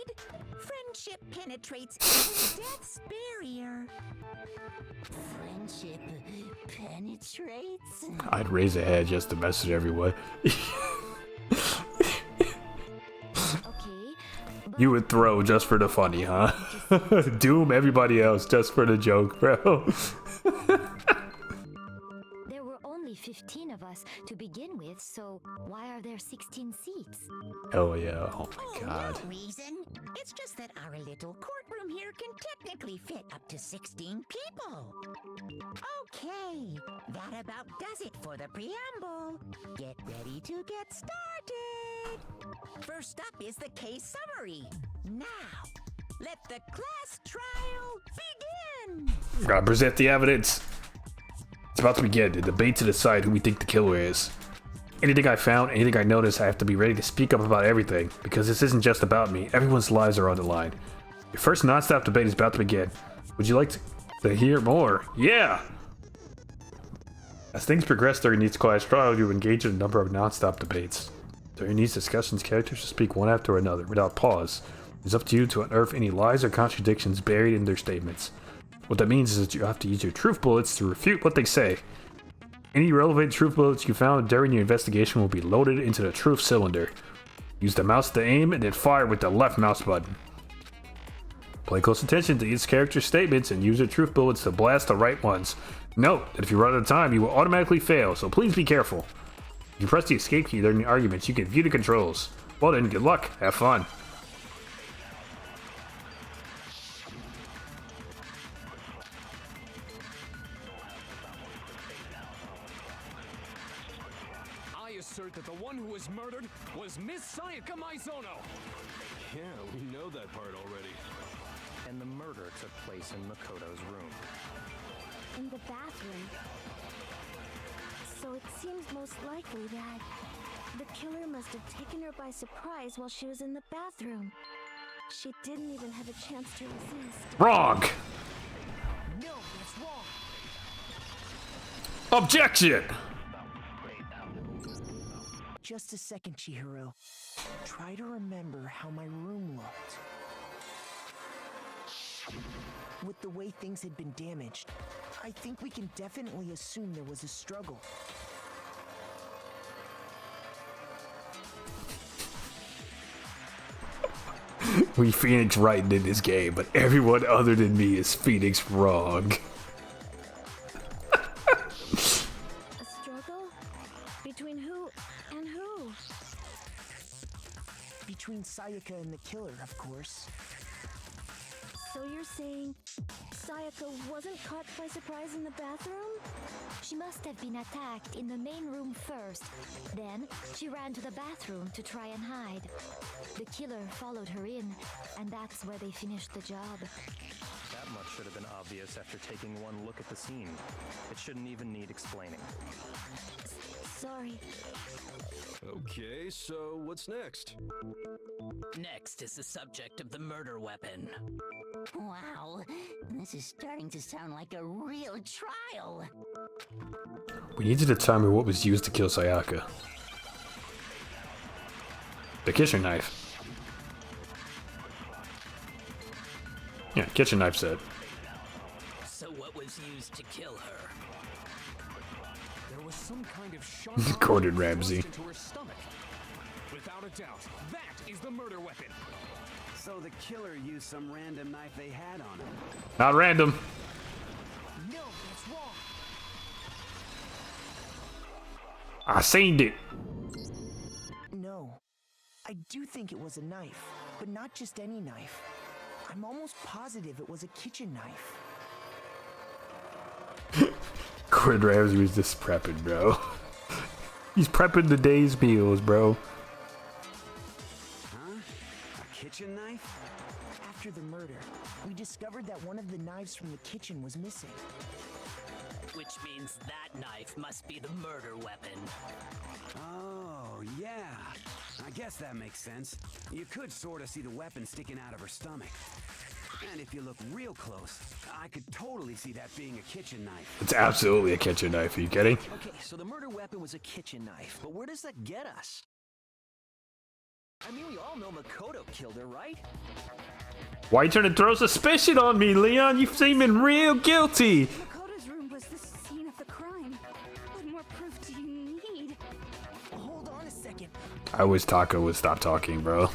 Friendship penetrates even death's barrier. Friendship penetrates? I'd raise a head just to message everyone. Okay. You would throw just for the funny, huh? Doom everybody else just for the joke, bro. There were only 15 of us to begin with, so why are there 16 seats? Hell yeah. Oh my god. No reason. It's just that our little courtroom here can technically fit up to 16 people. Okay, that about does it for the preamble. Get ready to get started. First up is the case summary. Now, let the class trial begin. Gotta present the evidence. It's about to begin. The debate to decide who we think the killer is. Anything I found, anything I noticed, I have to be ready to speak up about everything, because this isn't just about me. Everyone's lives are on the line. Your first non-stop debate is about to begin. Would you like to hear more? Yeah! As things progress during each class trial, you engage in a number of non-stop debates. During these discussions, characters will speak one after another, without pause. It's up to you to unearth any lies or contradictions buried in their statements. What that means is that you have to use your truth bullets to refute what they say. Any relevant truth bullets you found during your investigation will be loaded into the truth cylinder. Use the mouse to aim and then fire with the left mouse button. Pay close attention to each character's statements and use your truth bullets to blast the right ones. Note that if you run out of time, you will automatically fail, so please be careful. If you press the escape key during the arguments, you can view the controls. Well then, good luck. Have fun. Assert that the one who was murdered was Miss Sayaka Maizono. Yeah, we know that part already. And the murder took place in Makoto's room. In the bathroom. So it seems most likely that the killer must have taken her by surprise while she was in the bathroom. She didn't even have a chance to resist. Wrong! No, that's wrong. Objection! Just a second, Chihiro. Try to remember how my room looked. With the way things had been damaged, I think we can definitely assume there was a struggle. We Phoenix right in this game, but everyone other than me is Phoenix wrong. A struggle? Between who and who? Between Sayaka and the killer, of course. So you're saying Sayaka wasn't caught by surprise in the bathroom? She must have been attacked in the main room first. Then she ran to the bathroom to try and hide. The killer followed her in, and that's where they finished the job. That much should have been obvious after taking one look at the scene. It shouldn't even need explaining. Sorry. Okay, so what's next? Next is the subject of the murder weapon. Wow, this is starting to sound like a real trial. We need to determine what was used to kill Sayaka. The kitchen knife. Yeah, kitchen knife set. So what was used to kill her? There was some kind of sharp Gordon Ramsay. into her stomach. Without a doubt, that is the murder weapon. So the killer used some random knife they had on him. Not random. No, that's wrong. I seen it. No. I do think it was a knife, but not just any knife. I'm almost positive it was a kitchen knife. Gordon Ramsay was just prepping, bro. He's prepping the day's meals, bro. Huh? A kitchen knife? after the murder, we discovered that one of the knives from the kitchen was missing. Which means that knife must be the murder weapon. Oh, yeah. I guess that makes sense. You could sort of see the weapon sticking out of her stomach. And if you look real close, I could totally see that being a kitchen knife. It's absolutely a kitchen knife. Are you kidding? Okay, so the murder weapon was a kitchen knife, but where does that get us? I mean, we all know Makoto killed her, right? Why are you trying to throw suspicion on me, Leon? You seeming real guilty. Makoto's room was the scene of the crime. What more proof do you need? Hold on a second. I wish Taco would stop talking, bro.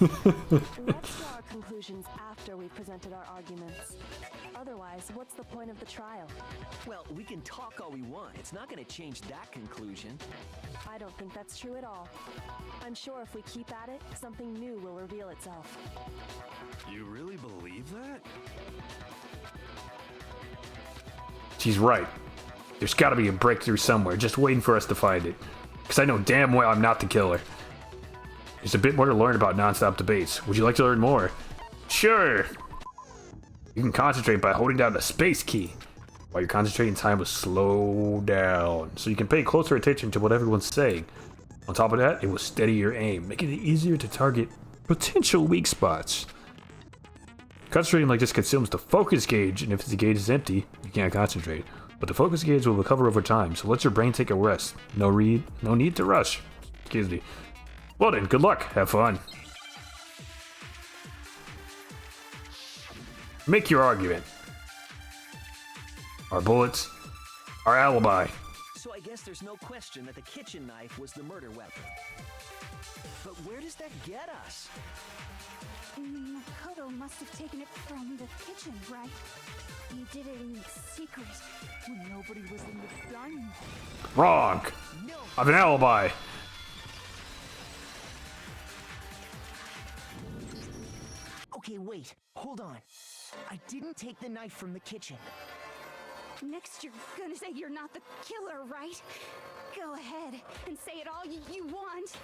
Let's draw our conclusions after we've presented our arguments. Otherwise, what's the point of the trial? Well, we can talk all we want. It's not going to change that conclusion. I don't think that's true at all. I'm sure if we keep at it, something new will reveal itself. You really believe that? She's right. There's got to be a breakthrough somewhere, just waiting for us to find it. Because I know damn well I'm not the killer. There's a bit more to learn about non-stop debates. Would you like to learn more? Sure! You can concentrate by holding down the space key. While you're concentrating, time will slow down, so you can pay closer attention to what everyone's saying. On top of that, it will steady your aim, making it easier to target potential weak spots. Concentrating like this consumes the focus gauge, and if the gauge is empty, you can't concentrate. But the focus gauge will recover over time, so let your brain take a rest. No need to rush. Excuse me. Well then, good luck. Have fun. Make your argument. Our bullets. Our alibi. So I guess there's no question that the kitchen knife was the murder weapon. But where does that get us? Makoto must have taken it from the kitchen, right? He did it in secret when nobody was in the dining room. Wrong. I have an alibi. Okay, wait. Hold on. I didn't take the knife from the kitchen. Next, you're gonna say you're not the killer, right? Go ahead and say it all you want.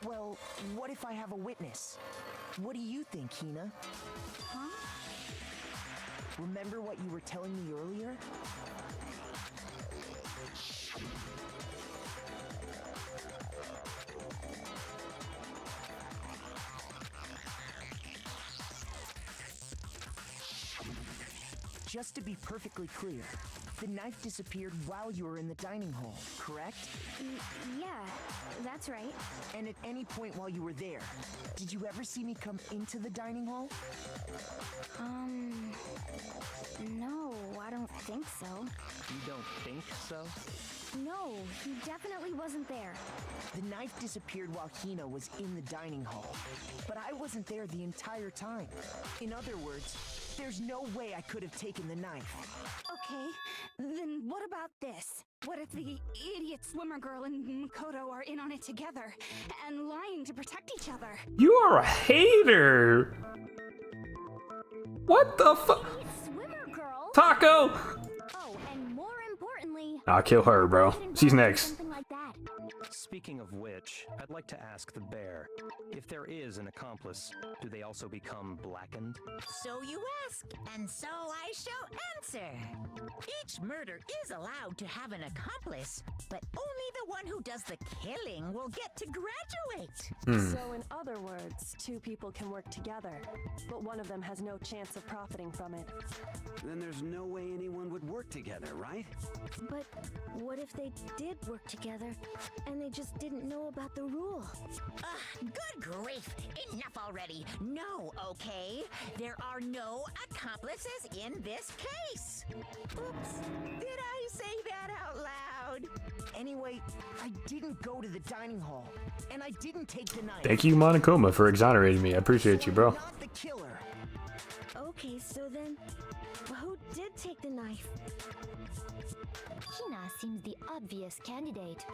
Well, what if I have a witness? What do you think, Hina? Huh? Remember what you were telling me earlier? Just to be perfectly clear, the knife disappeared while you were in the dining hall, correct? Yeah, that's right. And at any point while you were there, did you ever see me come into the dining hall? No, I don't think so. You don't think so? No, he definitely wasn't there. The knife disappeared while Hina was in the dining hall, but I wasn't there the entire time. In other words, there's no way I could have taken the knife. Okay, then what about this? What if the idiot swimmer girl and Makoto are in on it together and lying to protect each other? You are a hater. What the fuck? Swimmer girl? Taco! Oh, and more importantly, I'll kill her, bro. She's next. something like that. Speaking of which, I'd like to ask the bear, if there is an accomplice, do they also become blackened? So you ask, and so I shall answer. Each murder is allowed to have an accomplice, but only the one who does the killing will get to graduate. So in other words, two people can work together, but one of them has no chance of profiting from it. Then there's no way anyone would work together, right? But what if they did work together and they just didn't know about the rule? Good grief! Enough already! No, okay? There are no accomplices in this case! Oops, did I say that out loud? Anyway, I didn't go to the dining hall, and I didn't take the knife. Thank you, Monokuma, for exonerating me. I appreciate you, bro. I'm not the killer. Okay, so then, who did take the knife? Hina, seems the obvious candidate.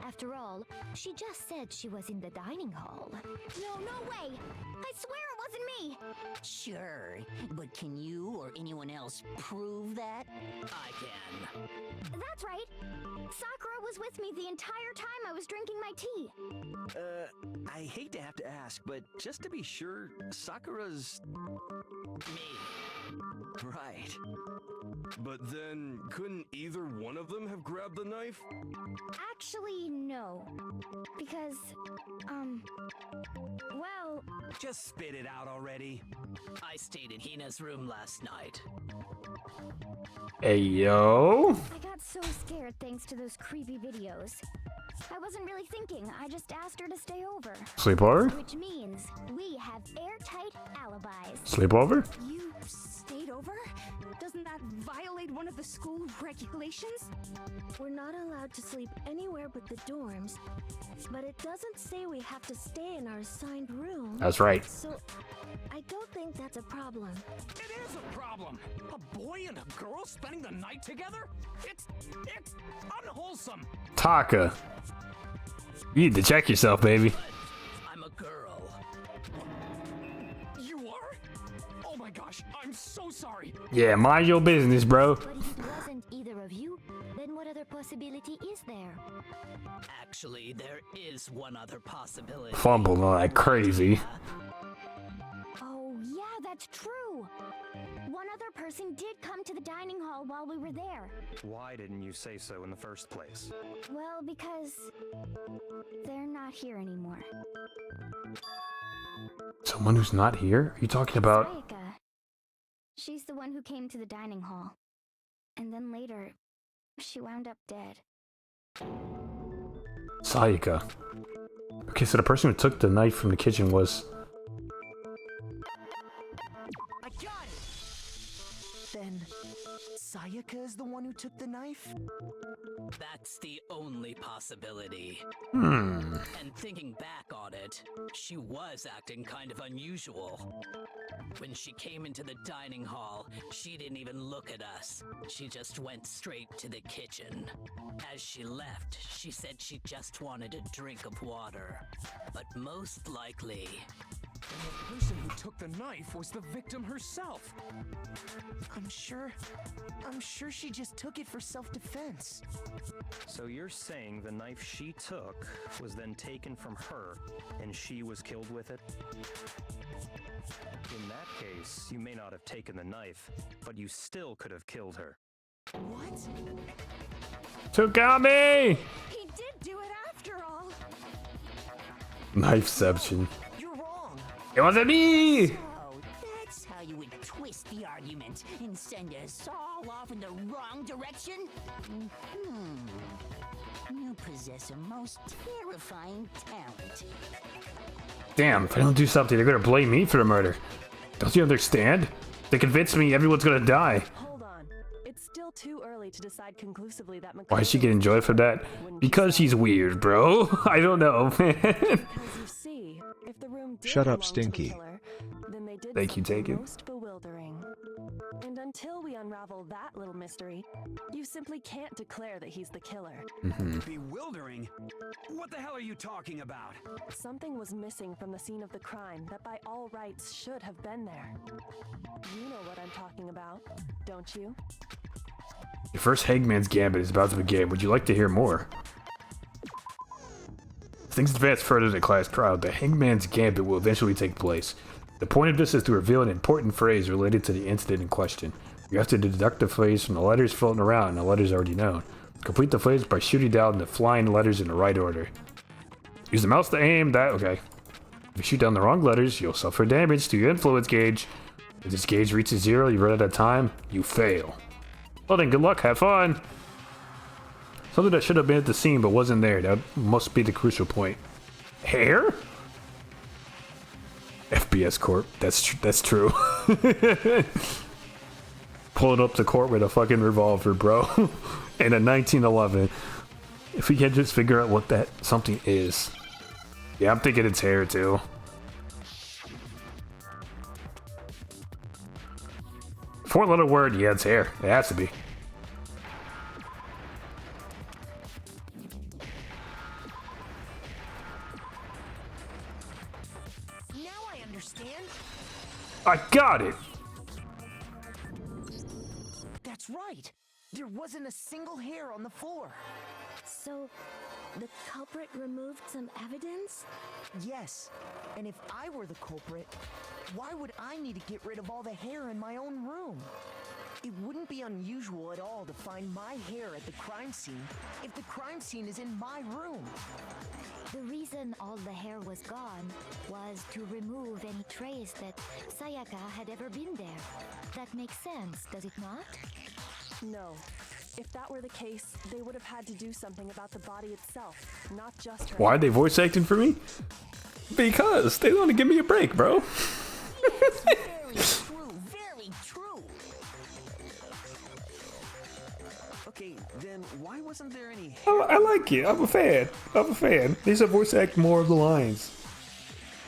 After all, she just said she was in the dining hall. No way! I swear it wasn't me! Sure, but can you or anyone else prove that? I can. That's right! Sakura was with me the entire time I was drinking my tea. I hate to have to ask, but just to be sure, Sakura's... Me. Right. But then, couldn't either one of them have grabbed the knife? Actually, no. Because, well... Just spit it out already. I stayed in Hina's room last night. Hey, yo. I got so scared thanks to those creepy videos. I wasn't really thinking, I just asked her to stay over. Sleepover? Which means we have airtight alibis. Sleepover? You stayed over? Doesn't that violate one of the school regulations? We're not allowed to sleep anywhere but the dorms, but it doesn't say we have to stay in our assigned room. That's right. So, I don't think that's a problem. It is a problem. A boy and a girl spending the night together? It's unwholesome. Taka. You need to check yourself, baby. I'm a girl. You are? Oh my gosh, I'm so sorry. Yeah, mind your business, bro. But if it wasn't either of you, then what other possibility is there? Actually, there is one other possibility. Fumble like crazy. Oh, yeah, that's true. One other person did come to the dining hall while we were there. Why didn't you say so in the first place? Well, because they're not here anymore. Someone who's not here? Are you talking about? Sayaka. She's the one who came to the dining hall. And then later, she wound up dead. Sayaka. Okay, so the person who took the knife from the kitchen was... I got it! Then, Sayaka is the one who took the knife? That's the only possibility. Hmm. And thinking back on it, she was acting kind of unusual. When she came into the dining hall, she didn't even look at us. She just went straight to the kitchen. As she left, she said she just wanted a drink of water. But most likely... The person who took the knife was the victim herself. I'm sure she just took it for self-defense. So you're saying the knife she took was then taken from her, and she was killed with it? In that case, you may not have taken the knife, but you still could have killed her. What? Tsugami! He did do it after all. Knifeception. You're wrong. It wasn't me! So, that's how you would twist the argument and send us all off in the wrong direction? You possess a most terrifying talent. Damn, if I don't do something, they're gonna blame me for the murder. Don't you understand? They convinced me everyone's gonna die. Hold on. It's still too early to decide conclusively that Why is she getting joy for that? Because she's weird, bro. I don't know, man. Because you see, if the room did Shut up, belong to the Stinky. killer, then they did Thank you, something Taken. most bewildering. And until we unravel that little mystery, you simply can't declare that he's the killer. Bewildering? What the hell are you talking about? Something was missing from the scene of the crime that by all rights should have been there. You know what I'm talking about, don't you? Your first Hangman's Gambit is about to begin. Would you like to hear more? As things advance further in the class trial, the Hangman's Gambit will eventually take place. The point of this is to reveal an important phrase related to the incident in question. You have to deduct the phrase from the letters floating around and the letters already known. Complete the phrase by shooting down the flying letters in the right order. Use the mouse to aim that. Okay. If you shoot down the wrong letters, you'll suffer damage to your influence gauge. If this gauge reaches 0, you run out of time, you fail. Well then, good luck, have fun! Something that should have been at the scene but wasn't there. That must be the crucial point. Hair? FBS Corp. That's true. Pulling up to court with a fucking revolver, bro. In a 1911. If we can just figure out what that something is. Yeah, I'm thinking it's hair too. Four-letter word, yeah, it's hair. It has to be. understand? I got it. That's right. There wasn't a single hair on the floor. So, the culprit removed some evidence? Yes. And if I were the culprit, why would I need to get rid of all the hair in my own room? It wouldn't be unusual at all to find my hair at the crime scene if the crime scene is in my room. The reason all the hair was gone was to remove any trace that Sayaka had ever been there. That makes sense, does it not? No. If that were the case, they would have had to do something about the body itself, not just her. Why are they voice acting for me? Because they want to give me a break, bro. Very true, very true. Okay, then why wasn't there any I like it. I'm a fan. They should voice act more of the lines.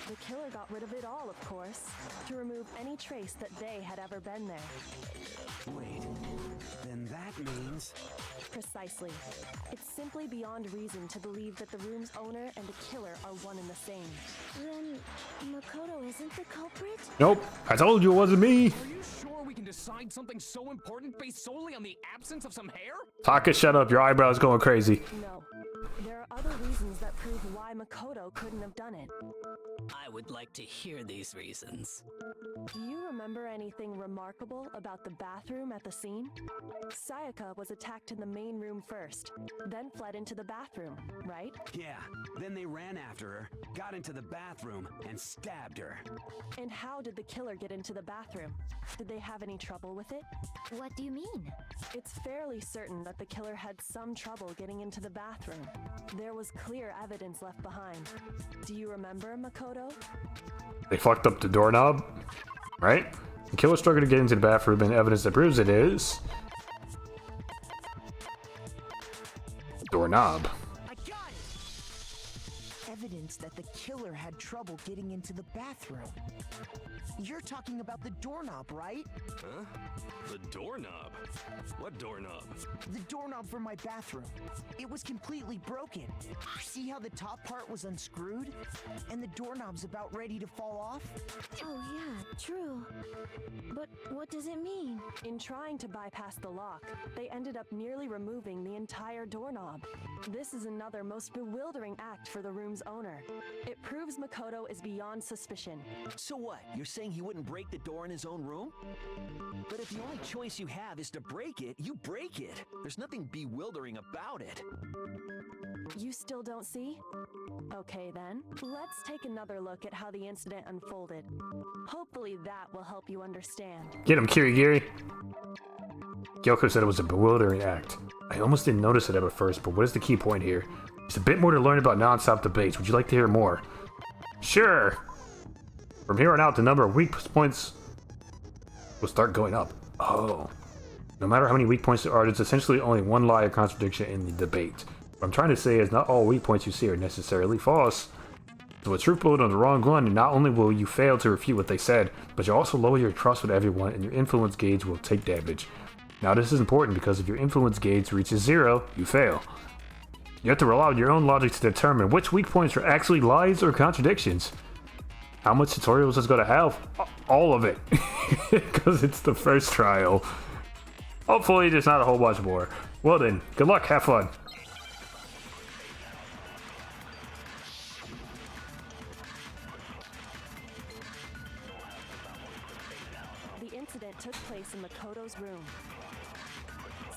The killer got rid of it all, of course, to remove any trace that they had ever been there. Wait, then that means... Precisely. It's simply beyond reason to believe that the room's owner and the killer are one and the same. Then Makoto isn't the culprit? Nope. I told you it wasn't me. Are you sure we can decide something so important based solely on the absence of some hair? Taka, shut up. Your eyebrow's going crazy. No. There are other reasons that prove why Makoto couldn't have done it. I would like to hear these reasons. Do you remember anything remarkable about the bathroom at the scene? Sayaka was attacked in the main room first, then fled into the bathroom, right? Yeah, then they ran after her, got into the bathroom, and stabbed her. And how did the killer get into the bathroom? Did they have any trouble with it? What do you mean? It's fairly certain that the killer had some trouble getting into the bathroom. There was clear evidence left behind. Do you remember, Makoto? They fucked up the doorknob, right? The killer struggled to get into the bathroom, and evidence that proves it is... doorknob. I got it! Evidence that the killer had trouble getting into the bathroom. You're talking about the doorknob, right? Huh? The doorknob? What doorknob? The doorknob for my bathroom. It was completely broken. See how the top part was unscrewed? And the doorknob's about ready to fall off? Oh yeah, true. But what does it mean? In trying to bypass the lock, they ended up nearly removing the entire doorknob. This is another most bewildering act for the room's owner. It proves Makoto is beyond suspicion. So what? You're saying he wouldn't break the door in his own room? But if the only choice you have is to break it, you break it. There's nothing bewildering about it. You still don't see? Okay then, let's take another look at how the incident unfolded. Hopefully that will help you understand. Get him, Kirigiri. Gyoko said it was a bewildering act. I almost didn't notice it at first, but what is the key point here? It's a bit more to learn about non-stop debates. Would you like to hear more? Sure! From here on out, the number of weak points will start going up. Oh. No matter how many weak points there are, there's essentially only one lie or contradiction in the debate. What I'm trying to say is not all weak points you see are necessarily false. So a truth bullet on the wrong one, and not only will you fail to refute what they said, but you'll also lower your trust with everyone, and your influence gauge will take damage. Now this is important because if your influence gauge reaches 0, you fail. You have to rely on your own logic to determine which weak points are actually lies or contradictions. How much tutorials is going to have? All of it. Because it's the first trial. Hopefully there's not a whole bunch more. Well then, good luck, have fun. The incident took place in Makoto's room.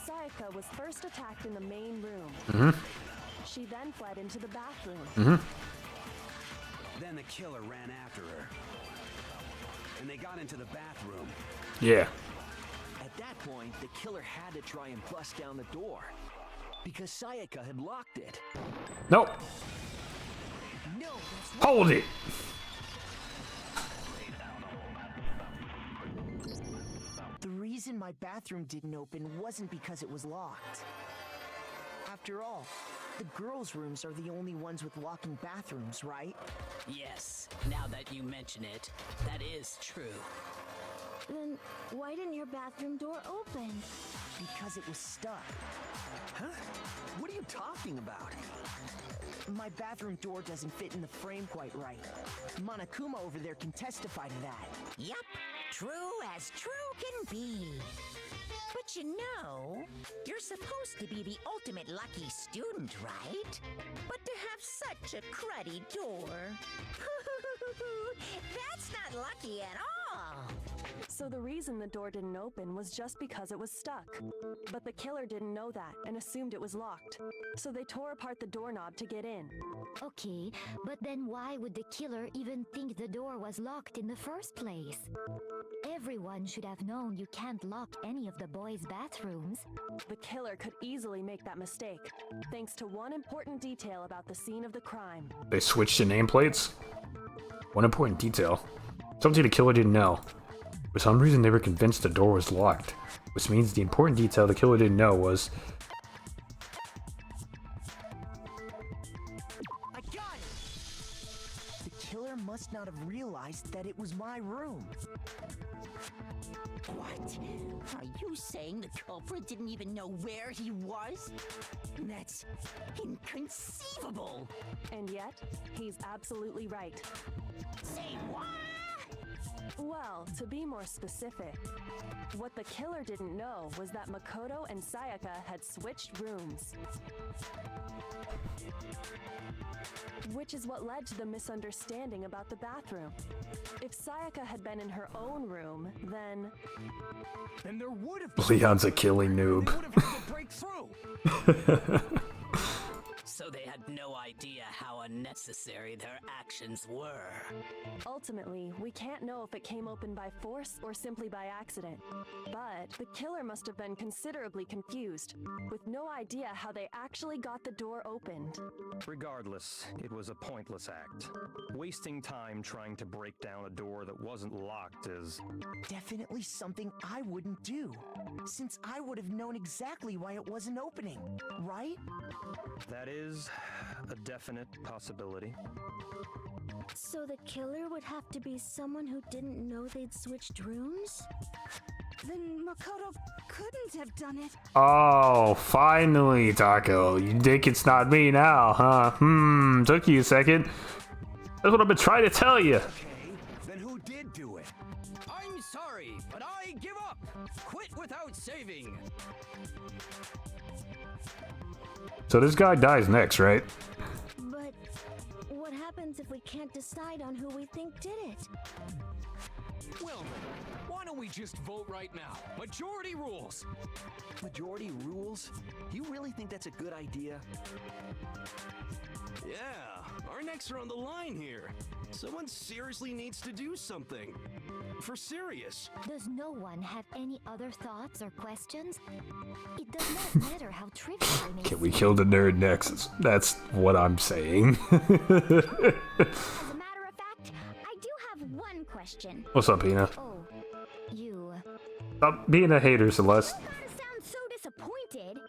Sayaka was first attacked in the main room. She then fled into the bathroom. Then the killer ran after her. And they got into the bathroom. Yeah. At that point, the killer had to try and bust down the door. Because Sayaka had locked it. Nope. No, Hold it! the reason my bathroom didn't open wasn't because it was locked. After all, the girls' rooms are the only ones with walking bathrooms, right? Yes, now that you mention it, that is true. Then why didn't your bathroom door open? Because it was stuck. Huh? What are you talking about? My bathroom door doesn't fit in the frame quite right. Monokuma over there can testify to that. Yup, true as true can be. But you know, you're supposed to be the ultimate lucky student, right? But to have such a cruddy door, that's not lucky at all. So the reason the door didn't open was just because it was stuck. But the killer didn't know that and assumed it was locked. So they tore apart the doorknob to get in. Okay, but then why would the killer even think the door was locked in the first place? Everyone should have known you can't lock any of the boys' bathrooms. The killer could easily make that mistake, thanks to one important detail about the scene of the crime. They switched the nameplates? One important detail. Something the killer didn't know. For some reason they were convinced the door was locked, which means the important detail the killer didn't know was... I got it! The killer must not have realized that it was my room. What? Are you saying the culprit didn't even know where he was? That's inconceivable. And yet, he's absolutely right. Say what? Well, to be more specific, what the killer didn't know was that Makoto and Sayaka had switched rooms. Which is what led to the misunderstanding about the bathroom. If Sayaka had been in her own room, then there would have been Leon's a killing noob. So they had no idea how unnecessary their actions were. Ultimately, we can't know if it came open by force or simply by accident. But the killer must have been considerably confused, with no idea how they actually got the door opened. Regardless, it was a pointless act. Wasting time trying to break down a door that wasn't locked is... Definitely something I wouldn't do, since I would have known exactly why it wasn't opening, right? That is a definite possibility. So the killer would have to be someone who didn't know they'd switched rooms? Then Makoto couldn't have done it. Oh, finally, Taco. You think it's not me now, huh? Took you a second. That's what I've been trying to tell you. Okay, then who did do it? I'm sorry, but I give up. Quit without saving. So this guy dies next, right? But what happens if we can't decide on who we think did it? Well, why don't we just vote right now? Majority rules. Majority rules? You really think that's a good idea? Yeah, our necks are on the line here. Someone seriously needs to do something. For serious. Does no one have any other thoughts or questions? It does not matter how trivial they may Can we seem. kill the nerd next? That's what I'm saying. As a matter of fact, I do have one question. What's up, Hina? Oh, you. Stop being a hater, Celeste. You sound so disappointed.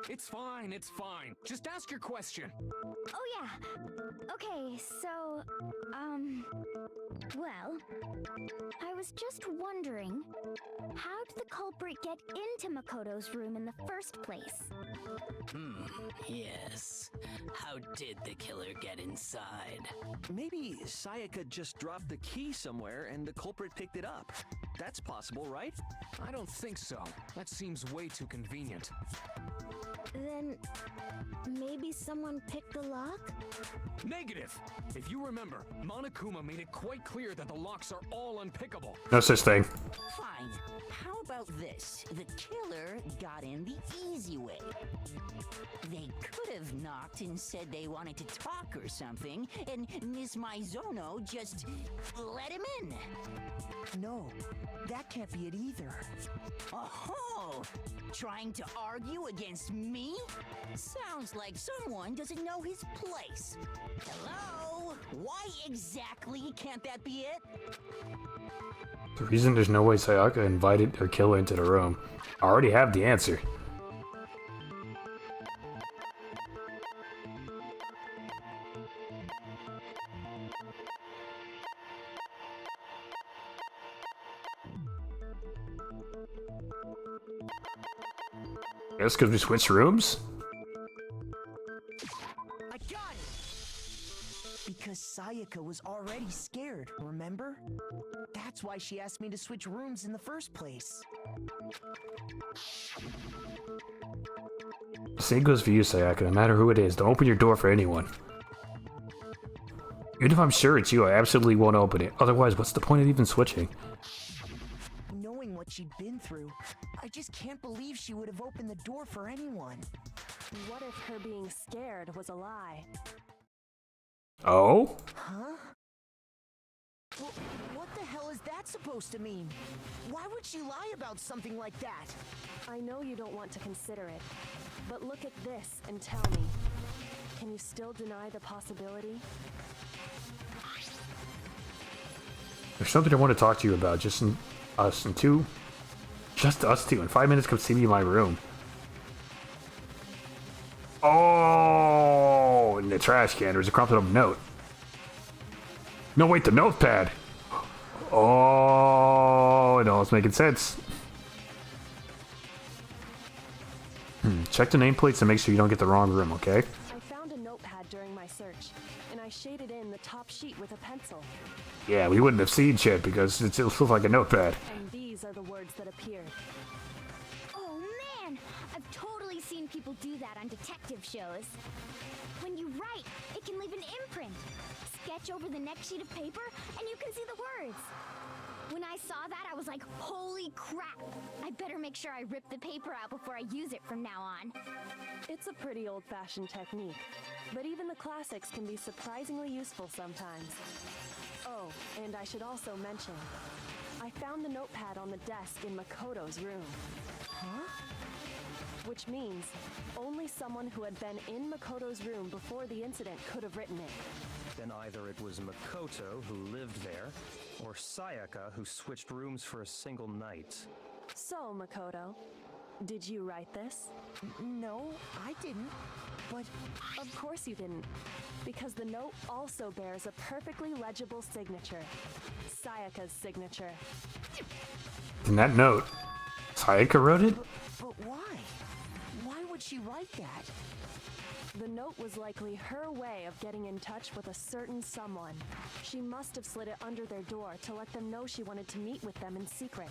It's fine, it's fine. Just ask your question. Oh yeah. Okay, so, well, I was just wondering, how did the culprit get into Makoto's room in the first place? Yes. How did the killer get inside? Maybe Sayaka just dropped the key somewhere and the culprit picked it up. That's possible, right? I don't think so. That seems way too convenient. Then, maybe someone picked the lock? Negative! If you remember, Monokuma made it quite clear that the locks are all unpickable. No such thing. Fine. How about this? The killer got in the easy way. They could have knocked and said they wanted to talk or something, and Miss Maizono just let him in. No, that can't be it either. Oh, trying to argue against me? Sounds like someone doesn't know his place. Hello? Why exactly can't that be it? The reason there's no way Sayaka invited her killer into the room. I already have the answer. Guess because we switched rooms? I got it! Because Sayaka was already scared, remember? That's why she asked me to switch rooms in the first place. Same goes for you, Sayaka. No matter who it is, don't open your door for anyone. Even if I'm sure it's you, I absolutely won't open it. Otherwise, what's the point of even switching? Knowing what she'd been through, I just can't believe she would have opened the door for anyone. What if her being scared was a lie? Oh? Huh? What the hell is that supposed to mean? Why would she lie about something like that? I know you don't want to consider it, but look at this and tell me. Can you still deny the possibility? There's something I want to talk to you about. Just us two. In 5 minutes, come see me in my room. Oh, in the trash can, there's a crumpled up note. No, wait, the notepad. Oh, no, it's making sense. Check the nameplates and make sure you don't get the wrong room, okay? I found a notepad during my search, and I shaded in the top sheet with a pencil. Yeah, we wouldn't have seen shit because it looks like a notepad. And these are the words that appeared. Oh man, I've totally seen people do that on detective shows. When you write, it can leave an imprint. Sketch over the next sheet of paper, and you can see the words. When I saw that, I was like, holy crap! I better make sure I rip the paper out before I use it from now on. It's a pretty old-fashioned technique, but even the classics can be surprisingly useful sometimes. Oh, and I should also mention, I found the notepad on the desk in Makoto's room. Huh? Which means only someone who had been in Makoto's room before the incident could have written it. Then either it was Makoto who lived there, or Sayaka who switched rooms for a single night. So, Makoto, did you write this? No, I didn't. But of course you didn't, because the note also bears a perfectly legible signature. Sayaka's signature. In that note, Sayaka wrote it? But why? Why would she write that? The note was likely her way of getting in touch with a certain someone. She must have slid it under their door to let them know she wanted to meet with them in secret.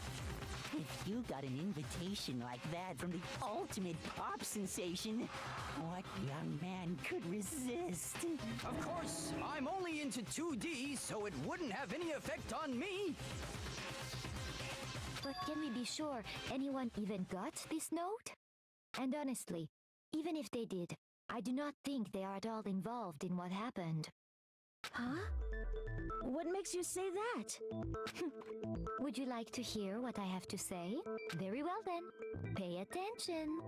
If you got an invitation like that from the ultimate pop sensation, what young man could resist? Of course, I'm only into 2D, so it wouldn't have any effect on me. But can we be sure anyone even got this note? And honestly, even if they did, I do not think they are at all involved in what happened. Huh? What makes you say that? Would you like to hear what I have to say? Very well then. Pay attention.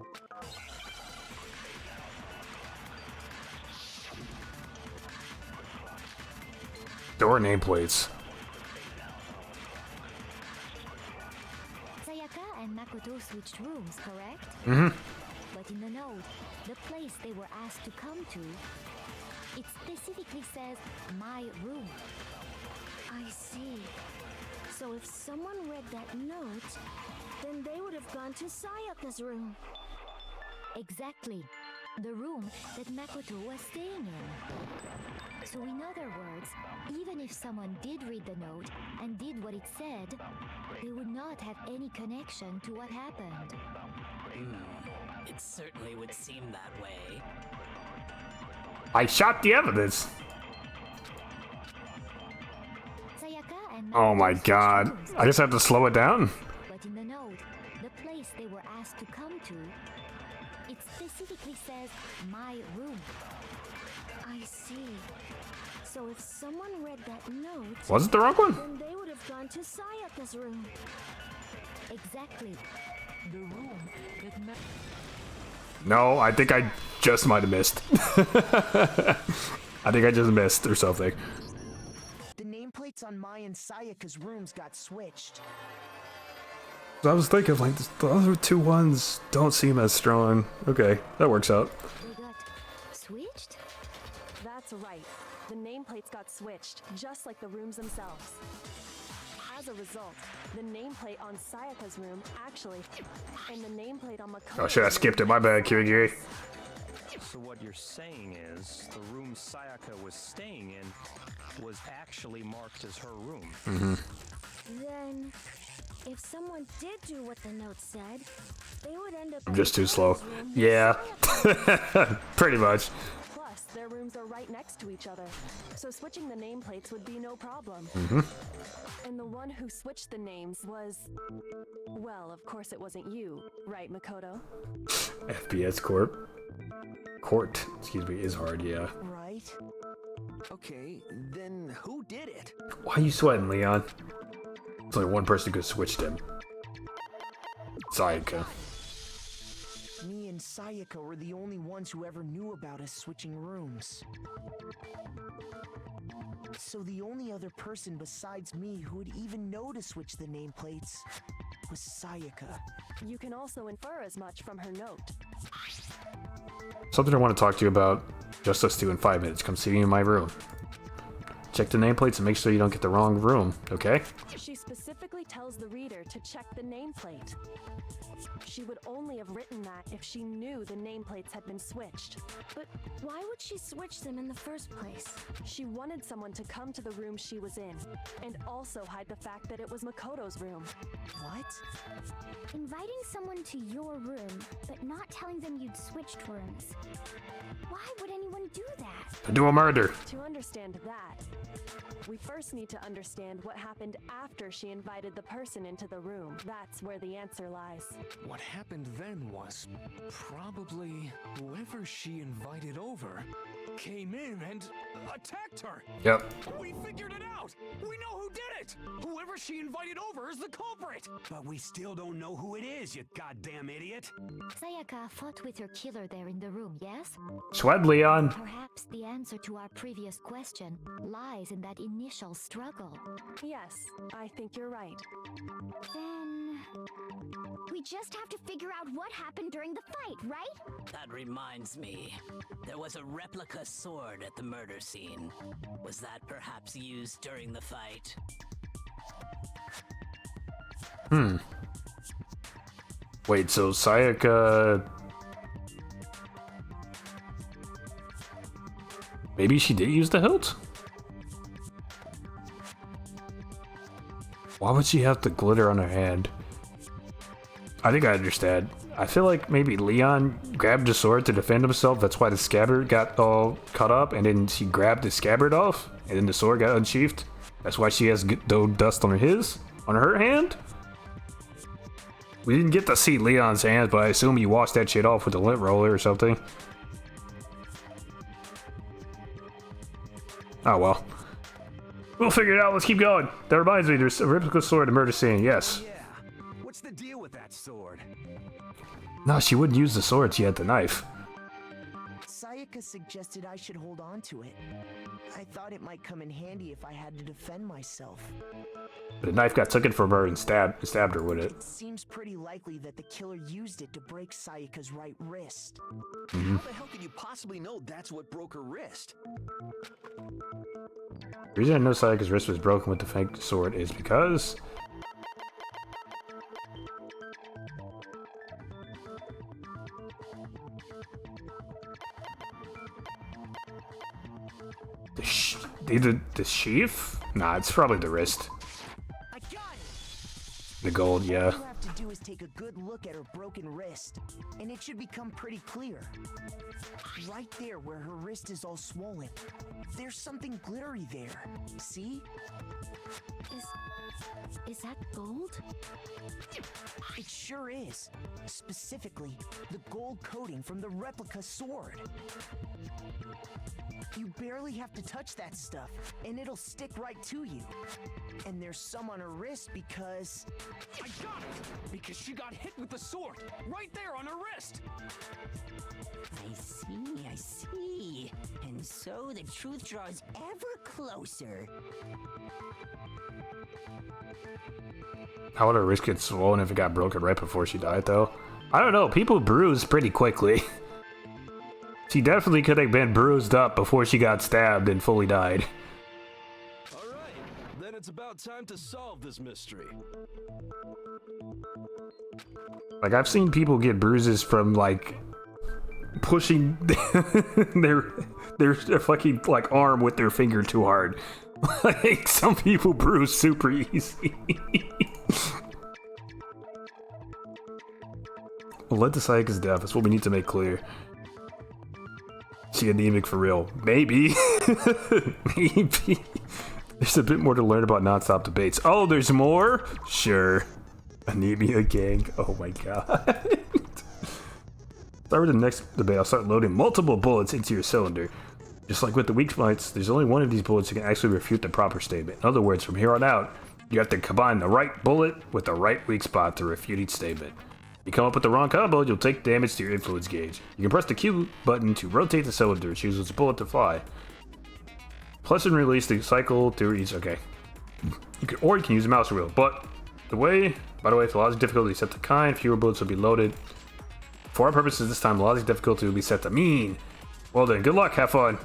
Door nameplates. Sayaka and Makoto switched rooms, correct? Mm-hmm. But in the note, the place they were asked to come to, it specifically says, my room. I see. So if someone read that note, then they would have gone to Sayaka's room. Exactly. The room that Makoto was staying in. So in other words, even if someone did read the note and did what it said, they would not have any connection to what happened. It certainly would seem that way. I shot the evidence. Sayaka and Oh my god. I just have to slow it down. But in the note, the place they were asked to come to, it specifically says, my room. I see. So if someone read that note... Was it the wrong one? Then they would have gone to Sayaka's room. Exactly. The room that No, I think I just might have missed. I think I just missed or something. the nameplates on Mai and Sayaka's rooms got switched. I was thinking, like, the other two ones don't seem as strong. Okay, that works out. They got switched? That's right. The nameplates got switched, just like the rooms themselves. As a result, the nameplate on Sayaka's room actually, and the nameplate on Makoto's Oh shit, I skipped it. My bad, Kirigiri. So what you're saying is the room Sayaka was staying in was actually marked as her room. Mm-hmm. Then, if someone did do what the note said, they would end up. I'm just too slow. Yeah. Pretty much. Plus, their rooms are right next to each other, so switching the nameplates would be no problem. Mm-hmm. And the one who switched the names was... Well, of course it wasn't you, right, Makoto? FPS Corp. Court, excuse me, is hard, yeah. Right. Okay, then who did it? Why are you sweating, Leon? It's only one person could switch them. Sayaka. Me and Sayaka were the only ones who ever knew about us switching rooms. So the only other person besides me who would even know to switch the nameplates was Sayaka. You can also infer as much from her note. Something I want to talk to you about. Just us two in 5 minutes. Come see me in my room. Check the nameplates and make sure you don't get the wrong room, okay? She specifically tells the reader to check the nameplate. She would only have written that if she knew the nameplates had been switched. But why would she switch them in the first place? She wanted someone to come to the room she was in, and also hide the fact that it was Makoto's room. What? Inviting someone to your room, but not telling them you'd switched rooms. Why would anyone do that? To do a murder. To understand that, we first need to understand what happened after she invited the person into the room. That's where the answer lies. What happened then was probably whoever she invited over came in and attacked her. Yep. We figured it out. We know who did it. Whoever she invited over is the culprit. But we still don't know who it is, you goddamn idiot. Sayaka fought with her killer there in the room, yes? Sweat, Leon. Perhaps the answer to our previous question lies in that initial struggle. Yes, I think you're right. Then... we just have to figure out what happened during the fight, right? That reminds me. There was a replica sword at the murder scene. Was that perhaps used during the fight? Wait, so Sayaka... Maybe she did use the hilt? Why would she have the glitter on her hand? I think I understand. I feel like maybe Leon grabbed the sword to defend himself. That's why the scabbard got all cut up, and then she grabbed the scabbard off, and then the sword got unsheathed. That's why she has dust on her hand. We didn't get to see Leon's hands, but I assume he washed that shit off with a lint roller or something. Oh well. We'll figure it out. Let's keep going. That reminds me, there's a replica sword at the murder scene. Yes. Yeah. What's the deal with that sword? No, she wouldn't use the sword. She had the knife. Sayaka suggested I should hold on to it. I thought it might come in handy if I had to defend myself. But the knife got taken from her and stabbed her with it. It seems pretty likely that the killer used it to break Sayaka's right wrist. How the hell could you possibly know that's what broke her wrist? The reason I know Sayaka's wrist was broken with the fake sword is because... The sheath? Nah, it's probably the wrist. I got it! The gold, yeah. All you have to do is take a good look at her broken wrist, and it should become pretty clear. Right there where her wrist is all swollen, there's something glittery there. See? Is that gold? It sure is. Specifically, the gold coating from the replica sword. You barely have to touch that stuff, and it'll stick right to you. And there's some on her wrist because... I got it! Because she got hit with the sword, right there on her wrist! I see. And so the truth draws ever closer. How would her wrist get swollen if it got broken right before she died, though? I don't know. People bruise pretty quickly. She definitely could have been bruised up before she got stabbed and fully died. Alright, then it's about time to solve this mystery. Like, I've seen people get bruises from, like, pushing their fucking, like, arm with their finger too hard. Like, some people bruise super easy. Led to Sayaka's death. That's what we need to make clear. She anemic for real. Maybe. Maybe. There's a bit more to learn about non-stop debates. Oh, there's more? Sure. Anemia gang. Oh my god. Start with the next debate. I'll start loading multiple bullets into your cylinder. Just like with the weak points, there's only one of these bullets that can actually refute the proper statement. In other words, from here on out, you have to combine the right bullet with the right weak spot to refute each statement. If you come up with the wrong combo, you'll take damage to your influence gauge. You can press the Q button to rotate the cylinder and choose which bullet to fly. Plus and release the cycle through each. Okay. You can use a mouse wheel. But by the way, if the logic difficulty is set to kind, fewer bullets will be loaded. For our purposes this time, the logic difficulty will be set to mean. Well then, good luck, have fun.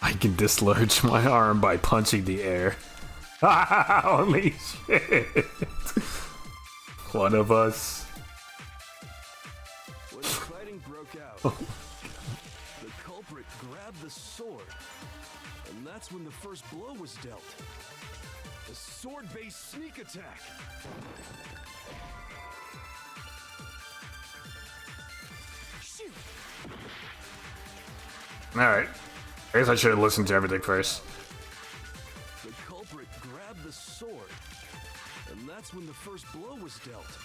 I can dislodge my arm by punching the air. Holy shit. One of us. When the fighting broke out, the culprit grabbed the sword, and that's when the first blow was dealt. A sword-based sneak attack. Shoot. Alright. I guess I should have listened to everything first. The culprit grabbed the sword, and that's when the first blow was dealt.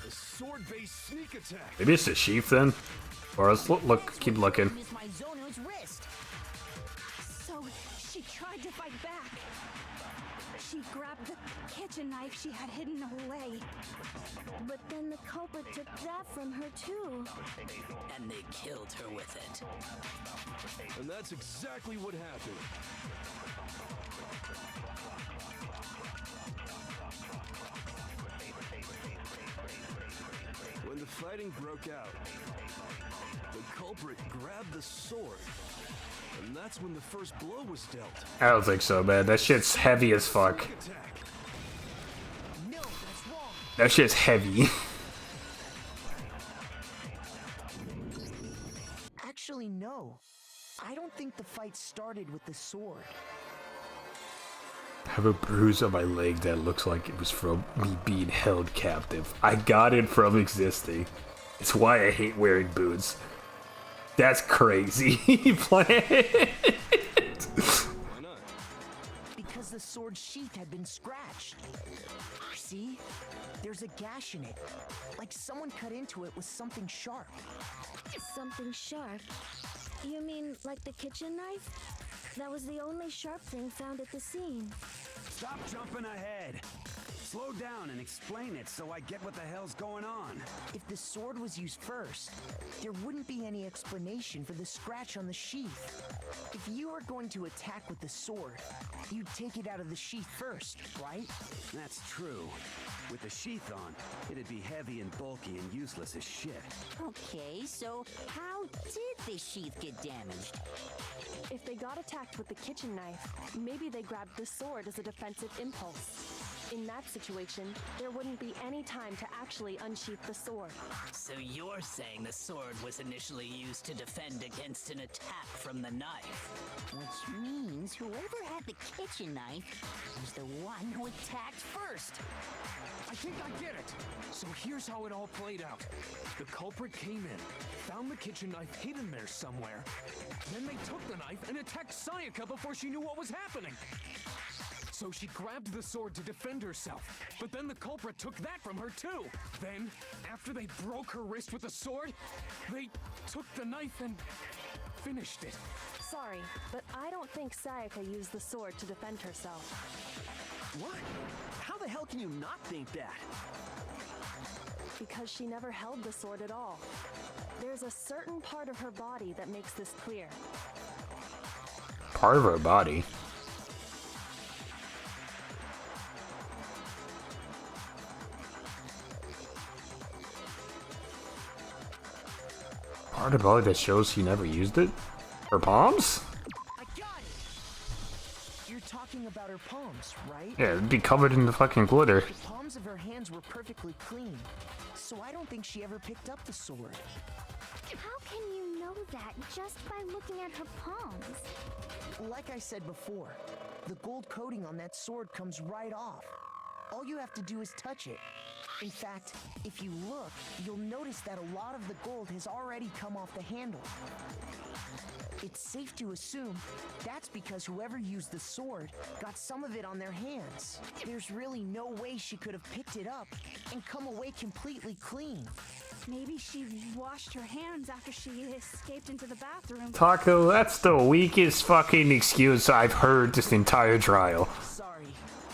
A sword-based sneak attack. Maybe it's the sheath then? Or let's keep looking. So she tried to fight back. She grabbed the kitchen knife she had hidden away. But then the culprit took that from her too. And they killed her with it. And that's exactly what happened. When the fighting broke out, the culprit grabbed the sword, and that's when the first blow was dealt. I don't think so, man. That shit's heavy as fuck. No, that's wrong. That shit's heavy. Actually, no. I don't think the fight started with the sword. I have a bruise on my leg that looks like it was from me being held captive. I got it from existing. It's why I hate wearing boots. That's crazy. Because the sword sheath had been scratched. See? There's a gash in it. Like someone cut into it with something sharp. Something sharp? You mean like the kitchen knife? That was the only sharp thing found at the scene. Stop jumping ahead. Slow down and explain it so I get what the hell's going on. If the sword was used first, there wouldn't be any explanation for the scratch on the sheath. If you were going to attack with the sword, you'd take it out of the sheath first, right? That's true. With the sheath on, it'd be heavy and bulky and useless as shit. Okay, so how did the sheath get damaged? If they got attacked with the kitchen knife, maybe they grabbed the sword as a defensive impulse. In that situation, there wouldn't be any time to actually unsheath the sword. So you're saying the sword was initially used to defend against an attack from the knife? Which means whoever had the kitchen knife was the one who attacked first. I think I get it. So here's how it all played out. The culprit came in, found the kitchen knife hidden there somewhere. Then they took the knife and attacked Sayaka before she knew what was happening. So she grabbed the sword to defend herself, but then the culprit took that from her too. Then, after they broke her wrist with the sword, they took the knife and finished it. Sorry, but I don't think Sayaka used the sword to defend herself. What? How the hell can you not think that? Because she never held the sword at all. There's a certain part of her body that makes this clear. Part of her body? Part of the body that shows he never used it? Her palms? I got it! palms, right? Yeah, it'd be covered in the fucking glitter. The palms of her hands were perfectly clean, so I don't think she ever picked up the sword. How can you know that just by looking at her palms? Like I said before, the gold coating on that sword comes right off. All you have to do is touch it. In fact, if you look, you'll notice that a lot of the gold has already come off the handle. It's safe to assume that's because whoever used the sword got some of it on their hands. There's really no way she could have picked it up and come away completely clean. Maybe she washed her hands after she escaped into the bathroom. Taco, that's the weakest fucking excuse I've heard this entire trial. Sorry,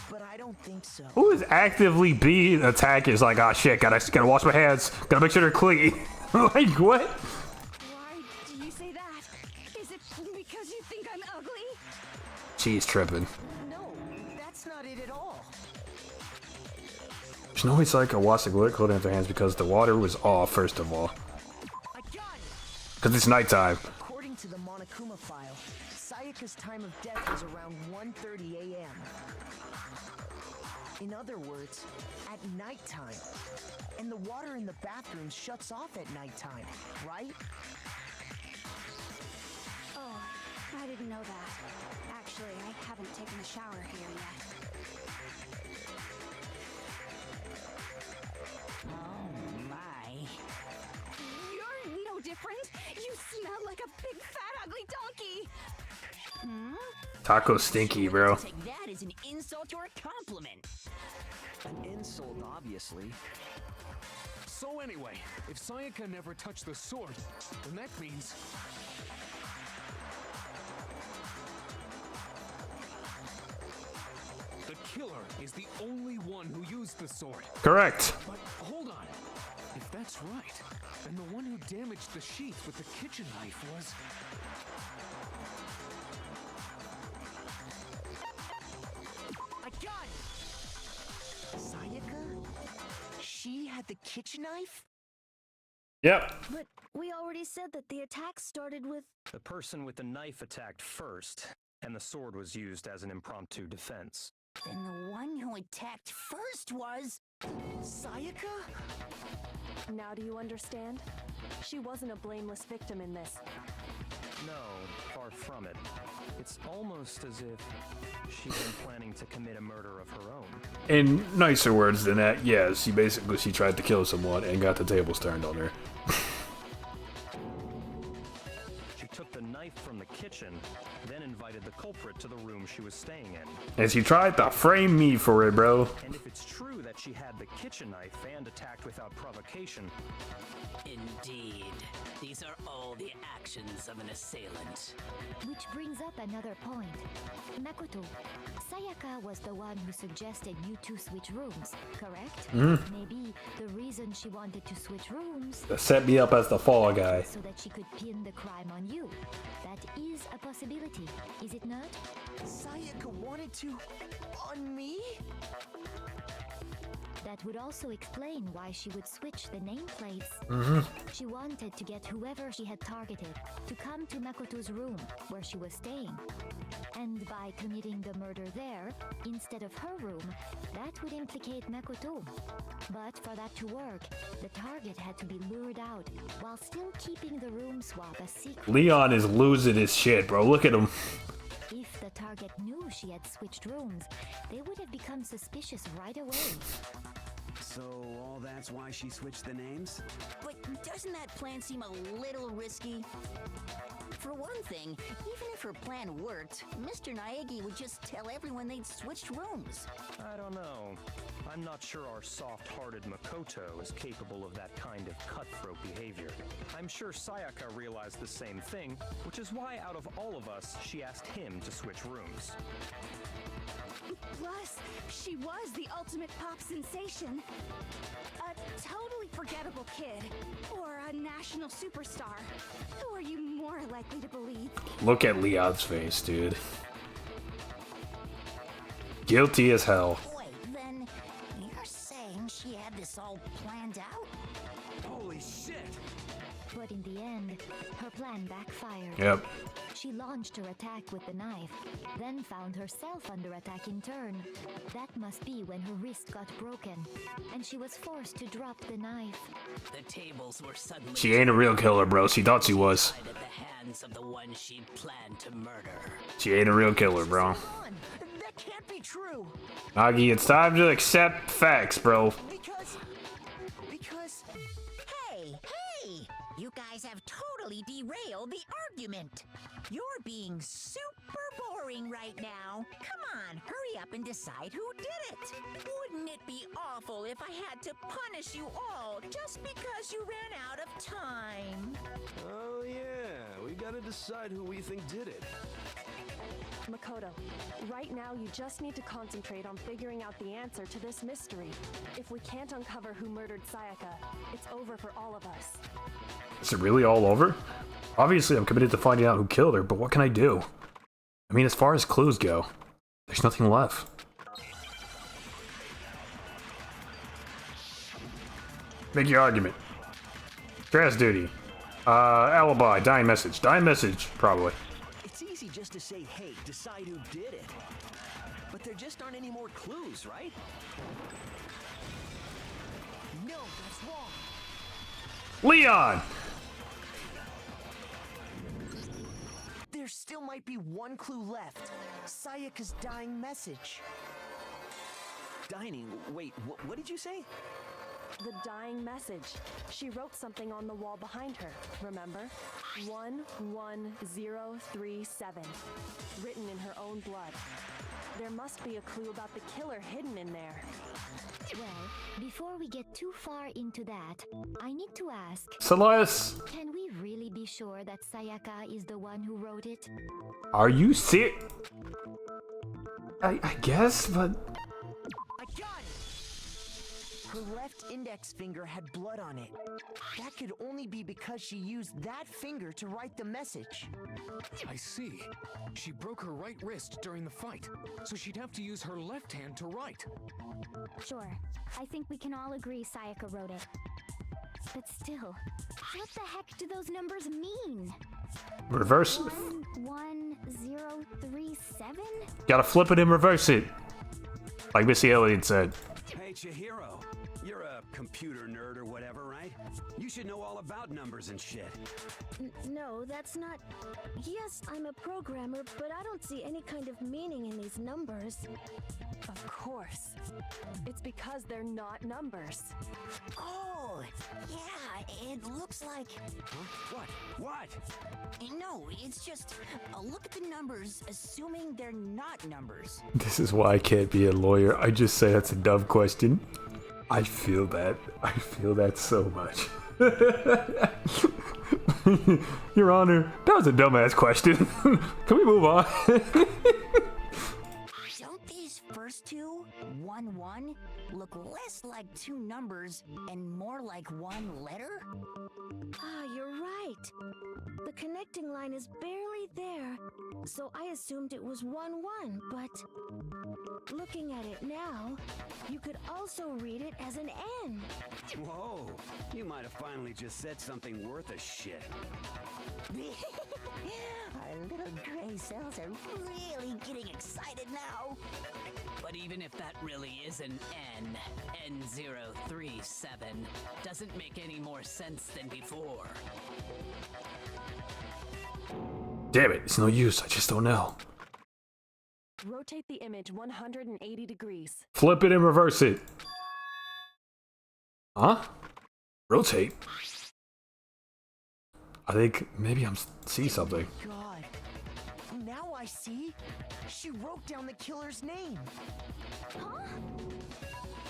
but I don't think so. Who is actively being attacked is like, ah, shit, gotta wash my hands, gotta make sure they're clean. Like, what? Why do you say that? Is it because you think I'm ugly? She's tripping. No, that's not it at all. There's no way Sayaka washed the glitter coating off their hands because the water was off, first of all. I got it! Because it's nighttime. According to the Monokuma file, Sayaka's time of death was around 1:30 a.m. In other words, at nighttime. And the water in the bathroom shuts off at nighttime, right? Oh, I didn't know that. Actually, I haven't taken a shower here yet. Oh my. You're no different. You smell like a big fat ugly donkey. Taco stinky, bro. Take that as an insult or a compliment. An insult, obviously. So anyway, if Sayaka never touched the sword, then that means... the killer is the only one who used the sword. Correct. But hold on. If that's right, then the one who damaged the sheath with the kitchen knife was... I got it! Sayaka? She had the kitchen knife? Yep. But we already said that the attack started with... The person with the knife attacked first, and the sword was used as an impromptu defense. Then the one who attacked first was... Sayaka? Now do you understand? She wasn't a blameless victim in this. No, far from it. It's almost as if she'd been planning to commit a murder of her own. In nicer words than that, yes, she tried to kill someone and got the tables turned on her. She took the knife from the kitchen, then invited the culprit to the room she was staying in. And she tried to frame me for it, bro. And if it's true that she had the kitchen knife and attacked without provocation... Indeed. These are all the actions of an assailant. Which brings up another point. Makoto, Sayaka was the one who suggested you two switch rooms, correct? Maybe the reason she wanted to switch rooms... Set me up as the fall guy. ...so that she could pin the crime on you. That is a possibility, is it not? Sayaka wanted to... on me? That would also explain why she would switch the nameplates. She wanted to get whoever she had targeted to come to Makoto's room where she was staying. And by committing the murder there, instead of her room, that would implicate Makoto. But for that to work, the target had to be lured out while still keeping the room swap a secret. Leon is losing his shit, bro. Look at him. If the target knew she had switched rooms, they would have become suspicious right away. So all that's why she switched the names? But doesn't that plan seem a little risky? For one thing, even if her plan worked, Mr. Naegi would just tell everyone they'd switched rooms. I don't know. I'm not sure our soft-hearted Makoto is capable of that kind of cutthroat behavior. I'm sure Sayaka realized the same thing, which is why out of all of us, she asked him to switch rooms. Plus, she was the ultimate pop sensation. A totally forgettable kid. Or a national superstar. Who are you more likely to believe? Look at Leon's face, dude. Guilty as hell. Wait, then you're saying she had this all planned out? Holy shit! But in the end, her plan backfired. Yep. She launched her attack with the knife, then found herself under attack in turn. That must be when her wrist got broken, and she was forced to drop the knife. The tables were suddenly She ain't a real killer, bro. She thought she was. at the hands of the one she planned to murder. She ain't a real killer, bro. That can't be true. Nagi, it's time to accept facts, bro. Because Hey! You guys have totally derailed the argument. You're being super boring right now. Come on, hurry up and decide who did it. Wouldn't it be awful if I had to punish you all just because you ran out of time? Oh yeah, we gotta decide who we think did it. Makoto, right now you just need to concentrate on figuring out the answer to this mystery. If we can't uncover who murdered Sayaka, it's over for all of us. Is it really all over? Obviously, I'm committed to finding out who killed her, but what can I do? I mean, as far as clues go, there's nothing left. Make your argument. Grass duty. Alibi. Dying message. Dying message, probably. It's easy just to say, hey, decide who did it. But there just aren't any more clues, right? no, that's wrong. Leon! There still might be one clue left. Sayaka's dying message. Dining, wait, what did you say? The dying message. She wrote something on the wall behind her, remember? 11037. Written in her own blood. There must be a clue about the killer hidden in there. Well, before we get too far into that, I need to ask... Celeste! Can we really be sure that Sayaka is the one who wrote it? Are you sick? I guess, but... I got it! Her left index finger had blood on it. That could only be because she used that finger to write the message. I see. She broke her right wrist during the fight, so she'd have to use her left hand to write. Sure. I think we can all agree Sayaka wrote it. But still, what the heck do those numbers mean? Reverse. 11037? Gotta flip it and reverse it. Like Missy Elliott said. Hey, Chihiro. You're a computer nerd or whatever, right? You should know all about numbers and shit. No, that's not... Yes, I'm a programmer, but I don't see any kind of meaning in these numbers. Of course. It's because they're not numbers. Oh, yeah, it looks like... Huh? What? No, it's just... look at the numbers, assuming they're not numbers. This is why I can't be a lawyer. I just say that's a dumb question. I feel that. I feel that so much. Your Honor, that was a dumbass question. Can we move on? Don't these first two, 1-1, look less like two numbers and more like one letter? Ah, you're right. The connecting line is barely there, so I assumed it was 1-1, but... Looking at it now, you could also read it as an N. Whoa, you might have finally just said something worth a shit. Our little gray cells are really getting excited now. But even if that really is an N037, doesn't make any more sense than before. Damn it, it's no use. I just don't know. Rotate the image 180 degrees. Flip it and reverse it. Huh? Rotate? I think maybe I'm see something. God. Now I see. She wrote down the killer's name. Huh?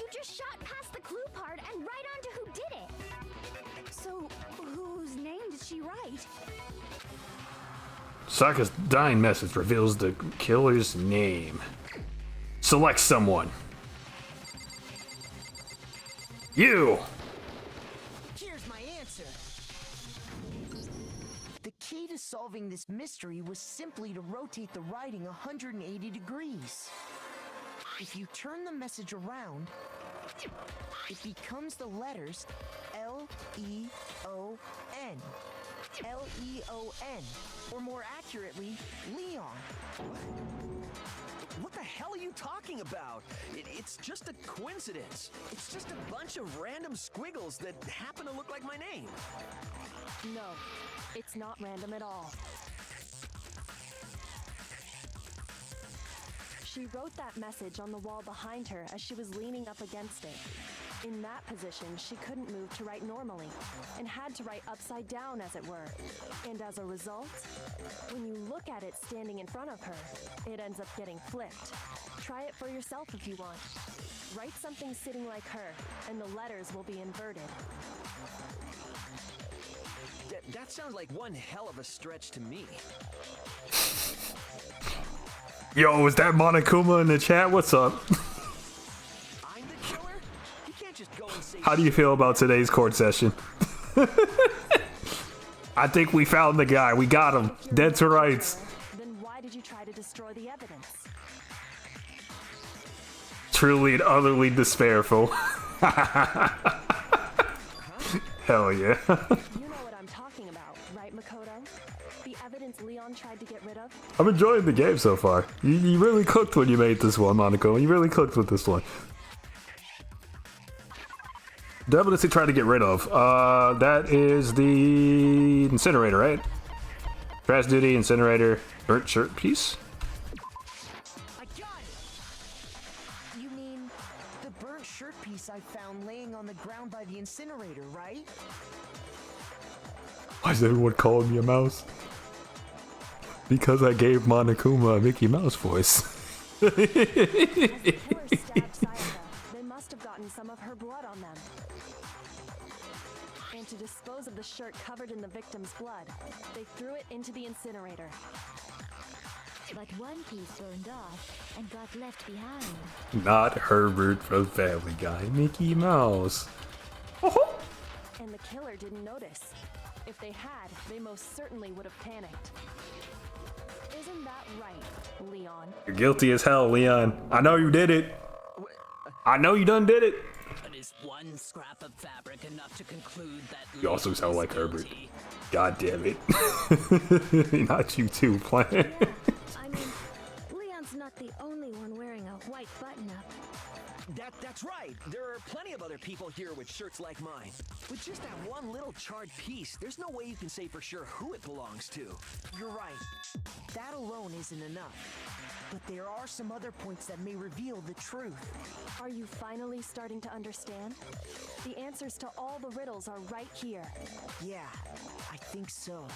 You just shot past the clue part and right on to who did it. So, whose name did she write? Saka's dying message reveals the killer's name. Select someone. You! Here's my answer. The key to solving this mystery was simply to rotate the writing 180 degrees. If you turn the message around, it becomes the letters L-E-O-N. Leon. Or more accurately, Leon. What the hell are you talking about? It's just a coincidence. It's just a bunch of random squiggles that happen to look like my name. No, it's not random at all. She wrote that message on the wall behind her as she was leaning up against it. In that position, she couldn't move to write normally, and had to write upside down, as it were. And as a result, when you look at it standing in front of her, it ends up getting flipped. Try it for yourself if you want. Write something sitting like her, and the letters will be inverted. That sounds like one hell of a stretch to me. Yo, is that Monokuma in the chat? What's up? I'm the killer? You can't just go and say. How do you feel about today's court session? I think we found the guy. We got him. Dead to rights. Then why did you try to destroy the evidence? Truly and utterly despairful. Hell yeah. You know what I'm talking about, right, Makoto? The evidence Leon tried to get rid of? I'm enjoying the game so far. You really cooked when you made this one, Monaco. You really cooked with this one. The evidence he tried to get rid of. That is the incinerator, right? Trash duty, incinerator, burnt shirt piece. I got it! You mean the burnt shirt piece I found laying on the ground by the incinerator, right? Why is everyone calling me a mouse? Because I gave Monokuma a Mickey Mouse voice. As the killer stabbed Sayaka, they must have gotten some of her blood on them. And to dispose of the shirt covered in the victim's blood, they threw it into the incinerator. But one piece burned off and got left behind. Not Herbert from Family Guy, Mickey Mouse. And the killer didn't notice. If they had, they most certainly would have panicked. Isn't that right, Leon? You're guilty as hell, Leon. I know you did it. I know you done did it. But is one scrap of fabric enough to conclude that You also sound like Herbert. guilty? God damn it. Not you too, Plan. Yeah, I mean, Leon's not the only one wearing a white button-up. That's right. There are plenty of other people here with shirts like mine. With just that one little charred piece, there's no way you can say for sure who it belongs to. You're right. That alone isn't enough. But there are some other points that may reveal the truth. Are you finally starting to understand? The answers to all the riddles are right here. Yeah, I think so.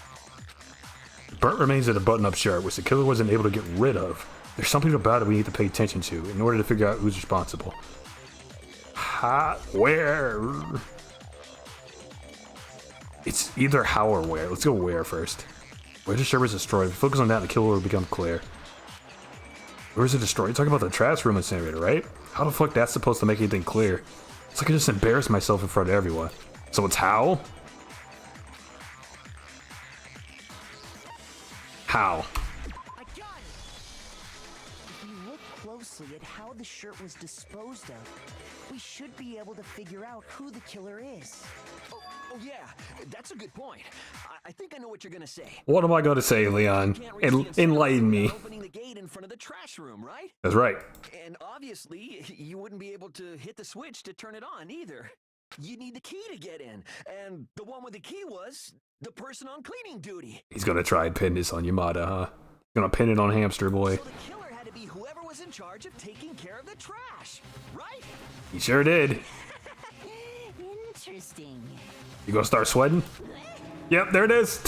Burnt remains of the button-up shirt, which the killer wasn't able to get rid of. There's something about it we need to pay attention to in order to figure out who's responsible. Where? It's either how or where. Let's go where first. Where the shirt was destroyed. If we focus on that, the killer will become clear. Where is it destroyed? You're talking about the trash room incinerator, right? How the fuck that's supposed to make anything clear? It's like I just embarrassed myself in front of everyone. So it's how? How? I got it! If you look closely at how the shirt was disposed of, we should be able to figure out who the killer is. Oh yeah, that's a good point. I think I know what you're gonna say. What am I going to say, Leon? Enlighten me. Opening the gate in front of the trash room, right? That's right. And obviously, you wouldn't be able to hit the switch to turn it on either. You need the key to get in, and the one with the key was the person on cleaning duty. He's going to try and pin this on Yamada, huh? Gonna pin it on Hamster Boy. So the killer had to be whoever was in charge of taking care of the trash, right? He sure did. Interesting. You gonna start sweating? Yep, there it is.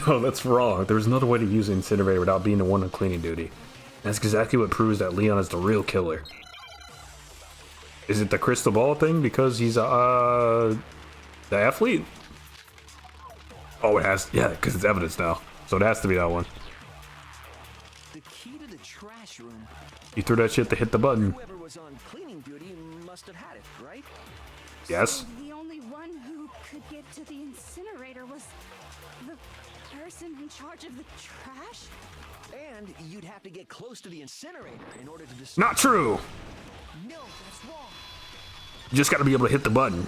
No, that's wrong. There's another way to use an incinerator without being the one on cleaning duty. That's exactly what proves that Leon is the real killer. Is it the crystal ball thing? Because he's the athlete? Oh, it has. Yeah, because it's evidence now. So it has to be that one. The key to the trash room. You threw that shit to hit the button. Whoever was on cleaning duty must have had it, right? Yes. So the only one who could get to the incinerator was the person in charge of the trash? And you'd have to get close to the incinerator in order to dispose. Not true. No, that's wrong. You just gotta be able to hit the button.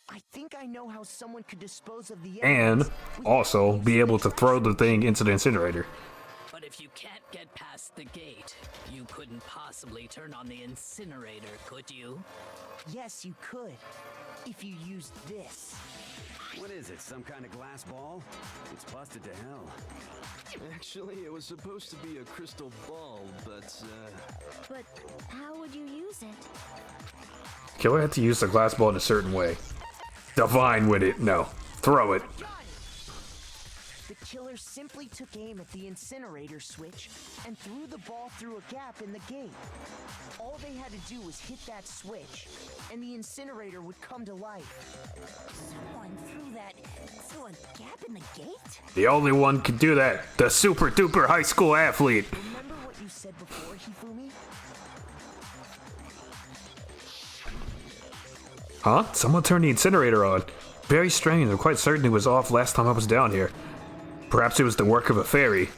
I think I know how someone could dispose of the And evidence. also be able to throw the thing into the incinerator. But if you can't get past the gate, you couldn't possibly turn on the incinerator, could you? Yes, you could. If you used this. What is it, some kind of glass ball? It's busted to hell. Actually, it was supposed to be a crystal ball, but, But how would you use it? Killer had to use the glass ball in a certain way. Divine with it. No. Throw it. The killer simply took aim at the incinerator switch and threw the ball through a gap in the gate. All they had to do was hit that switch, and the incinerator would come to life. Someone threw a gap in the gate? The only one could do that. The super duper high school athlete. Remember what you said before, Hifumi? Huh? Someone turned the incinerator on. Very strange. I'm quite certain it was off last time I was down here. Perhaps it was the work of a fairy.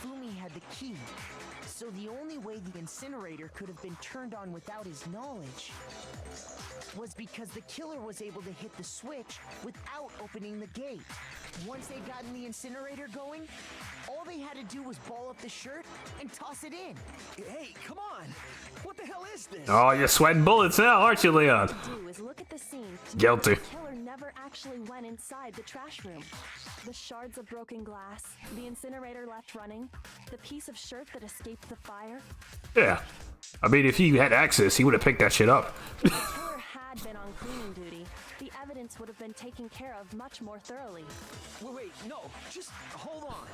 Hifumi had the key, so the only way the incinerator could have been turned on without his knowledge was because the killer was able to hit the switch without opening the gate. Once they got the incinerator going, all they had to do was ball up the shirt and toss it in. Hey, come on! What the hell is this? Oh, you're sweating bullets now, aren't you, Leon? Do is look at the scene. to Guilty. The killer never actually went inside the trash room. The shards of broken glass, the incinerator left running, the piece of shirt that escaped the fire. Yeah. I mean, if he had access, he would have picked that shit up. The killer had been on cleaning duty. The evidence would have been taken care of much more thoroughly. Wait, no, just hold on.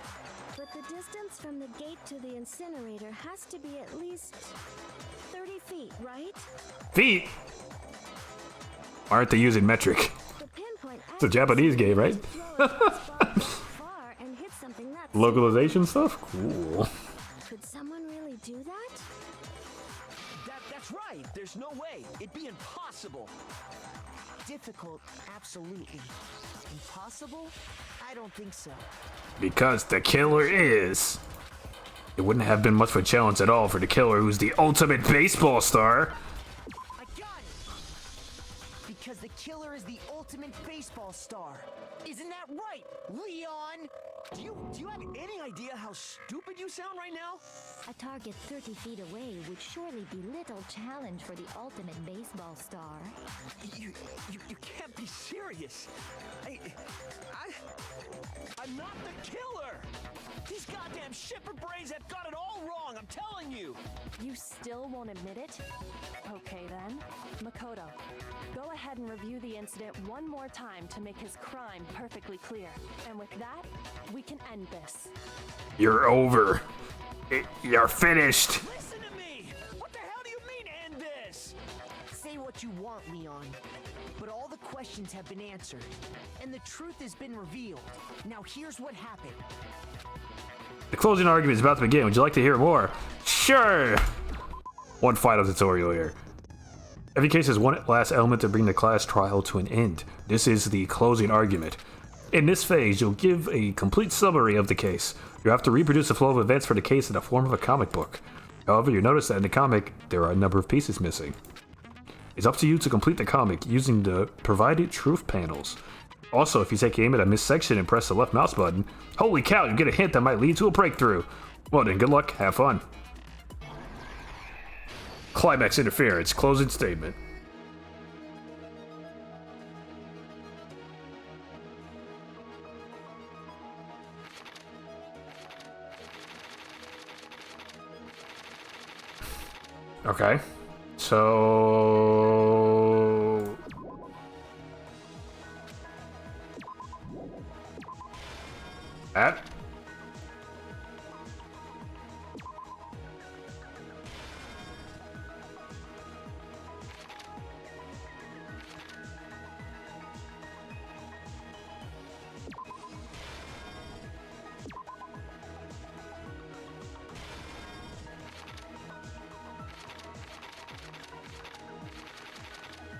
But the distance from the gate to the incinerator has to be at least 30 feet, right? Feet? Why aren't they using metric? The pinpoint It's a Japanese game, right? far and hit something that's Localization stuff? Cool. Could someone really do that? That's right. There's no way. It'd be impossible. Difficult, absolutely. Impossible? I don't think so. Because the killer is. It wouldn't have been much of a challenge at all for the killer who's the ultimate baseball star. I got it! Because the killer is the ultimate baseball star. Isn't that right, Leon? Do you have any idea how stupid you sound right now? A target 30 feet away would surely be little challenge for the ultimate baseball star. You can't be serious. I'm not the killer. These goddamn shipper brains have got it all wrong, I'm telling you. You still won't admit it? Okay then. Makoto, go ahead and review the incident one more time to make his crime perfectly clear. And with that, we can end this. You're over. You're finished. Listen to me. What the hell do you mean end this? Say what you want, Leon. But all the questions have been answered, and the truth has been revealed. Now here's what happened. The closing argument is about to begin. Would you like to hear more? Sure! One final tutorial here. Every case has one last element to bring the class trial to an end. This is the closing argument. In this phase, you'll give a complete summary of the case. You have to reproduce the flow of events for the case in the form of a comic book. However, you notice that in the comic, there are a number of pieces missing. It's up to you to complete the comic using the provided truth panels. Also, if you take aim at a missed section and press the left mouse button, holy cow, you get a hint that might lead to a breakthrough. Well then, good luck, have fun. Climax interference, closing statement. Okay, so... That?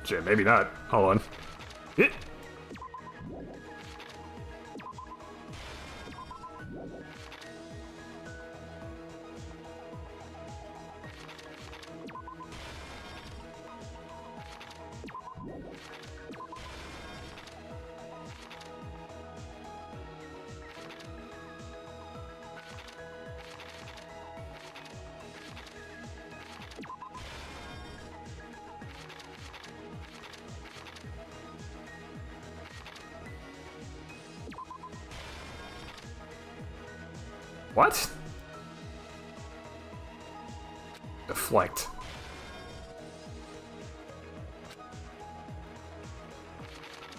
Shit, maybe not. Hold on. It. What? Deflect.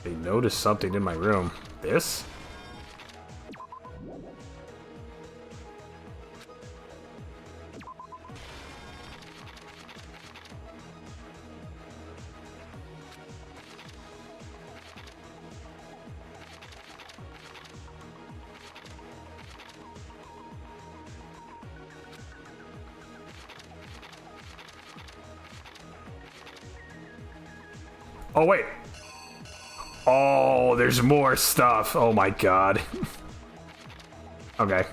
They noticed something in my room. This? Oh, wait. Oh, there's more stuff. Oh my god. Okay.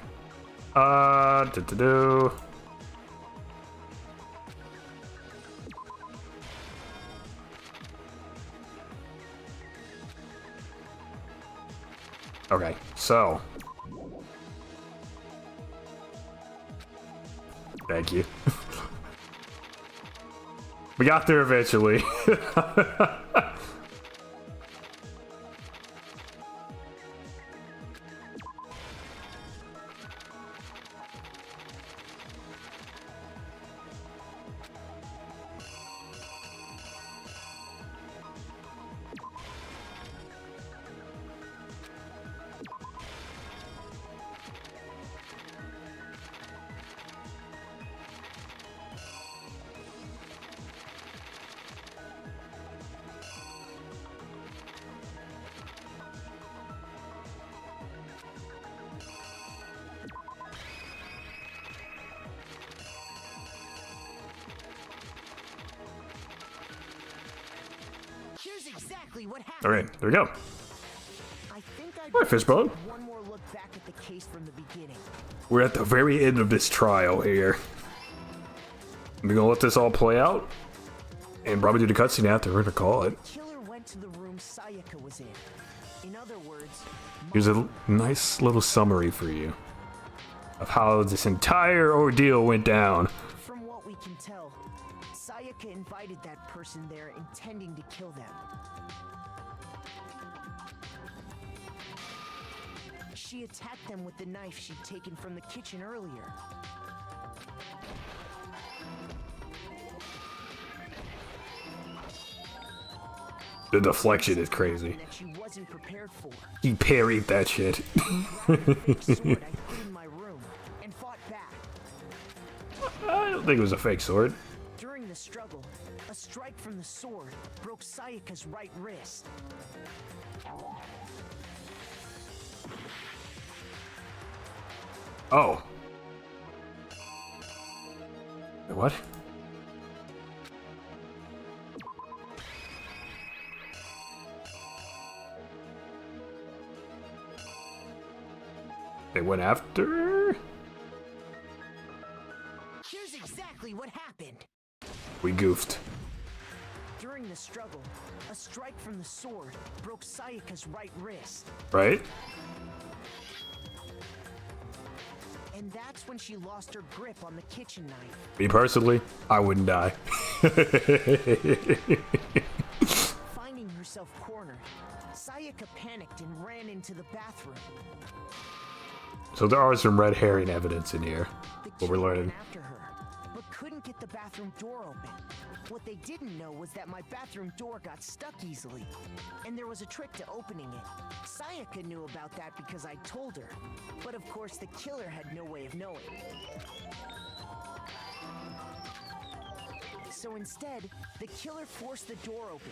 Do. Okay, so. Thank you. We got there eventually. Here's exactly what happened. All right, there we go. I think I'd All right, Fishbone. one more look back at the case from the beginning. We're at the very end of this trial here. We're gonna let this all play out, and probably do the cutscene after. We're gonna call it. The killer went to the room Sayaka was in. In other words, Here's a nice little summary for you of how this entire ordeal went down. from what we can tell, Sayaka invited that person there intending to kill them. She attacked them with the knife she'd taken from the kitchen earlier. The deflection is crazy. That she wasn't prepared for. He parried that shit. I put in my room and fought back. I don't think it was a fake sword. During the struggle, a strike from the sword broke Sayaka's right wrist. Oh. What? They went after? Here's exactly what happened. We goofed. During the struggle, a strike from the sword broke Sayaka's right wrist. Right? And that's when she lost her grip on the kitchen knife. Me personally, I wouldn't die. Finding herself cornered, Sayaka panicked and ran into the bathroom. So there are some red herring evidence in here. What we're learning. After her, but couldn't get the bathroom door open. What they didn't know was that my bathroom door got stuck easily, and there was a trick to opening it. Sayaka knew about that because I told her, but of course the killer had no way of knowing. So instead, the killer forced the door open,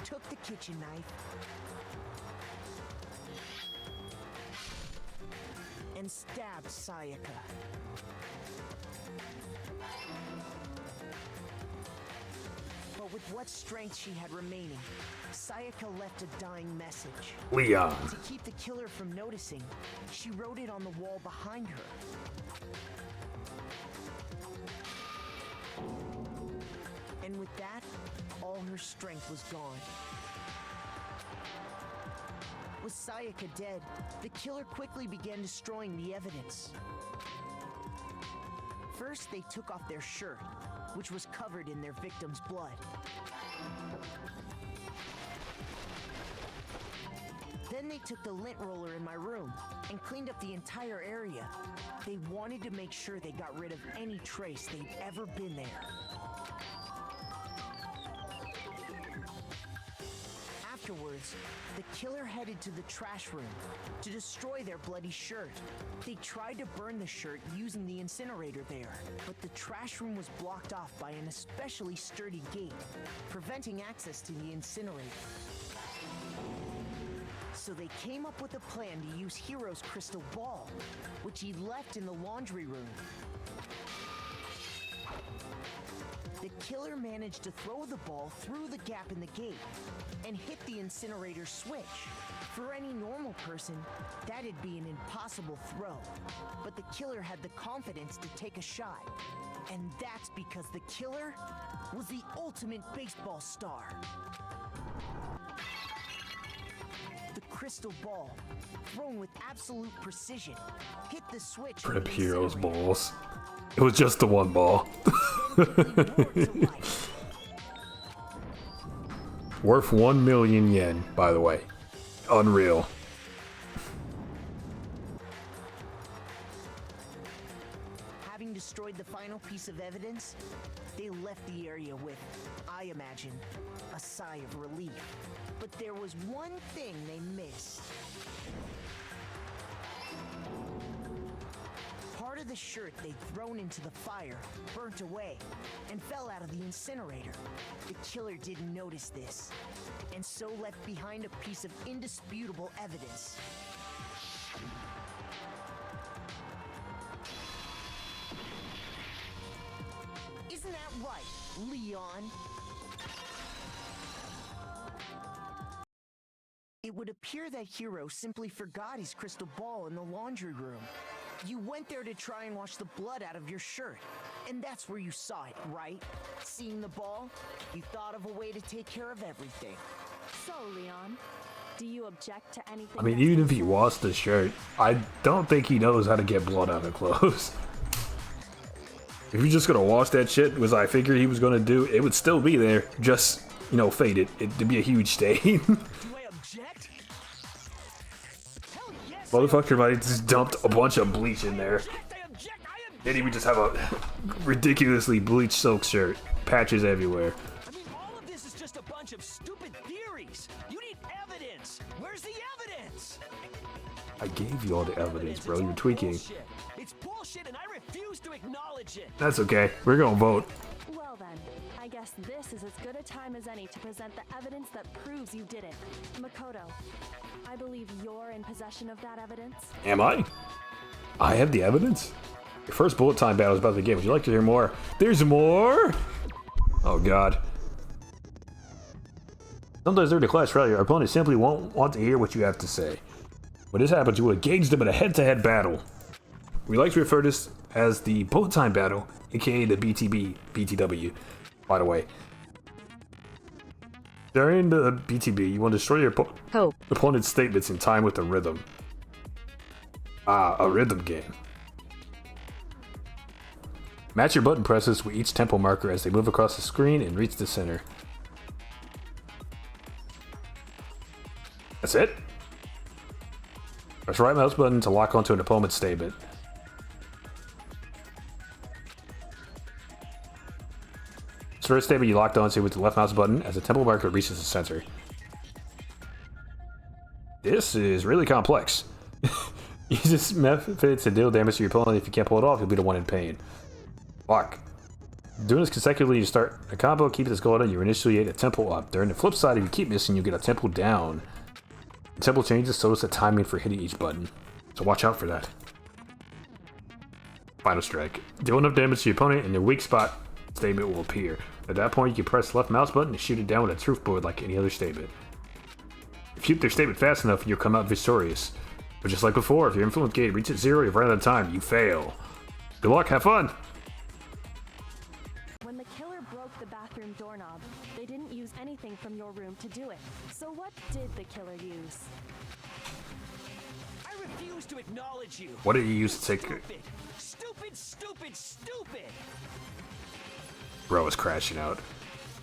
took the kitchen knife, and stabbed Sayaka. But with what strength she had remaining, Sayaka left a dying message. Leon. To keep the killer from noticing, she wrote it on the wall behind her. And with that, all her strength was gone. With Sayaka dead, the killer quickly began destroying the evidence. First, they took off their shirt, which was covered in their victim's blood. Then they took the lint roller in my room and cleaned up the entire area. They wanted to make sure they got rid of any trace they'd ever been there. Afterwards, the killer headed to the trash room to destroy their bloody shirt. They tried to burn the shirt using the incinerator there, but the trash room was blocked off by an especially sturdy gate, preventing access to the incinerator. So they came up with a plan to use Hero's crystal ball, which he left in the laundry room. The killer managed to throw the ball through the gap in the gate and hit the incinerator switch. For any normal person, that'd be an impossible throw. But the killer had the confidence to take a shot. And that's because the killer was the ultimate baseball star. The crystal ball, thrown with absolute precision, hit the switch. Rip Hero's balls. It was just the one ball. Worth 1 million yen, by the way. Unreal. Having destroyed the final piece of evidence, they left the area with, I imagine, a sigh of relief. But there was one thing they missed. Part of the shirt they'd thrown into the fire burnt away and fell out of the incinerator. The killer didn't notice this, and so left behind a piece of indisputable evidence. Isn't that right, Leon? It would appear that Hero simply forgot his crystal ball in the laundry room. You went there to try and wash the blood out of your shirt, and that's where you saw it, right? Seeing the ball, you thought of a way to take care of everything. So, Leon, do you object to anything? I mean, even if he washed the shirt, I don't think he knows how to get blood out of clothes. If you're just gonna wash that shit, as I figured he was gonna do, it would still be there, just, you know, faded. It'd be a huge stain. Motherfucker might have just dumped a bunch of bleach in there. Then he would just have a ridiculously bleach soaked shirt. Patches everywhere. I mean, all of this is just a bunch of stupid theories. You need evidence. Where's the evidence? I gave you all the evidence, bro. You're tweaking. It's bullshit and I refuse to acknowledge it. That's okay. We're gonna vote. Well then, I guess this is as good a time as any to present the evidence that proves you did it. Makoto, I believe you're in possession of that evidence. Am I? I have the evidence? Your first bullet time battle is about to begin. Would you like to hear more? There's more? Oh god. Sometimes during the class rally, our opponent simply won't want to hear what you have to say. When this happens, you will engage them in a head-to-head battle. We like to refer to this as the bullet time battle, aka the BTW, by the way. During the BTB, you want to destroy your opponent's statements in time with a rhythm. Ah, a rhythm game. Match your button presses with each tempo marker as they move across the screen and reach the center. That's it? Press right mouse button to lock onto an opponent's statement. First statement you locked onto with the left mouse button as the tempo marker reaches the center. This is really complex. Use this method to deal damage to your opponent. If you can't pull it off, you'll be the one in pain. Fuck. Doing this consecutively, you start a combo, keep this going on, you initiate a tempo up. During the flip side, if you keep missing, you get a tempo down. The tempo changes, so does the timing for hitting each button. So watch out for that. Final strike. Deal enough damage to your opponent and their weak spot statement will appear. At that point, you can press the left mouse button and shoot it down with a truth board like any other statement. If you hit their statement fast enough, you'll come out victorious. But just like before, if your influence gauge reaches 0, you've run out of time, you fail. Good luck, have fun! When the killer broke the bathroom doorknob, they didn't use anything from your room to do it. So what did the killer use? I refuse to acknowledge you. What did you use to take... Stupid! Bro is crashing out.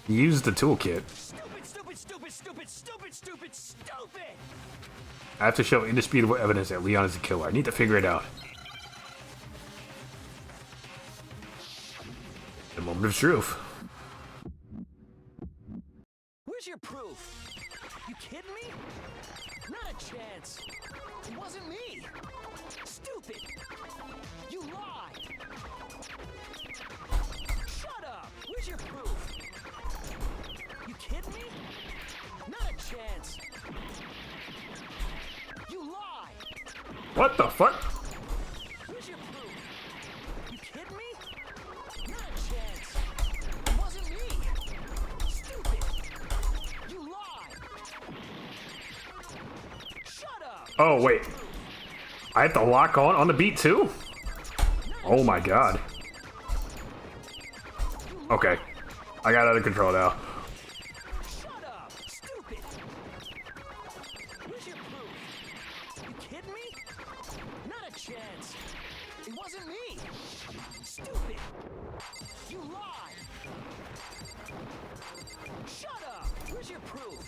He used the toolkit. Stupid! Stupid! I have to show indisputable evidence that Leon is the killer. I need to figure it out. The moment of truth. Where's your proof? You kidding me? Not a chance. It wasn't me. Stupid. You lied. Shut up. Where's your proof? You kidding me? Not a chance. You lied. What the fuck? Where's your proof? You kidding me? Not a chance. It wasn't me. Stupid. You lied. Shut up. Oh, wait. I have to lock on the beat too? Oh my god. Okay. I got out of control now. Shut up. Stupid. Where's your proof? You kidding me? Not a chance. It wasn't me. Stupid. You lied. Shut up. Where's your proof?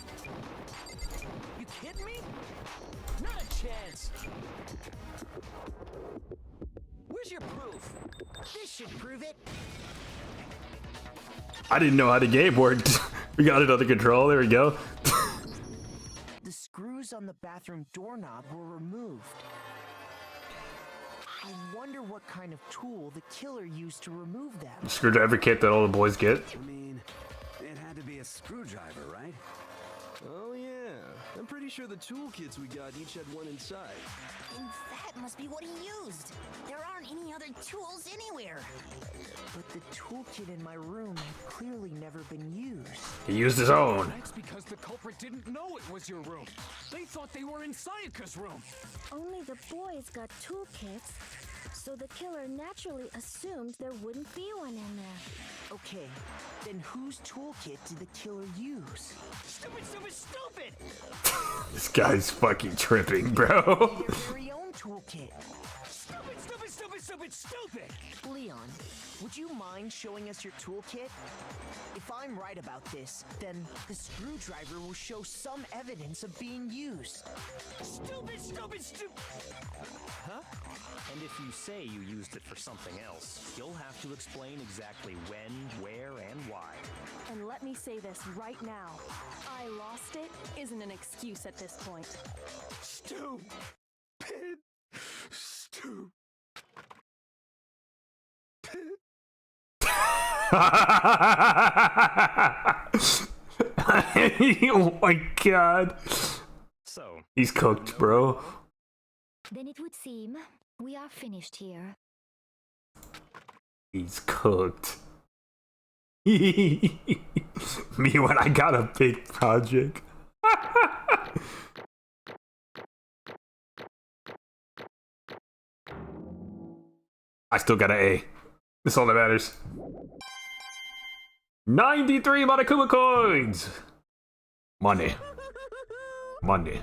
You kidding me? Not a chance. Where's your proof? This should prove it. I didn't know how the game worked. We got it under control. There we go. The screws on the bathroom doorknob were removed. I wonder what kind of tool the killer used to remove them. Screwdriver kit that all the boys get. I mean, it had to be a screwdriver, right? Oh yeah, I'm pretty sure the toolkits we got each had one inside. And that must be what he used. There aren't any other tools anywhere. But the toolkit in my room had clearly never been used. He used his own. That's because the culprit didn't know it was your room. They thought they were in Sayaka's room. Only the boys got toolkits, so the killer naturally assumed there wouldn't be one in there. Okay, then whose toolkit did the killer use? Stupid, stupid, stupid! This guy's fucking tripping, bro. Their very own toolkit. Stupid, stupid, stupid, stupid, stupid! Leon, would you mind showing us your toolkit? If I'm right about this, then the screwdriver will show some evidence of being used. Stupid, stupid, stupid! Huh? And if you say you used it for something else, you'll have to explain exactly when, where, and why. And let me say this right now. I lost it isn't an excuse at this point. Stupid. Stupid. Oh my god. So, he's cooked, bro. Then it would seem we are finished here. He's cooked. Me when I got a big project. I still got an A. That's all that matters. 93 Monokuma coins! Money. Money.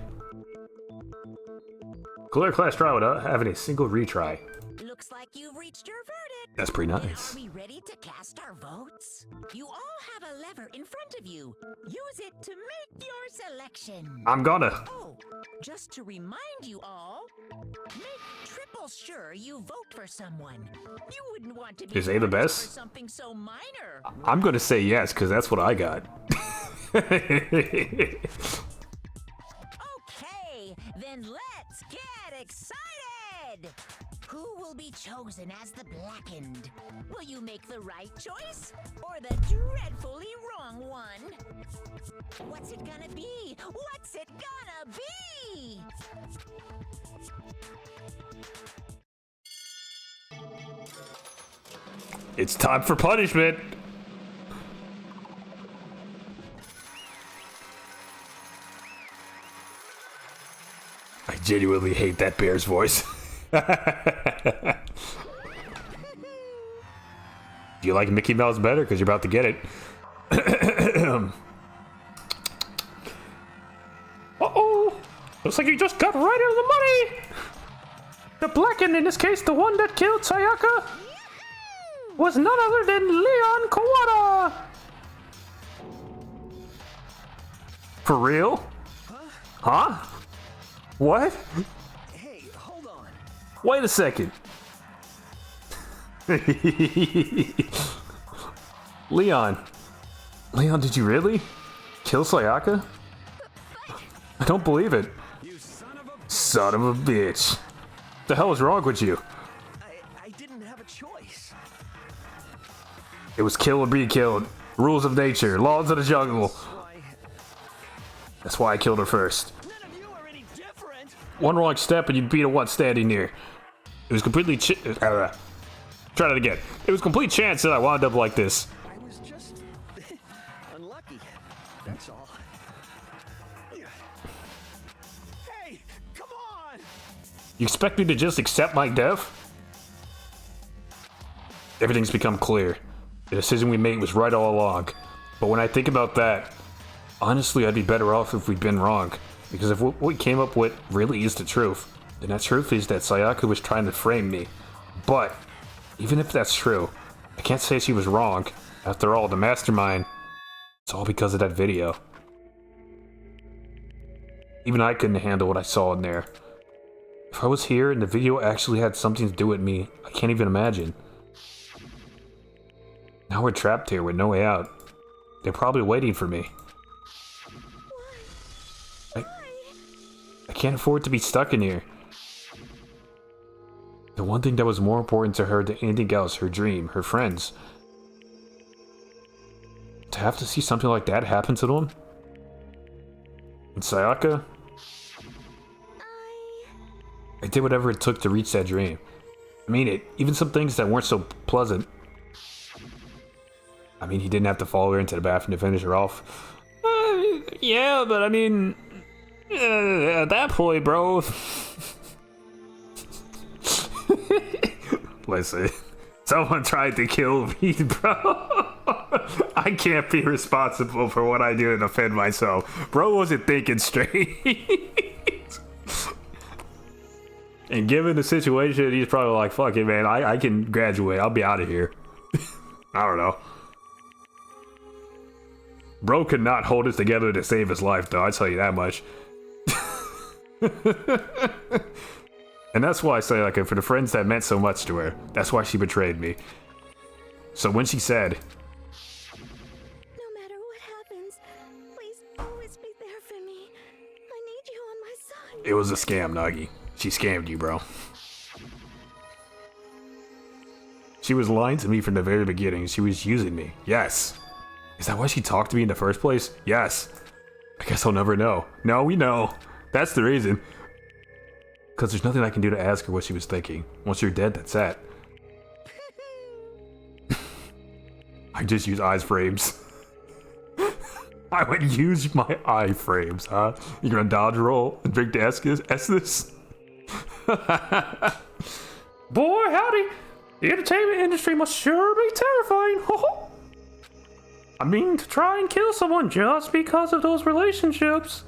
Clear class trial without having a single retry. Looks like you've reached your verdict. That's pretty nice. Are we ready to cast our votes? You all have a lever in front of you. Use it to make your selection. I'm gonna. Oh, just to remind you all, make triple sure you vote for someone. You wouldn't want to be Is A the punished best? for something so minor. I'm gonna say yes, because that's what I got. Okay, then let's get excited! Who will be chosen as the Blackened? Will you make the right choice or the dreadfully wrong one? What's it gonna be? What's it gonna be? It's time for punishment. I genuinely hate that bear's voice. Do you like Mickey Mouse better? Because you're about to get it. Uh-oh! Looks like you just got right into the money! The Blackened, in this case, the one that killed Sayaka, was none other than Leon Kawada! For real? Huh? What? Hey, hold on. Wait a second. Leon. Leon, did you really kill Sayaka? I don't believe it. You son of a... Son of a bitch. The hell is wrong with you? I didn't have a choice. It was kill or be killed. Rules of nature, laws of the jungle. That's why I killed her first. None of you are any different. One wrong step and you'd be the one standing near. It was completely try that again. It was complete chance that I wound up like this. I was just unlucky. That's all. Hey, come on! You expect me to just accept my death? Everything's become clear. The decision we made was right all along. But when I think about that, honestly, I'd be better off if we'd been wrong. Because if what we came up with really is the truth, then that truth is that Sayaka was trying to frame me. But, even if that's true, I can't say she was wrong. After all, the mastermind, it's all because of that video. Even I couldn't handle what I saw in there. If I was here and the video actually had something to do with me, I can't even imagine. Now we're trapped here with no way out. They're probably waiting for me. I can't afford to be stuck in here. The one thing that was more important to her than anything else, her dream, her friends. To have to see something like that happen to them? And Sayaka? I did whatever it took to reach that dream. I mean it, even some things that weren't so pleasant. I mean, he didn't have to follow her into the bathroom to finish her off. Yeah, but I mean, at that point, bro. Listen, someone tried to kill me, bro. I can't be responsible for what I do to defend myself. Bro wasn't thinking straight. And given the situation, he's probably like, fuck it, man, I can graduate. I'll be out of here. I don't know. Bro could not hold it together to save his life, though. I tell you that much. And that's why I say, like, for the friends that meant so much to her, that's why she betrayed me. So when she said, No matter what happens, please always be there for me. I need you on my side. it was a scam, Nagi. She scammed you, bro. She was lying to me from the very beginning. She was using me. Yes. Is that why she talked to me in the first place? Yes. I guess I'll never know. No, we know. That's the reason. Because there's nothing I can do to ask her what she was thinking. Once you're dead, that's that. I just use eyes frames. I would use my iframes, huh? You're gonna dodge roll and drink the Estus? Boy, howdy! The entertainment industry must sure be terrifying. I mean, to try and kill someone just because of those relationships.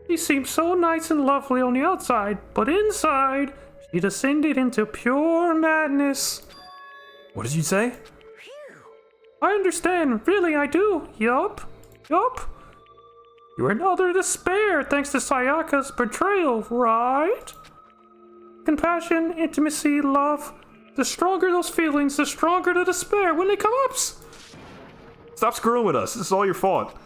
She seems so nice and lovely on the outside, but inside, she descended into pure madness. What did you say? I understand, really I do. Yup. Yup. You are in utter despair thanks to Sayaka's betrayal, right? Compassion, intimacy, love. The stronger those feelings, the stronger the despair when they come up. Stop screwing with us. This is all your fault.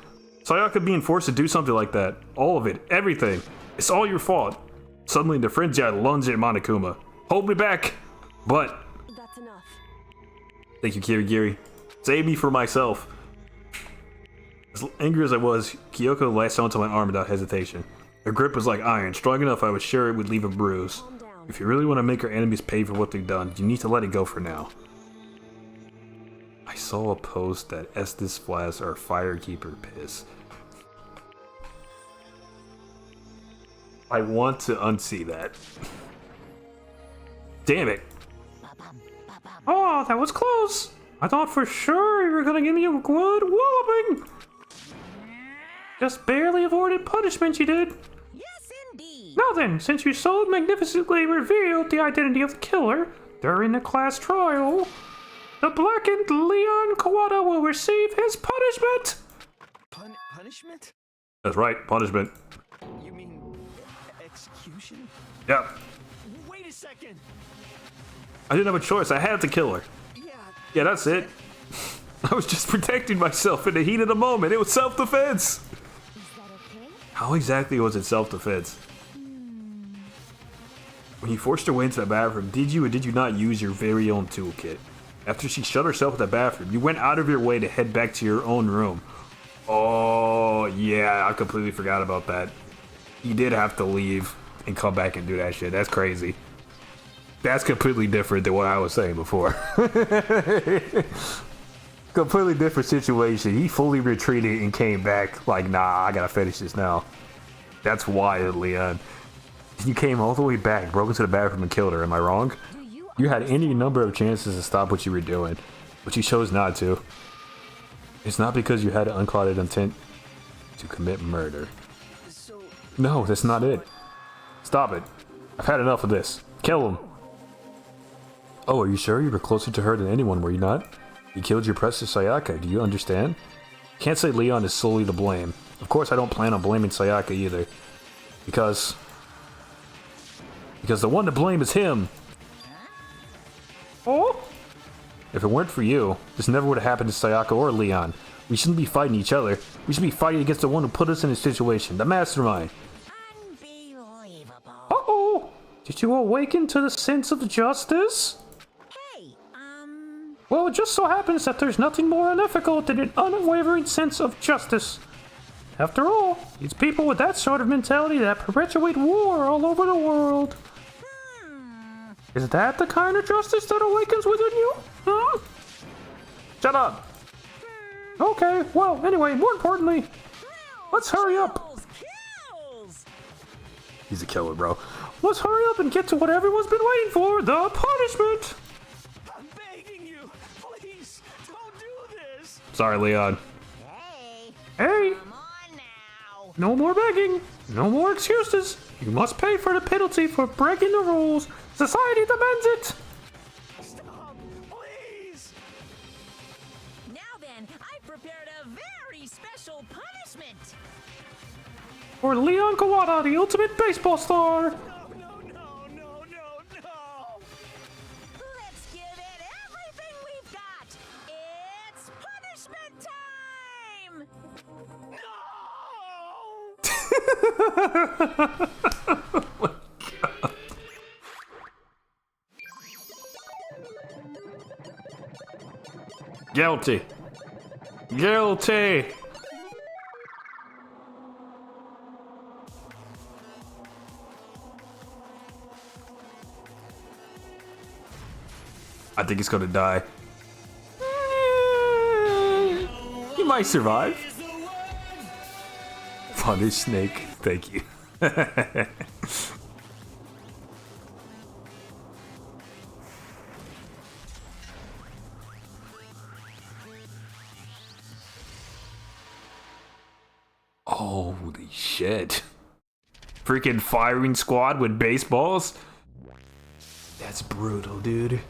Sayaka being forced to do something like that. All of it. Everything. It's all your fault. Suddenly the frenzy lunged at Monokuma. Hold me back! But... That's enough. Thank you, Kirigiri. Save me for myself. As angry as I was, Kyoko lashed onto my arm without hesitation. Her grip was like iron, strong enough I was sure it would leave a bruise. If you really want to make our enemies pay for what they've done, you need to let it go for now. I saw a post that Estes Flask or Firekeeper piss. I want to unsee that. Damn it! Oh, that was close. I thought for sure you were gonna give me a good walloping. Just barely avoided punishment, you did. Yes, indeed. Now then, since you so magnificently revealed the identity of the killer during the class trial, the blackened Leon Kawada will receive his punishment. Punishment? That's right, punishment. You mean execution? Yep. Wait a second. I didn't have a choice. I had to kill her. Yeah. Yeah, that's it. I was just protecting myself in the heat of the moment. It was self-defense. Is that okay? How exactly was it self-defense? When you forced her way into the bathroom, did you or did you not use your very own toolkit? After she shut herself in the bathroom, you went out of your way to head back to your own room. Oh, yeah, I completely forgot about that. You did have to leave and come back and do that shit. That's crazy. That's completely different than what I was saying before. Completely different situation. He fully retreated and came back like, nah, I gotta finish this now. That's wild, Leon. You came all the way back, broke into the bathroom and killed her, am I wrong? You had any number of chances to stop what you were doing, but you chose not to. It's not because you had an unclouded intent to commit murder. No, that's not it. Stop it. I've had enough of this. Kill him. Oh, are you sure you were closer to her than anyone, were you not? You killed your precious Sayaka, do you understand? Can't say Leon is solely to blame. Of course I don't plan on blaming Sayaka either. Because the one to blame is him. Oh? If it weren't for you, this never would have happened to Sayaka or Leon. We shouldn't be fighting each other. We should be fighting against the one who put us in this situation, the mastermind. Uh-oh! Did you awaken to the sense of justice? Well, it just so happens that there's nothing more unethical than an unwavering sense of justice. After all, it's people with that sort of mentality that perpetuate war all over the world. Is that the kind of justice that awakens within you? Huh? Shut up! Okay, well, anyway, more importantly, let's hurry up. He's a killer, bro. Let's hurry up and get to what everyone's been waiting for, the punishment! I'm begging you, please, don't do this. Sorry, Leon. Hey! No more begging. No more excuses. You must pay for the penalty for breaking the rules. Society demands it. Stop, please. Now then, I've prepared a very special punishment. For Leon Kawada, the ultimate baseball star. No. Let's give it everything we've got. It's punishment time. Guilty. Guilty. I think he's gonna die. He might survive. Punish Snake. Thank you. Holy shit. Freaking firing squad with baseballs? That's brutal, dude.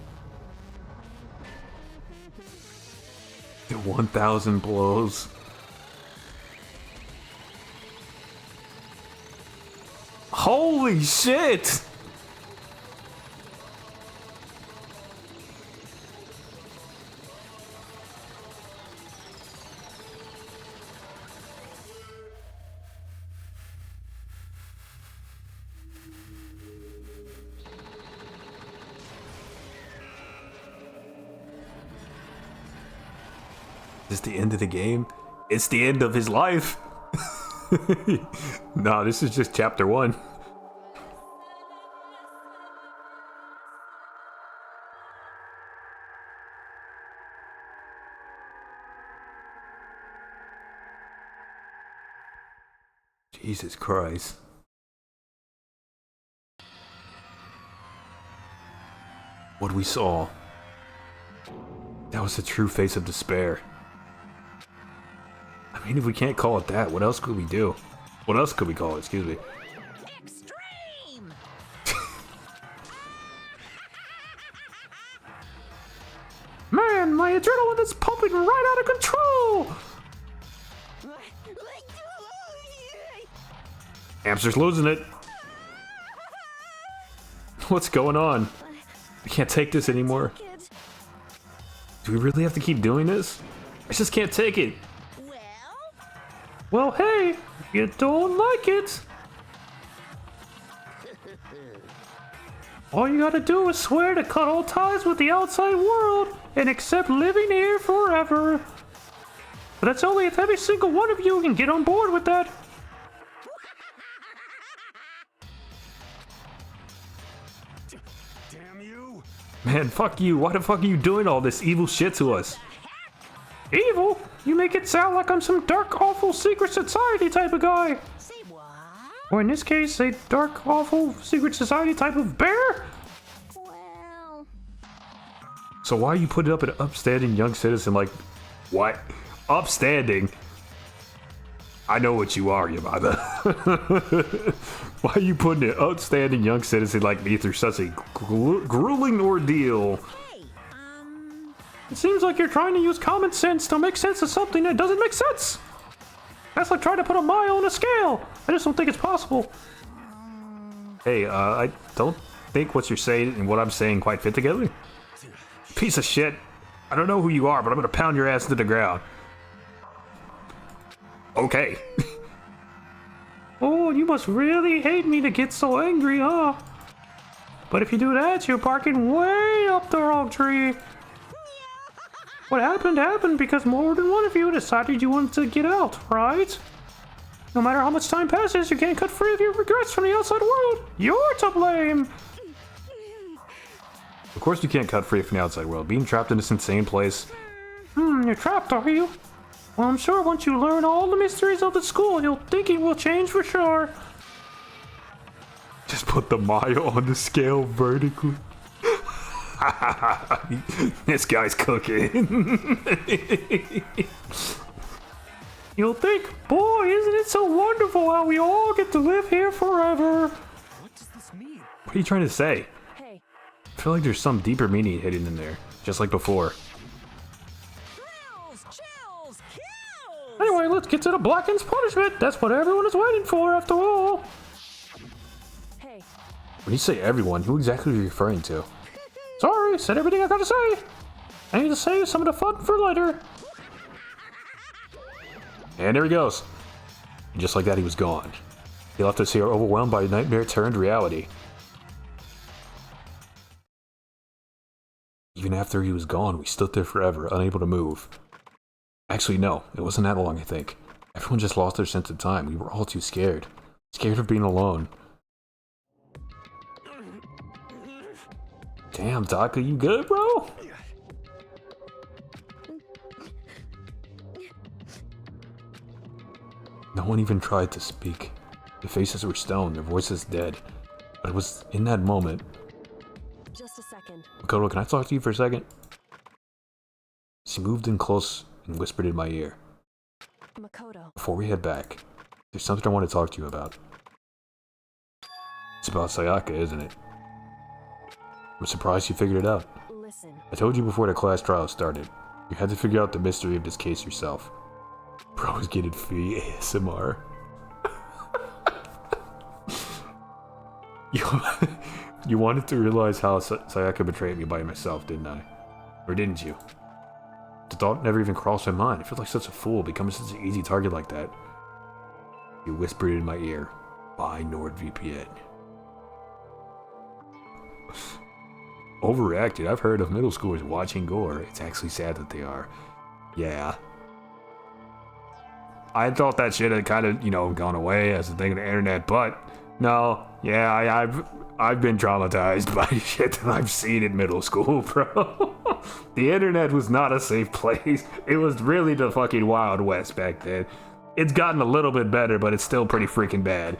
The 1,000 blows. Holy shit! Is this the end of the game? It's the end of his life. No, this is just chapter 1. Jesus Christ. What we saw. That was the true face of despair. I mean, if we can't call it that, what else could we do? What else could we call it? Excuse me. Extreme. Man, my adrenaline is pumping right out of control! Hamster's losing it. What's going on? I can't take this anymore. Do we really have to keep doing this? I just can't take it. Well, hey, if you don't like it, all you gotta do is swear to cut all ties with the outside world and accept living here forever. But that's only if every single one of you can get on board with that. Damn you! Man, fuck you. Why the fuck are you doing all this evil shit to us? Evil? You make it sound like I'm some dark, awful secret society type of guy. Or in this case, a dark, awful secret society type of bear? So why you put it up an upstanding young citizen like... What? Upstanding? I know what you are, Yamada. Why are you putting an upstanding young citizen like me through such a grueling ordeal? It seems like you're trying to use common sense to make sense of something that doesn't make sense. That's like trying to put a mile on a scale. I just don't think it's possible. Hey, I don't think what you're saying and what I'm saying quite fit together. Piece of shit. I don't know who you are, but I'm gonna pound your ass to the ground. Okay. Oh, you must really hate me to get so angry, huh? But if you do that, you're barking way up the wrong tree. What happened because more than one of you decided you wanted to get out, right? No matter how much time passes, you can't cut free of your regrets from the outside world. You're to blame. Of course you can't cut free from the outside world. Being trapped in this insane place. You're trapped, are you? Well, I'm sure once you learn all the mysteries of the school, you'll think it will change for sure. Just put the mile on the scale vertically. This guy's cooking. You'll think, boy, isn't it so wonderful how we all get to live here forever? What does this mean? What are you trying to say? Hey. I feel like there's some deeper meaning hidden in there, just like before. Anyway, let's get to the Blacken's punishment. That's what everyone is waiting for, after all. Hey. When you say everyone, who exactly are you referring to? Sorry, said everything I gotta say. I need to save some of the fun for later. And there he goes. And just like that, he was gone. He left us here overwhelmed by a nightmare turned reality. Even after he was gone, we stood there forever, unable to move. Actually, no, it wasn't that long, I think. Everyone just lost their sense of time. We were all too scared. Scared of being alone. Damn, Taka, you good, bro? No one even tried to speak. Their faces were stone, their voices dead. But it was in that moment. Just a second. Makoto, can I talk to you for a second? She moved in close and whispered in my ear. Makoto. Before we head back, there's something I want to talk to you about. It's about Sayaka, isn't it? I'm surprised you figured it out. Listen. I told you before the class trial started. You had to figure out the mystery of this case yourself. Bro is getting free ASMR. You wanted to realize how Sayaka betrayed me by myself, didn't I? Or didn't you? The thought never even crossed my mind. I feel like such a fool, becoming such an easy target like that. You whispered in my ear, buy NordVPN. Overreacted. I've heard of middle schoolers watching gore. It's actually sad that they are. Yeah. I thought that shit had kind of, gone away as a thing on the internet, but no. Yeah, I've been traumatized by shit that I've seen in middle school, bro. The internet was not a safe place. It was really the fucking Wild West back then. It's gotten a little bit better, but it's still pretty freaking bad.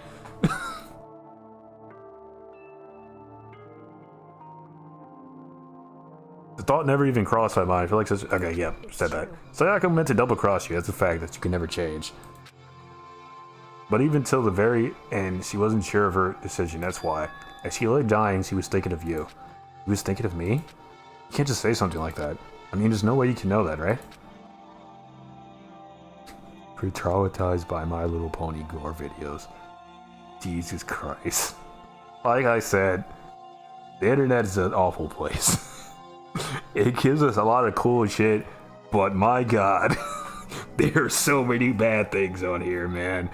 The thought never even crossed my mind. I feel like such... Okay, yeah, said that. Sayaka meant to double cross you. That's a fact that you can never change. But even till the very end, she wasn't sure of her decision. That's why. As she lay dying, she was thinking of you. She was thinking of me? You can't just say something like that. I mean, there's no way you can know that, right? Pretty traumatized by My Little Pony gore videos. Jesus Christ. Like I said, the internet is an awful place. It gives us a lot of cool shit, but my god, there are so many bad things on here, man.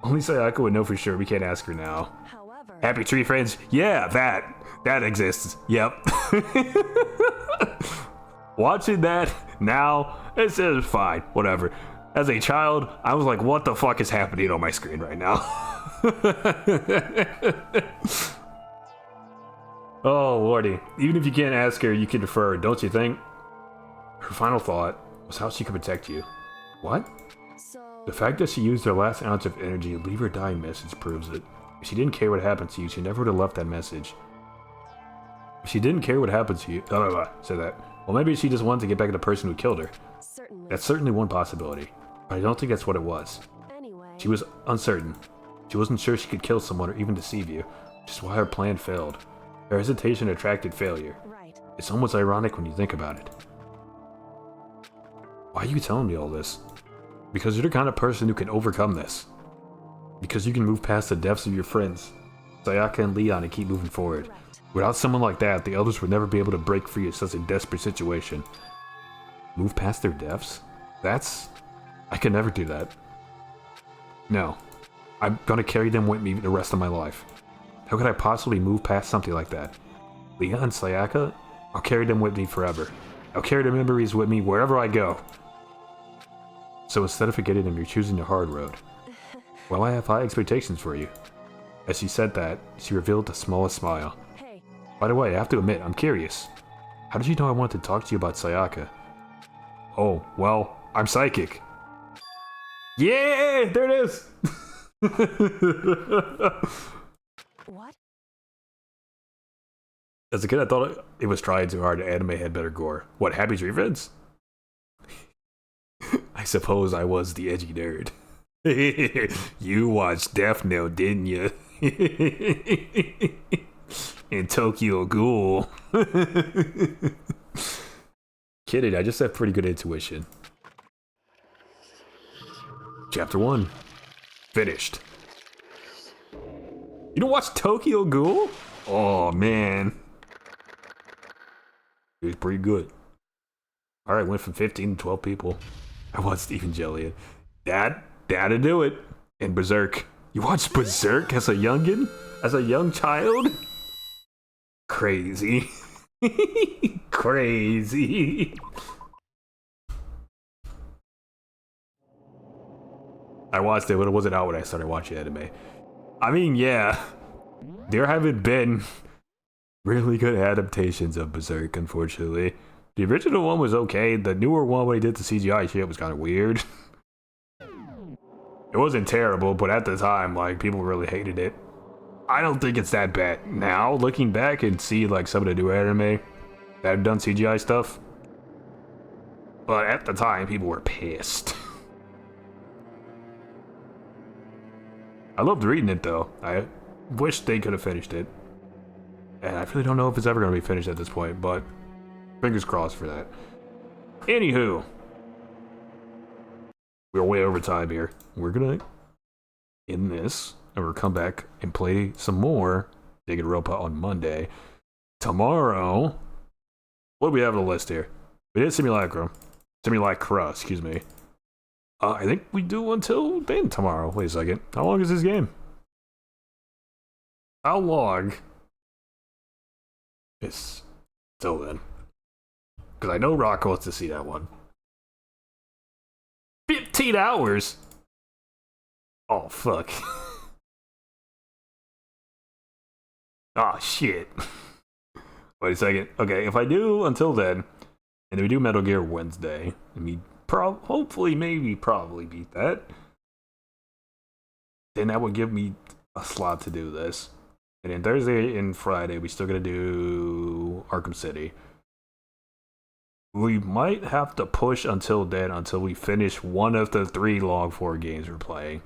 Only Sayaka would know for sure. We can't ask her now. However, Happy Tree Friends? Yeah, that exists. Yep. Watching that now, it's fine. Whatever. As a child, I was like, what the fuck is happening on my screen right now? Oh, lordy. Even if you can't ask her, you can defer her, don't you think? Her final thought was how she could protect you. What? The fact that she used her last ounce of energy to leave her dying message proves it. If she didn't care what happened to you, she never would have left that message. If she didn't care what happened to you... say that. Well, maybe she just wanted to get back at the person who killed her. Certainly. That's certainly one possibility. But I don't think that's what it was. Anyway. She was uncertain. She wasn't sure she could kill someone or even deceive you, which is why her plan failed. Her hesitation attracted failure. Right. It's almost ironic when you think about it. Why are you telling me all this? Because you're the kind of person who can overcome this. Because you can move past the deaths of your friends, Sayaka and Leon, and keep moving forward. Correct. Without someone like that, the others would never be able to break free of such a desperate situation. Move past their deaths? I can never do that. No. I'm gonna carry them with me the rest of my life. How could I possibly move past something like that? Leon and Sayaka? I'll carry them with me forever. I'll carry their memories with me wherever I go. So instead of forgetting them, you're choosing the hard road. Well, I have high expectations for you. As she said that, she revealed the smallest smile. Hey. By the way, I have to admit, I'm curious. How did you know I wanted to talk to you about Sayaka? Oh, well, I'm psychic. Yeah, there it is! What? As a kid, I thought it was trying too hard. Anime had better gore. What, Happy Tree Friends? I suppose I was the edgy nerd. You watched Death Note, didn't you? And Tokyo Ghoul. Kidding, I just have pretty good intuition. Chapter 1. Finished. You don't watch Tokyo Ghoul? Oh, man. It was pretty good. Alright, went from 15 to 12 people. I watched Evangelion. That'd do it. And Berserk. You watched Berserk as a youngin? As a young child? Crazy. Crazy. I watched it, but it wasn't out when I started watching anime. I mean, yeah. There haven't been really good adaptations of Berserk, unfortunately. The original one was okay. The newer one, when he did the CGI shit, was kind of weird. It wasn't terrible, but at the time, like, people really hated it. I don't think it's that bad. Now, looking back and see, like, some of the new anime that have done CGI stuff. But at the time, people were pissed. I loved reading it, though. I wish they could have finished it. And I really don't know if it's ever going to be finished at this point, but fingers crossed for that. Anywho, we're way over time here. We're going to end this, and we'll come back and play some more Danganronpa on Monday. Tomorrow, what do we have on the list here? We did Simulacra, excuse me. I think we do until then tomorrow. Wait a second. How long is this game? How long is till then? Because I know Rock wants to see that one. 15 hours? Oh, fuck. Oh, shit. Wait a second. Okay, if I do until then, and then we do Metal Gear Wednesday, and we hopefully, probably beat that, then that would give me a slot to do this. And then Thursday and Friday, we still gotta do Arkham City. We might have to push until then, until we finish one of the 3 Long 4 games we're playing.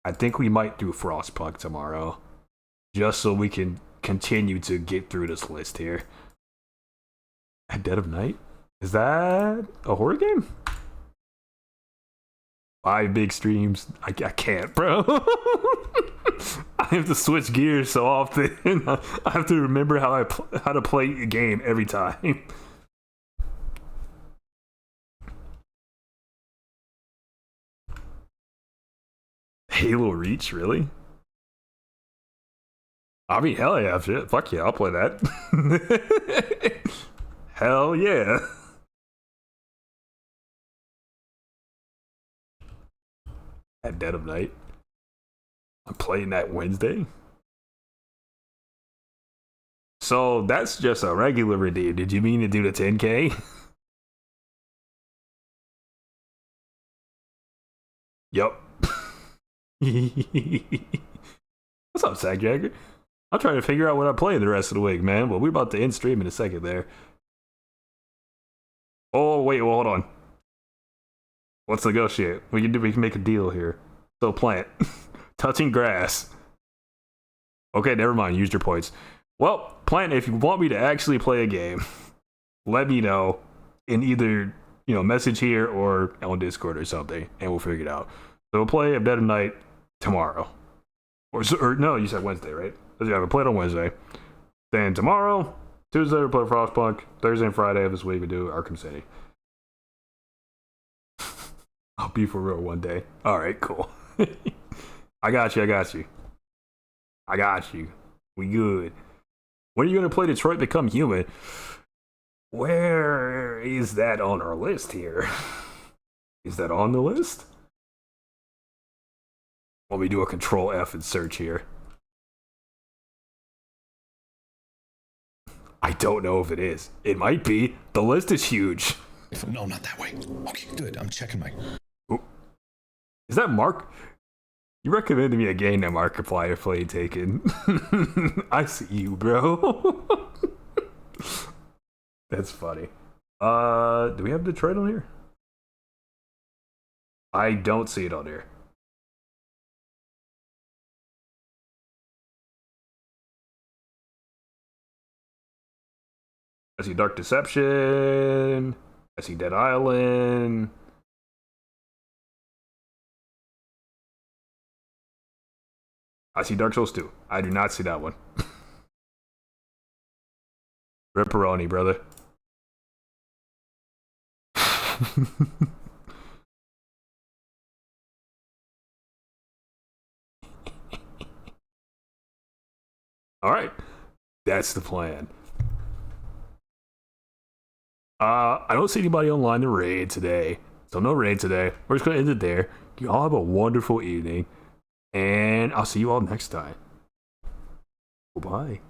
I think we might do Frostpunk tomorrow, just so we can continue to get through this list here. At Dead of Night? Is that a horror game? 5 big streams. I can't, bro. I have to switch gears so often. I have to remember how to play a game every time. Halo Reach, really? I mean, hell yeah, shit. Fuck yeah, I'll play that. Hell yeah. At dead of night. I'm playing that Wednesday. So that's just a regular redeem. Did you mean to do the 10K? Yup. What's up, Sack Jagger? I'm trying to figure out what I'm playing the rest of the week, man. But we're about to end stream in a second there. Oh, wait, well, hold on. Let's negotiate. We can make a deal here. So, plant. Touching grass. Okay, never mind. Used your points. Well, Plant, if you want me to actually play a game, let me know in either, message here or on Discord or something, and we'll figure it out. So we'll play a Dead of Night tomorrow. Or no, you said Wednesday, right? Yeah, we'll play it on Wednesday. Then tomorrow, Tuesday, we'll play Frostpunk. Thursday and Friday of this week, we do Arkham City. I'll be for real one day. Alright, cool. I got you. We good. When are you going to play Detroit Become Human? Where is that on our list here? Is that on the list? Let me do a Control F and search here. I don't know if it is. It might be. The list is huge. No, not that way. Okay, good. I'm checking my... Ooh. Is that Mark? You recommended me a game that Markiplier played Taken. I see you, bro. That's funny. Do we have Detroit on here? I don't see it on here. I see Dark Deception. I see Dead Island. I see Dark Souls 2. I do not see that one. Ripperoni, brother. Alright. That's the plan. I don't see anybody online to raid today. So no raid today. We're just going to end it there. You all have a wonderful evening. And I'll see you all next time. Goodbye.